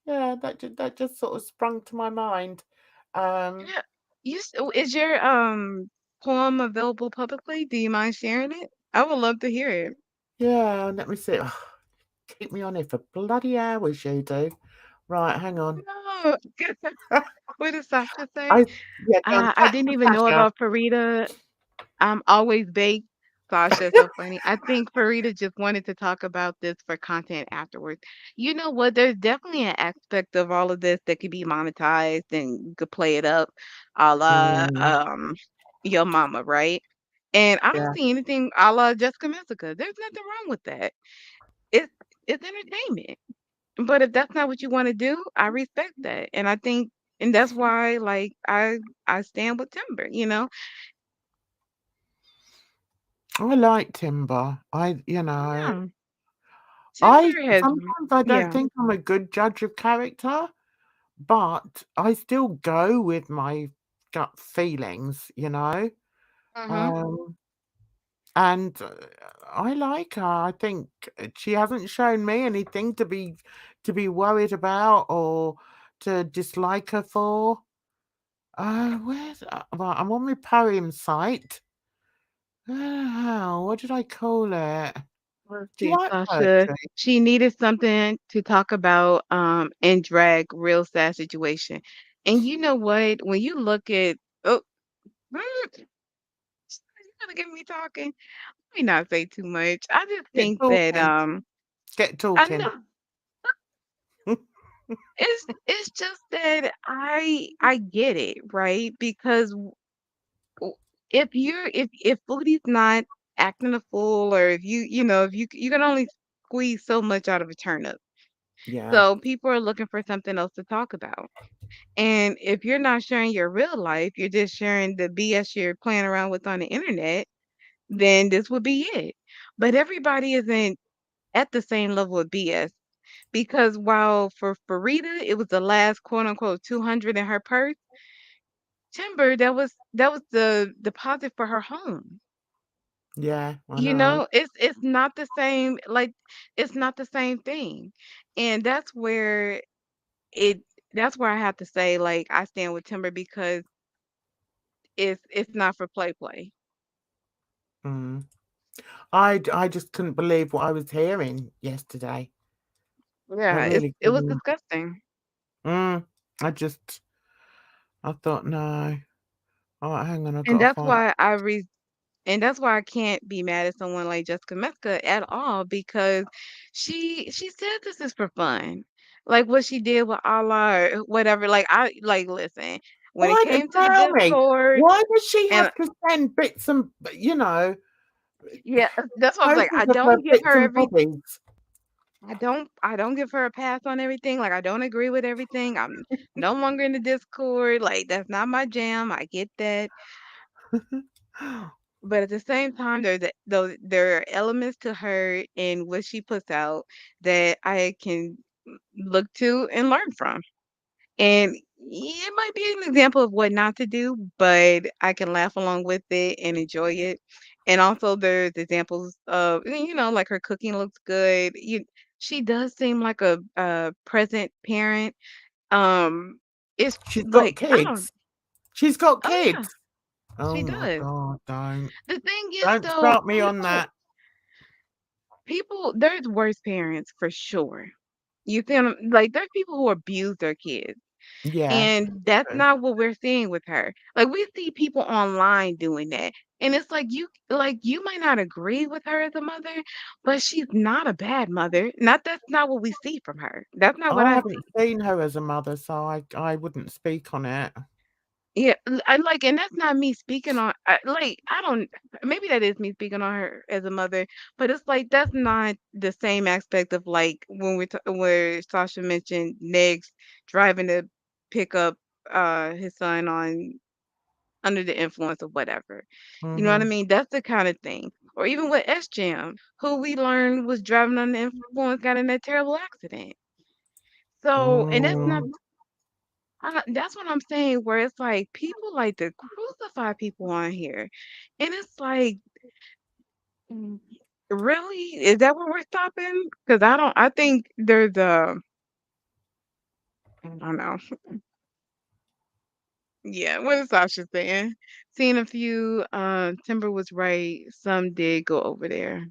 yeah, that just sort of sprung to my mind. Um, Yeah. Is your poem available publicly? Do you mind sharing it? I would love to hear it. yeah, let me see. Keep me on here for bloody hours, you do. Right, hang on. No. What did Sasha say? I yeah, go on, I chat didn't to even know Sasha. about Farida. I'm always baked. Sasha, so funny. I think Farida just wanted to talk about this for content afterwards. You know what? There's definitely an aspect of all of this that could be monetized and you could play it up a la Mm, Yo Mama, right? And I don't yeah. see anything a la Jessica Messica. There's nothing wrong with that. It's it's entertainment. But if that's not what you want to do, I respect that. And I think and that's why like I stand with Timber. I like timber. Yeah. I Timber has sometimes I don't yeah. think I'm a good judge of character, but I still go with my gut feelings. Mhm. Um, and I like her. I think she hasn't shown me anything to be worried about or to dislike her for. Right, I'm on my poem site. What did I call it? Let's Do you see, like Sasha. poetry? She needed something to talk about in drag, real sad situation. And you know what? When you look at oh, you're gonna get me talking. Let me not say too much. I just Get think that talking. Get I talking. know it's just that I get it, right? Because w- if Foodie's not acting a fool, or if if you can only squeeze so much out of a turnip. Yeah. So people are looking for something else to talk about. And if you're not sharing your real life, you're just sharing the BS you're playing around with on the internet, then this would be it. But everybody isn't at the same level of BS, because while for Farida it was the last quote unquote 200 in her purse, Timber, that was the deposit for her home. Yeah, I know. It's not the same, like, it's not the same thing. And it that's where I have to say, like, I stand with Timber, because it's not for play. Mm. I just couldn't believe what I was hearing yesterday. I Yeah, really it was couldn't. disgusting. Mm. I just I thought no. Oh, hang on, I And gotta that's find. why I can't be mad at someone like Jessica Meska at all, because she said this is for fun. Like what she did with Allah or whatever. Like, listen, when it Why? came to the Tell me. Discord, Why does she and have to send bits and yeah, that's what I was like. photos of her bits and bobbies? I don't give her a pass on everything. Like, I don't agree with everything. I'm no longer in the Discord. Like, that's not my jam. I get that. But at the same time, though there are elements to her and what she puts out that I can look to and learn from. And it might be an example of what not to do, but I can laugh along with it and enjoy it. And also there's examples of, like, her cooking looks good. She does seem like a present parent. Um, it's She's got like, I don't. kids. She's got Oh kids. yeah, Oh she my does. God, don't. The thing is, Don't though, start me on that. there's worse parents for sure. You feel like there's people who abuse their kids, Yeah. and that's not what we're seeing with her. Like, we see people online doing that, and it's like you might not agree with her as a mother, but she's not a bad mother. Not That's not what we see from her. That's not what I I haven't see. seen her as a mother, so I wouldn't speak on it. Yeah, and that's not me speaking on, I don't, maybe that is me speaking on her as a mother, but it's like that's not the same aspect of, like, when where Sasha mentioned Negs driving to pick up his son on under the influence of whatever. You know what I Mhm. mean? That's the kind of thing. Or even with SJM, who we learned was driving under the influence, got in that terrible accident. So, and Mm. that's what I'm saying, where it's like people like to crucify people on here. And it's like, mm, really? Is that where we're stopping? Because I think there's I don't know. Yeah, what is Sasha saying? Seeing a few, Timber was right. Some did go over there.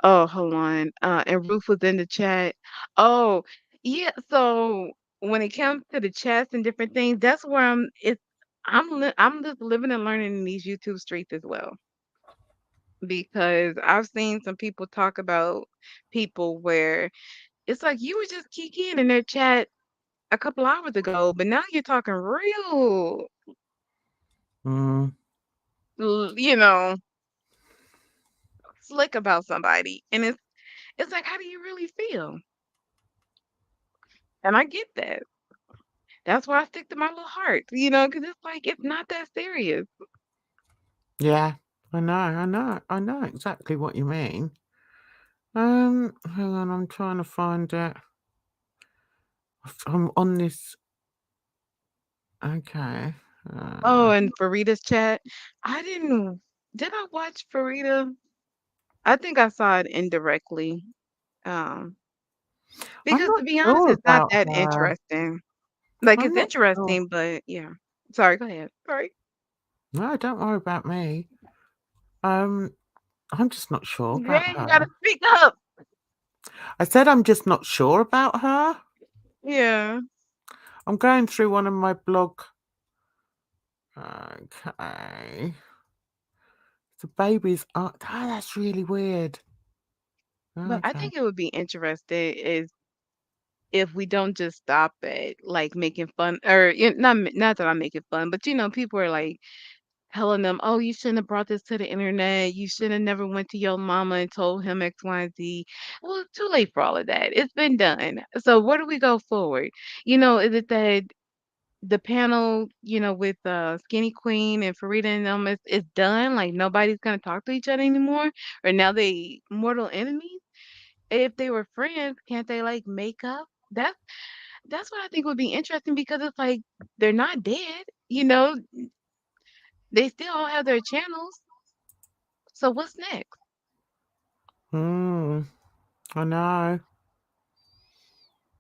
Oh, hold on. And Ruth was in the chat. Oh, yeah. So when it comes to the chats and different things, that's where I'm just living and learning in these YouTube streets as well. Because I've seen some people talk about people where it's like you were just kicking in their chat a couple hours ago, but now you're talking real, Mm. you know, slick about somebody. And it's like, how do you really feel? And I get that. That's why I stick to my little heart, because it's like it's not that serious. Yeah. I know exactly what you mean. Hang on, I'm trying to find it. I'm on this. Okay. Oh, Uh, and Farida's chat. Did I watch Farida? I think I saw it indirectly. Um, I'm because not to be honest, sure it's not about that her. interesting. Like, I'm it's not sure. interesting, but yeah. Sorry, go ahead. Sorry. No, don't worry about me. Um, I'm just not sure about Jay, you gotta her. speak up. I said I'm just not sure about her. Yeah. I'm going through one of my blog. Okay. The baby's art. Oh, that's really weird. But I Okay. think it would be interesting is if we don't just stop at like making fun, or not that I'm making fun, but people are like telling them, "Oh, you shouldn't have brought this to the internet. You should have never went to your mama and told him X, Y, and Z." Well, it's too late for all of that. It's been done. So where do we go forward? Is it that the panel, with Skinny Queen and Farida and them is done? Like nobody's gonna talk to each other anymore, or now they mortal enemies? If they were friends, can't they like make up? That's what I think would be interesting because it's like they're not dead. They still all have their channels. So what's next? I know.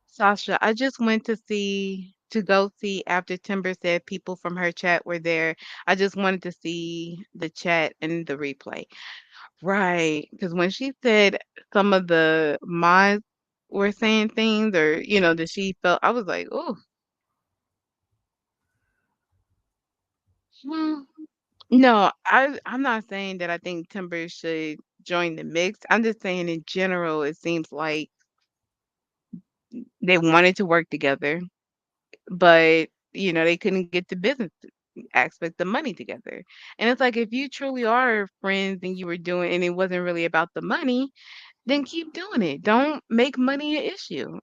Sasha, I just went to go see after Timber said people from her chat were there. I just wanted to see the chat and the replay. Right. Because when she said some of the mods were saying things or, that she felt, I was like, oh, hmm. No, I'm not saying that I think Timber should join the mix. I'm just saying in general, it seems like they wanted to work together, but they couldn't get the business aspect, the money together. And it's like if you truly are friends and you were doing and it wasn't really about the money, then keep doing it. Don't make money an issue.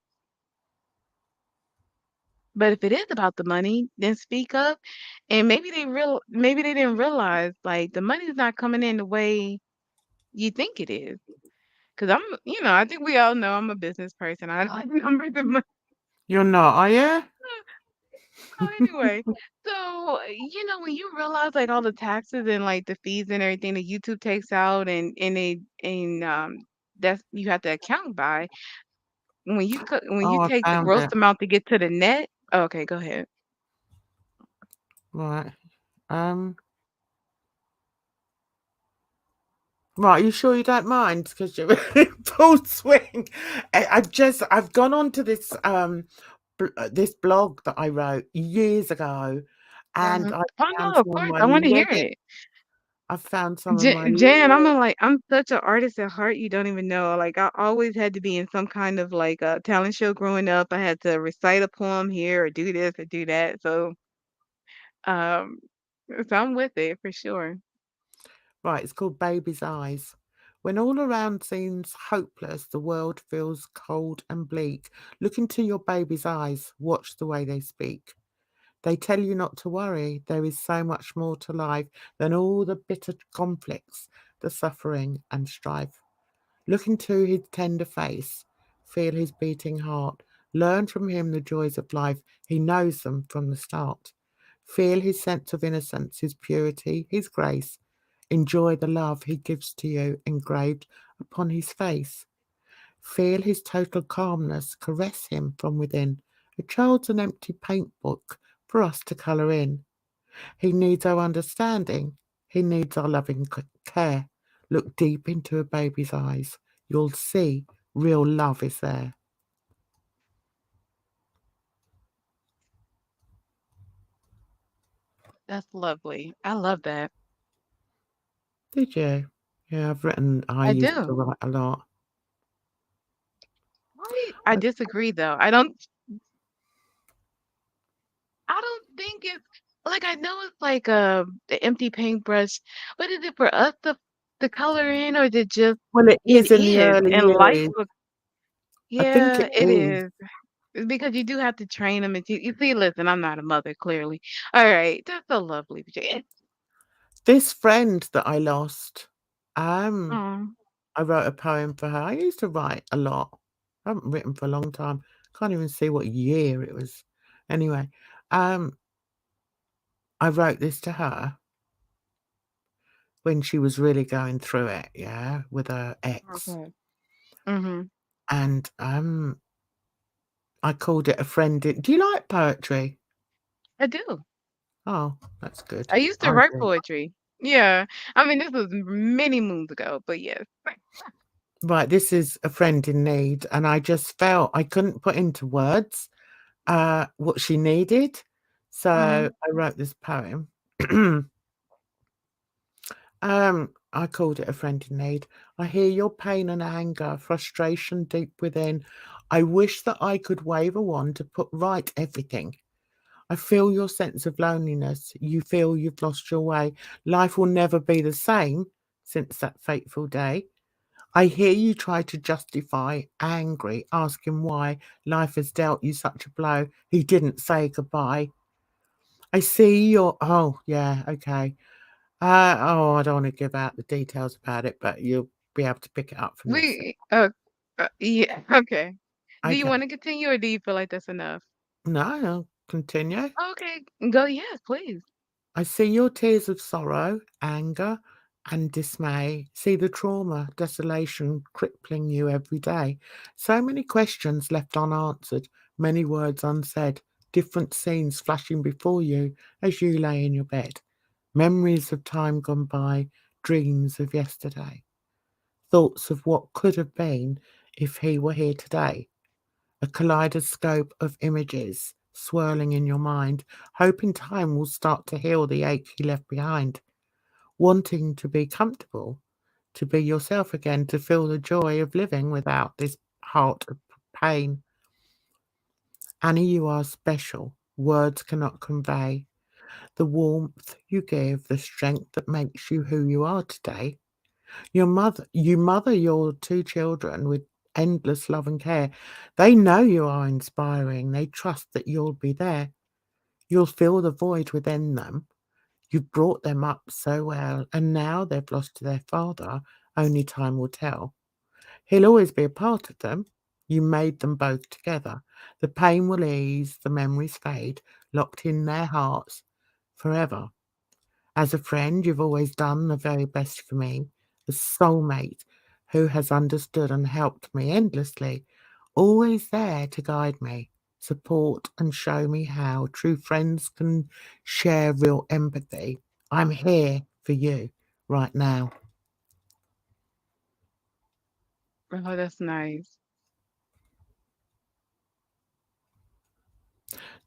But if it is about the money, then speak up. And maybe they didn't realize like the money's not coming in the way you think it is. Because I think we all know I'm a business person. I like numbers and money. You're not, are you? So anyway, so when you realize like all the taxes and like the fees and everything that YouTube takes out and that's you have to account by when you Oh, I take the found gross it. amount to get to the net. Okay, go ahead. Right. Right, you sure you don't mind? Because you're in full swing. I've gone on to this this blog that I wrote years ago, and I Oh no, found of some of course my I want to hear lyrics. it. I found some of my Jan, lyrics. I'm such an artist at heart. You don't even know. Like I always had to be in some kind of like a talent show growing up. I had to recite a poem here or do this or do that. Um, so I'm with it for sure. Right, it's called Baby's Eyes. When all around seems hopeless, the world feels cold and bleak. Look into your baby's eyes. Watch the way they speak. They tell you not to worry. There is so much more to life than all the bitter conflicts, the suffering and strife. Look into his tender face. Feel his beating heart. Learn from him the joys of life. He knows them from the start. Feel his sense of innocence, his purity, his grace. Enjoy the love he gives to you engraved upon his face. Feel his total calmness, caress him from within. A child's an empty paint book for us to colour in. He needs our understanding. He needs our loving care. Look deep into a baby's eyes. You'll see real love is there. That's lovely. I love that. Did you? Yeah, I I used to do. write a lot. I disagree though. I don't think it's like I know it's like the empty paintbrush, but is it for us to color in or is it just Well, it it is in the is early and life years. will I think yeah, it it is. is. It's because you do have to train them and you see, listen, I'm not a mother, clearly. All right, that's so lovely. This friend that I lost, um, Oh, I wrote a poem for her. I used to write a lot. I haven't written for a long time. Can't even see what year it was. Anyway, um, I wrote this to her when she was really going through it, yeah, with her ex. okay. Mm-hmm. And I called it a friend in. Do you like poetry? I do. Oh, that's good. I used to I write do. poetry. Yeah. I mean, this was many moons ago, but yes. Right, this is a friend in need, and I just felt I couldn't put into words what she needed. So Mm-hmm. I wrote this poem. I called it a friend in need. I hear your pain and anger, frustration deep within. I wish that I could wave a wand to put right everything. I feel your sense of loneliness. You feel you've lost your way. Life will never be the same since that fateful day. I hear you try to justify, angry, asking why life has dealt you such a blow. He didn't say goodbye. I see your. Oh, yeah, okay. I don't want to give out the details about it, but you'll be able to pick it up from this. We yeah, okay. Do you Okay. wanna continue or do you feel like that's enough? No, I'll continue. Okay, go yes, please. I see your tears of sorrow, anger, and dismay. See the trauma, desolation crippling you every day. So many questions left unanswered, many words unsaid, different scenes flashing before you as you lay in your bed. Memories of time gone by, dreams of yesterday, thoughts of what could have been if he were here today. A kaleidoscope of images swirling in your mind, hoping time will start to heal the ache he left behind, wanting to be comfortable, to be yourself again, to feel the joy of living without this heart of pain. Annie, you are special. Words cannot convey the warmth you give, the strength that makes you who you are today. You mother your two children with endless love and care. They know you are inspiring. They trust that you'll be there. You'll fill the void within them. You've brought them up so well, and now they've lost their father. Only time will tell. He'll always be a part of them. You made them both together. The pain will ease, the memories fade, locked in their hearts forever. As a friend, you've always done the very best for me, a soulmate who has understood and helped me endlessly, always there to guide me, support, and show me how true friends can share real empathy. I'm here for you right now. Oh, that's nice.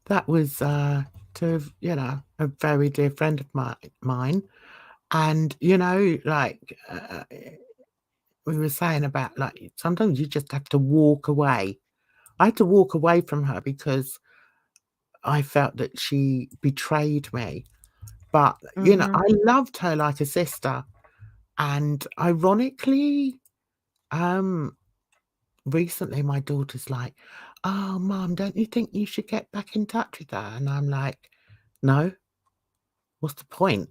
That was to, a very dear friend of mine. And, we were saying about, like, sometimes you just have to walk away. I had to walk away from her because I felt that she betrayed me. But, I Mhm. loved her like a sister. And ironically, um, recently my daughter's like, "Oh, mum, don't you think you should get back in touch with her?" And I'm like, "No, what's the point?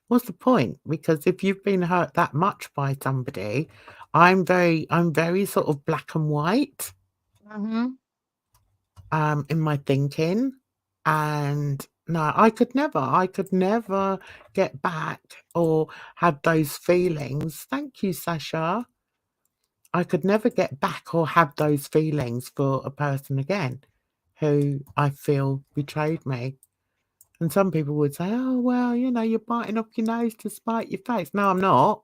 What's the point? Because if you've been hurt that much by somebody, I'm very sort of black and white. Mhm. In my thinking, and no, I could never get back or have those feelings. Thank you, Sasha. I could never get back or have those feelings for a person again who I feel betrayed me. And some people would say, "Oh, well, you're biting off your nose to spite your face." No, I'm not,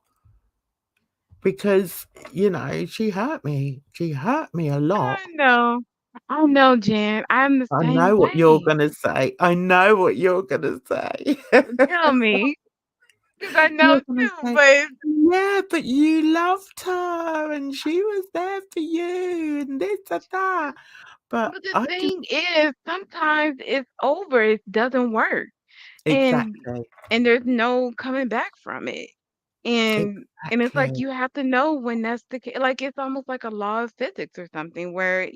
because she hurt me. She hurt me a lot. I know. I know, Jen. I'm the I same know what you're way. gonna say. I know what you're gonna say. Tell me, because I know You're gonna too, say, but "Yeah, but you loved her and she was there for you and this and that." But but the I just thing is, sometimes it's over, it doesn't work, and exactly, there's no coming back from it, and it's like exactly, you have to know when that's the case. Like, it's almost like a law of physics or something where, are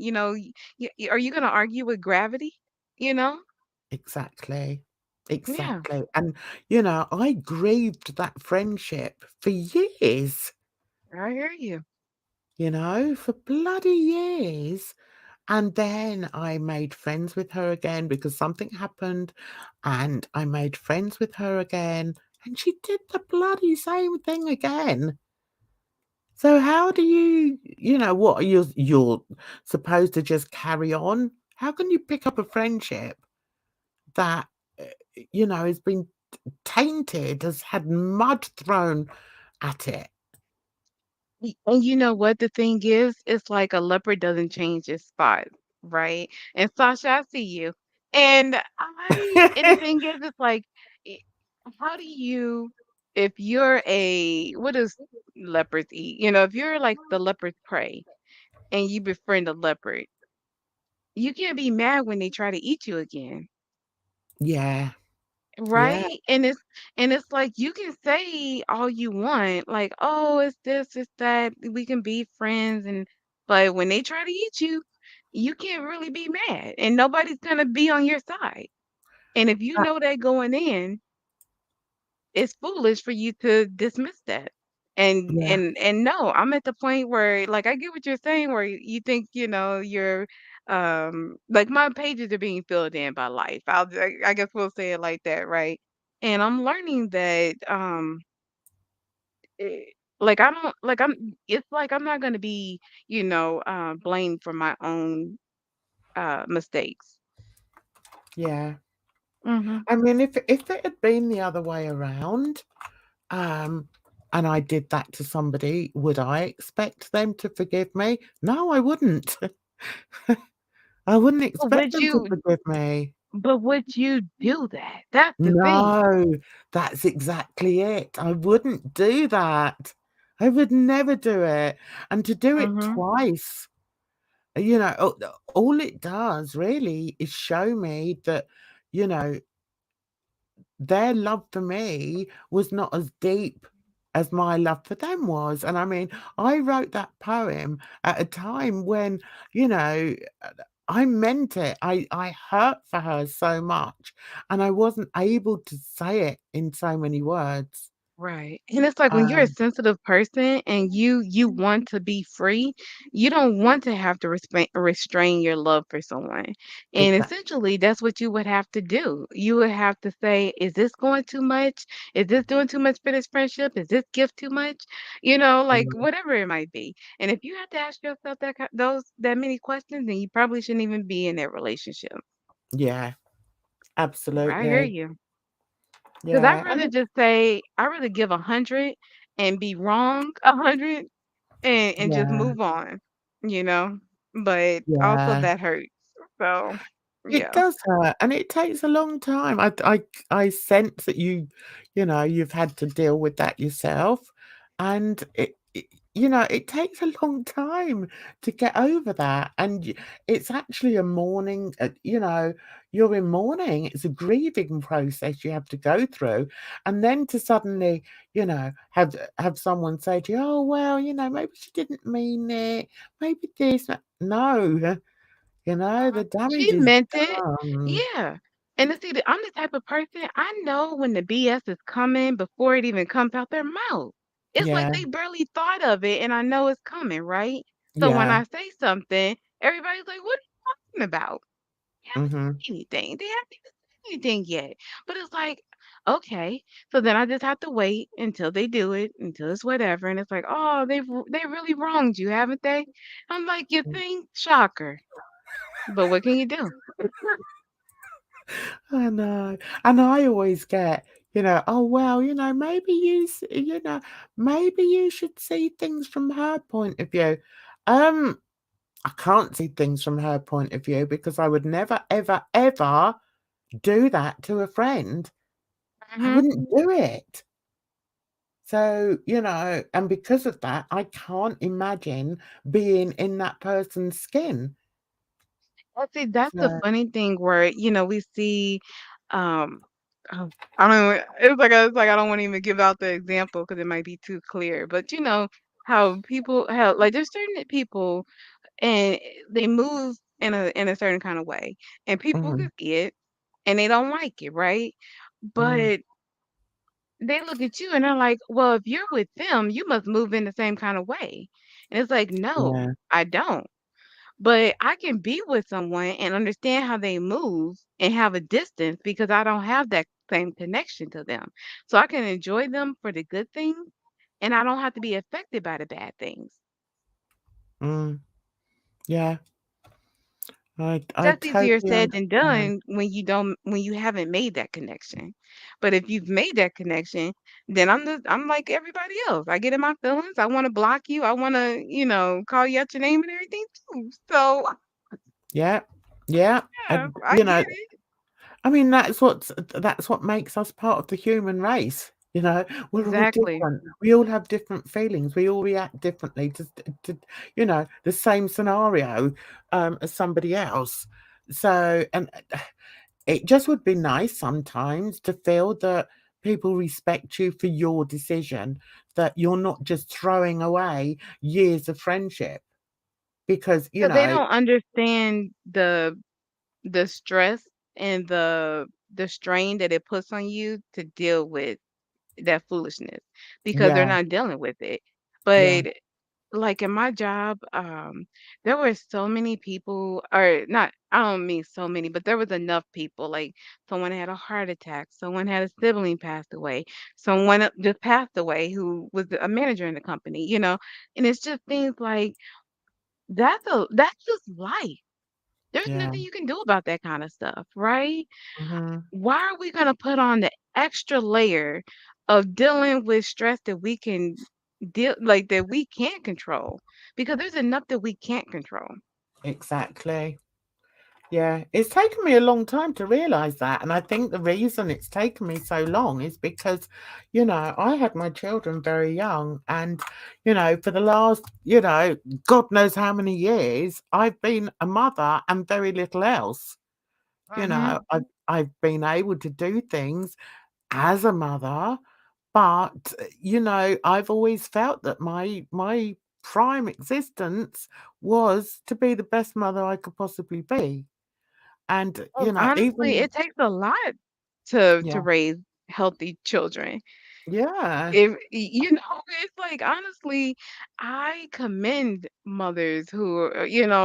you gonna argue with gravity? You know? exactly, Yeah, exactly. And, I grieved that friendship for years, I hear you. for bloody years. And then I made friends with her again because something happened, and I made friends with her again, and she did the bloody same thing again. So how do what, are you're supposed to just carry on? How can you pick up a friendship that, uh, has been tainted, has had mud thrown at it? And you know what the thing is? It's like a leopard doesn't change its spot, right? And Sasha, I see you. And the thing is, it's like, i- how do you, if you're what does leopards eat? If you're like the leopard's prey, and you befriend a leopard, you can't be mad when they try to eat you again. Yeah. Yeah. Right? And it's like you can say all you want, like, "Oh, it's this, it's that, we can be friends," and but when they try to eat you, you can't really be mad, and nobody's gonna be on your side. And if you Uh, know that going in, it's foolish for you to dismiss that. And yeah. and and no, I'm at the point where like I get what you're saying where you think, you're like my pages are being filled in by life. I guess we'll say it like that, right? And I'm learning that eh, like I don't like I'm it's like I'm not going to be, blamed for my own mistakes. Yeah. Mhm. I mean, if it had been the other way around, um, and I did that to somebody, would I expect them to forgive me? No, I wouldn't. I wouldn't But expect would them to you forgive me. but would you do that? That's the thing. No, that's exactly it. I wouldn't do that. I would never do it. And to do it Mhm. twice, all it does really is show me that, you know, their love for me was not as deep as my love for them was. And I mean, I wrote that poem at a time when, you know, I meant it. I hurt for her so much, and I wasn't able to say it in so many words. Right. And it's like when you're a Um, sensitive person and you want to be free, you don't want to have to restrain your love for someone. And exactly. essentially that's what you would have to do. You would have to say, is this going too much? Is this doing too much for this friendship? Is this gift too much? Like whatever it might be. And if you have to ask yourself that many questions, then you probably shouldn't even be in that relationship. Yeah, I hear absolutely. you. 'Cause I'd Yeah, and rather just say I'd rather give 100 and be wrong 100 and just yeah, move on, you know? But also yeah. that hurts. So, It yeah. does hurt, and it takes a long time. I sense that you've had to deal with that yourself, and it takes a long time to get over that, and it's actually a mourning. You're in mourning. It's a grieving process you have to go through, and then to suddenly, have someone say to you, "Oh well, maybe she didn't mean it. Maybe this." No. The damage She is meant it. done. Yeah. And see, I'm the type of person, I know when the BS is coming before it even comes out their mouth. It's like Yeah, they barely thought of it, and I know it's coming, right? So when yeah, I say something, everybody's like, "What are you talking about?" Haven't mhm, said anything. They haven't even said anything yet. But it's like, okay. So then I just have to wait until they do it, until it's whatever. And it's like, oh, they really wronged you, haven't they? I'm like, you mm. think? Shocker. But what can you do? I know, and I always get, "Oh, well, maybe you should see things from her point of view." Um, I can't see things from her point of view because I would never, ever, ever do that to a friend. I Hmm. wouldn't do it. So, and because of that, I can't imagine being in that person's skin. Well, see, that's the So funny thing where, we see, um, oh, I don't know, it's like I don't want to even give out the example because it might be too clear. But how like there's certain people and they move in a certain kind of way, and people can mhm, see it, and they don't like it, right? mm, But they look at you and they're like, "Well, if you're with them, you must move in the same kind of way." And it's like, "No, yeah, I don't." But I can be with someone and understand how they move and have a distance because I don't have that same connection to them. So I can enjoy them for the good things, and I don't have to be affected by the bad things. mm, yeah, I That's easier totally said than understand. done when you haven't made that connection. But if you've made that connection, then I'm like everybody else. I get in my feelings. I want to block you. I want to, call you out your name and everything too. So Yeah, yeah, yeah, and, I get it. I mean, that's what makes us part of the human race. You know, we're all Exactly. different. We all have different feelings. We all react differently to the same scenario as somebody else. So, and it just would be nice sometimes to feel that people respect you for your decision, that you're not just throwing away years of friendship because, Because they don't understand the stress and the strain that it puts on you to deal with that foolishness because they're yeah, not dealing with it. yeah, But like in my job, there were so many people, or not, I don't mean so many, but there was enough people. Like someone had a heart attack, someone had a sibling passed away, someone just passed away who was a manager in the company, and it's just things like that's just life. There's yeah. nothing you can do about that kind of stuff, right? Mhm. Why are we gonna put on the extra layer of dealing with stress that we can deal like that we can't control? Because there's enough that we can't control. Exactly. Yeah, it's taken me a long time to realize that. And I think the reason it's taken me so long is because, I had my children very young. And, for the last, God knows how many years, I've been a mother and very little else. Mhm. I've been able to do things as a mother, but, I've always felt that my prime existence was to be the best mother I could possibly be. And, Honestly, even it takes a lot to yeah, raise healthy children. yeah, If it's like honestly, I commend mothers who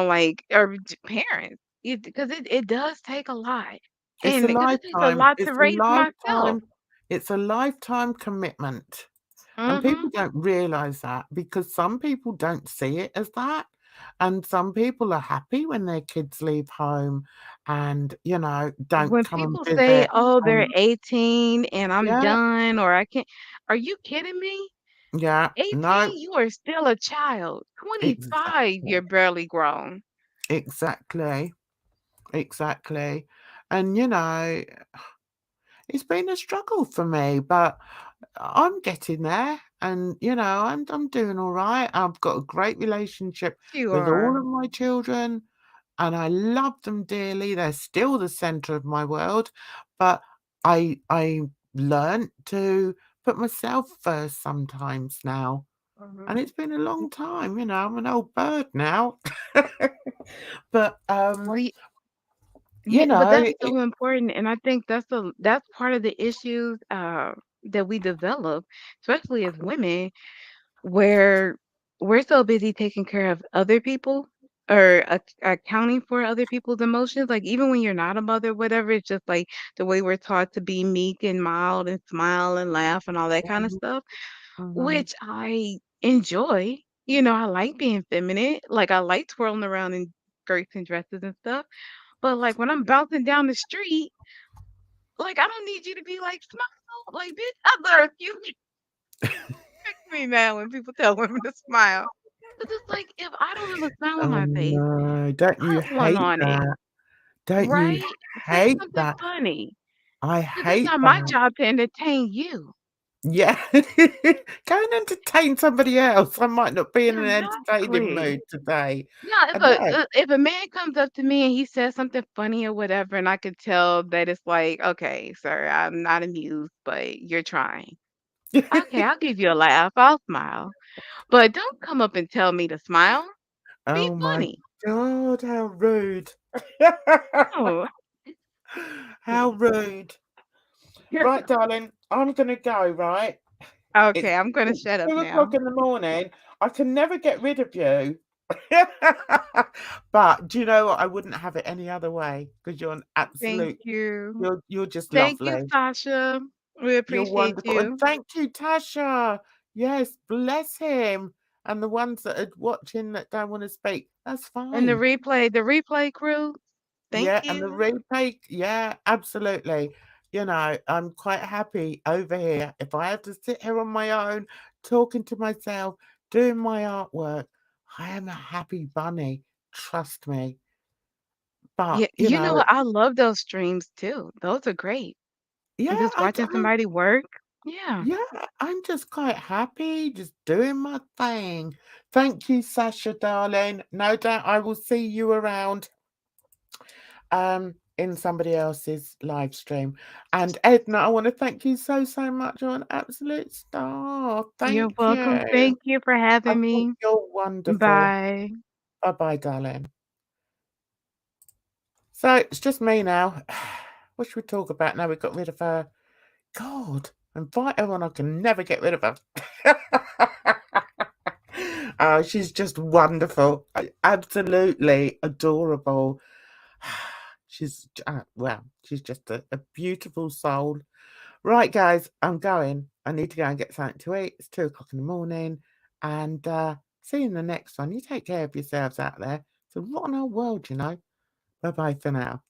like or parents because it does take a lot. it's a And because it takes a lifetime lot to it's a raise myself. lifetime it's a lifetime commitment, and people Mhm. don't realize that because some people don't see it as that, and some people are happy when their kids leave home and, don't When come and people say, visit, "Oh, they're and 18 and I'm yeah, done," or "I can't," are you kidding me? yeah, no, 18, you are still a child. 25, exactly, you're barely grown. exactly, exactly, and, it's been a struggle for me, but I'm getting there, and I'm doing all right. I've got a great relationship You with all are. of my children, and I love them dearly. They're still the center of my world, but I learned to put myself first sometimes now, and Mhm. it's been a long time. I'm an old bird now, but Well, you yeah, but that's know, it, so important, and I think that's part of the issues that we develop, especially as women, where we're so busy taking care of other people or accounting for other people's emotions. Like even when you're not a mother, whatever, it's just like the way we're taught to be meek and mild and smile and laugh and all that kind of mhm, stuff, mhm. which I enjoy. I like being feminine. Like I like twirling around in skirts and dresses and stuff. But like when I'm bouncing down the street, like I don't need you to be like smile. Like bitch, I learned you makes me mad when people tell women to smile. 'Cause it's like if I don't have a smile on Oh my face, no, don't you put one hate on it, that? Don't you right? Say hate something that? funny. I 'Cause it's hate not my that. job to entertain you. Yeah. Go and entertain somebody else. I might not be in an entertaining Exactly. mood today. Now, I know. if a man comes up to me and he says something funny or whatever, and I could tell that it's like, okay, sir, I'm not amused, but you're trying. Okay, I'll give you a laugh. I'll smile. But don't come up and tell me to smile. Be Oh my funny. God, how rude. Oh. How rude. Right, darling, I'm gonna go, right? It's Okay, I'm gonna it's shut up 2 o'clock now. in the morning. I can never get rid of you. But do you know what? I wouldn't have it any other way because you're an Thank absolute you. you're just Thank you, lovely. Sasha. We You're appreciate wonderful. And you. thank you, Tasha. Yes, bless him. And the ones that are watching that don't want to speak, that's And fine. the replay crew, thank Yeah, and the you. replay, yeah, absolutely. I'm quite happy over here. If I have to sit here on my own, talking to myself, doing my artwork, I am a happy bunny. Trust me. Yeah, But, you know what? I love those streams too. Those are great. yeah, Just watching I mean, somebody work. Yeah. Yeah, I'm just quite happy, just doing my thing. Thank you, Sasha, darling. No doubt I will see you around in somebody else's live stream. And Edna, I want to thank you so, so much. You're an absolute star. You're Thank welcome. you. Thank you for I having think me. you're wonderful. Bye. Bye-bye, darling. So it's just me now. What should we talk about now? We got rid of her. God, invite her on. I can never get rid of her. Oh, she's just wonderful. Absolutely adorable. She's, well, she's just a beautiful soul. Right, guys, I'm going. I need to go and get something to eat. It's 2 o'clock in the morning. And see you in the next one. You take care of yourselves out there. It's a rotten old world, you know. Bye-bye for now.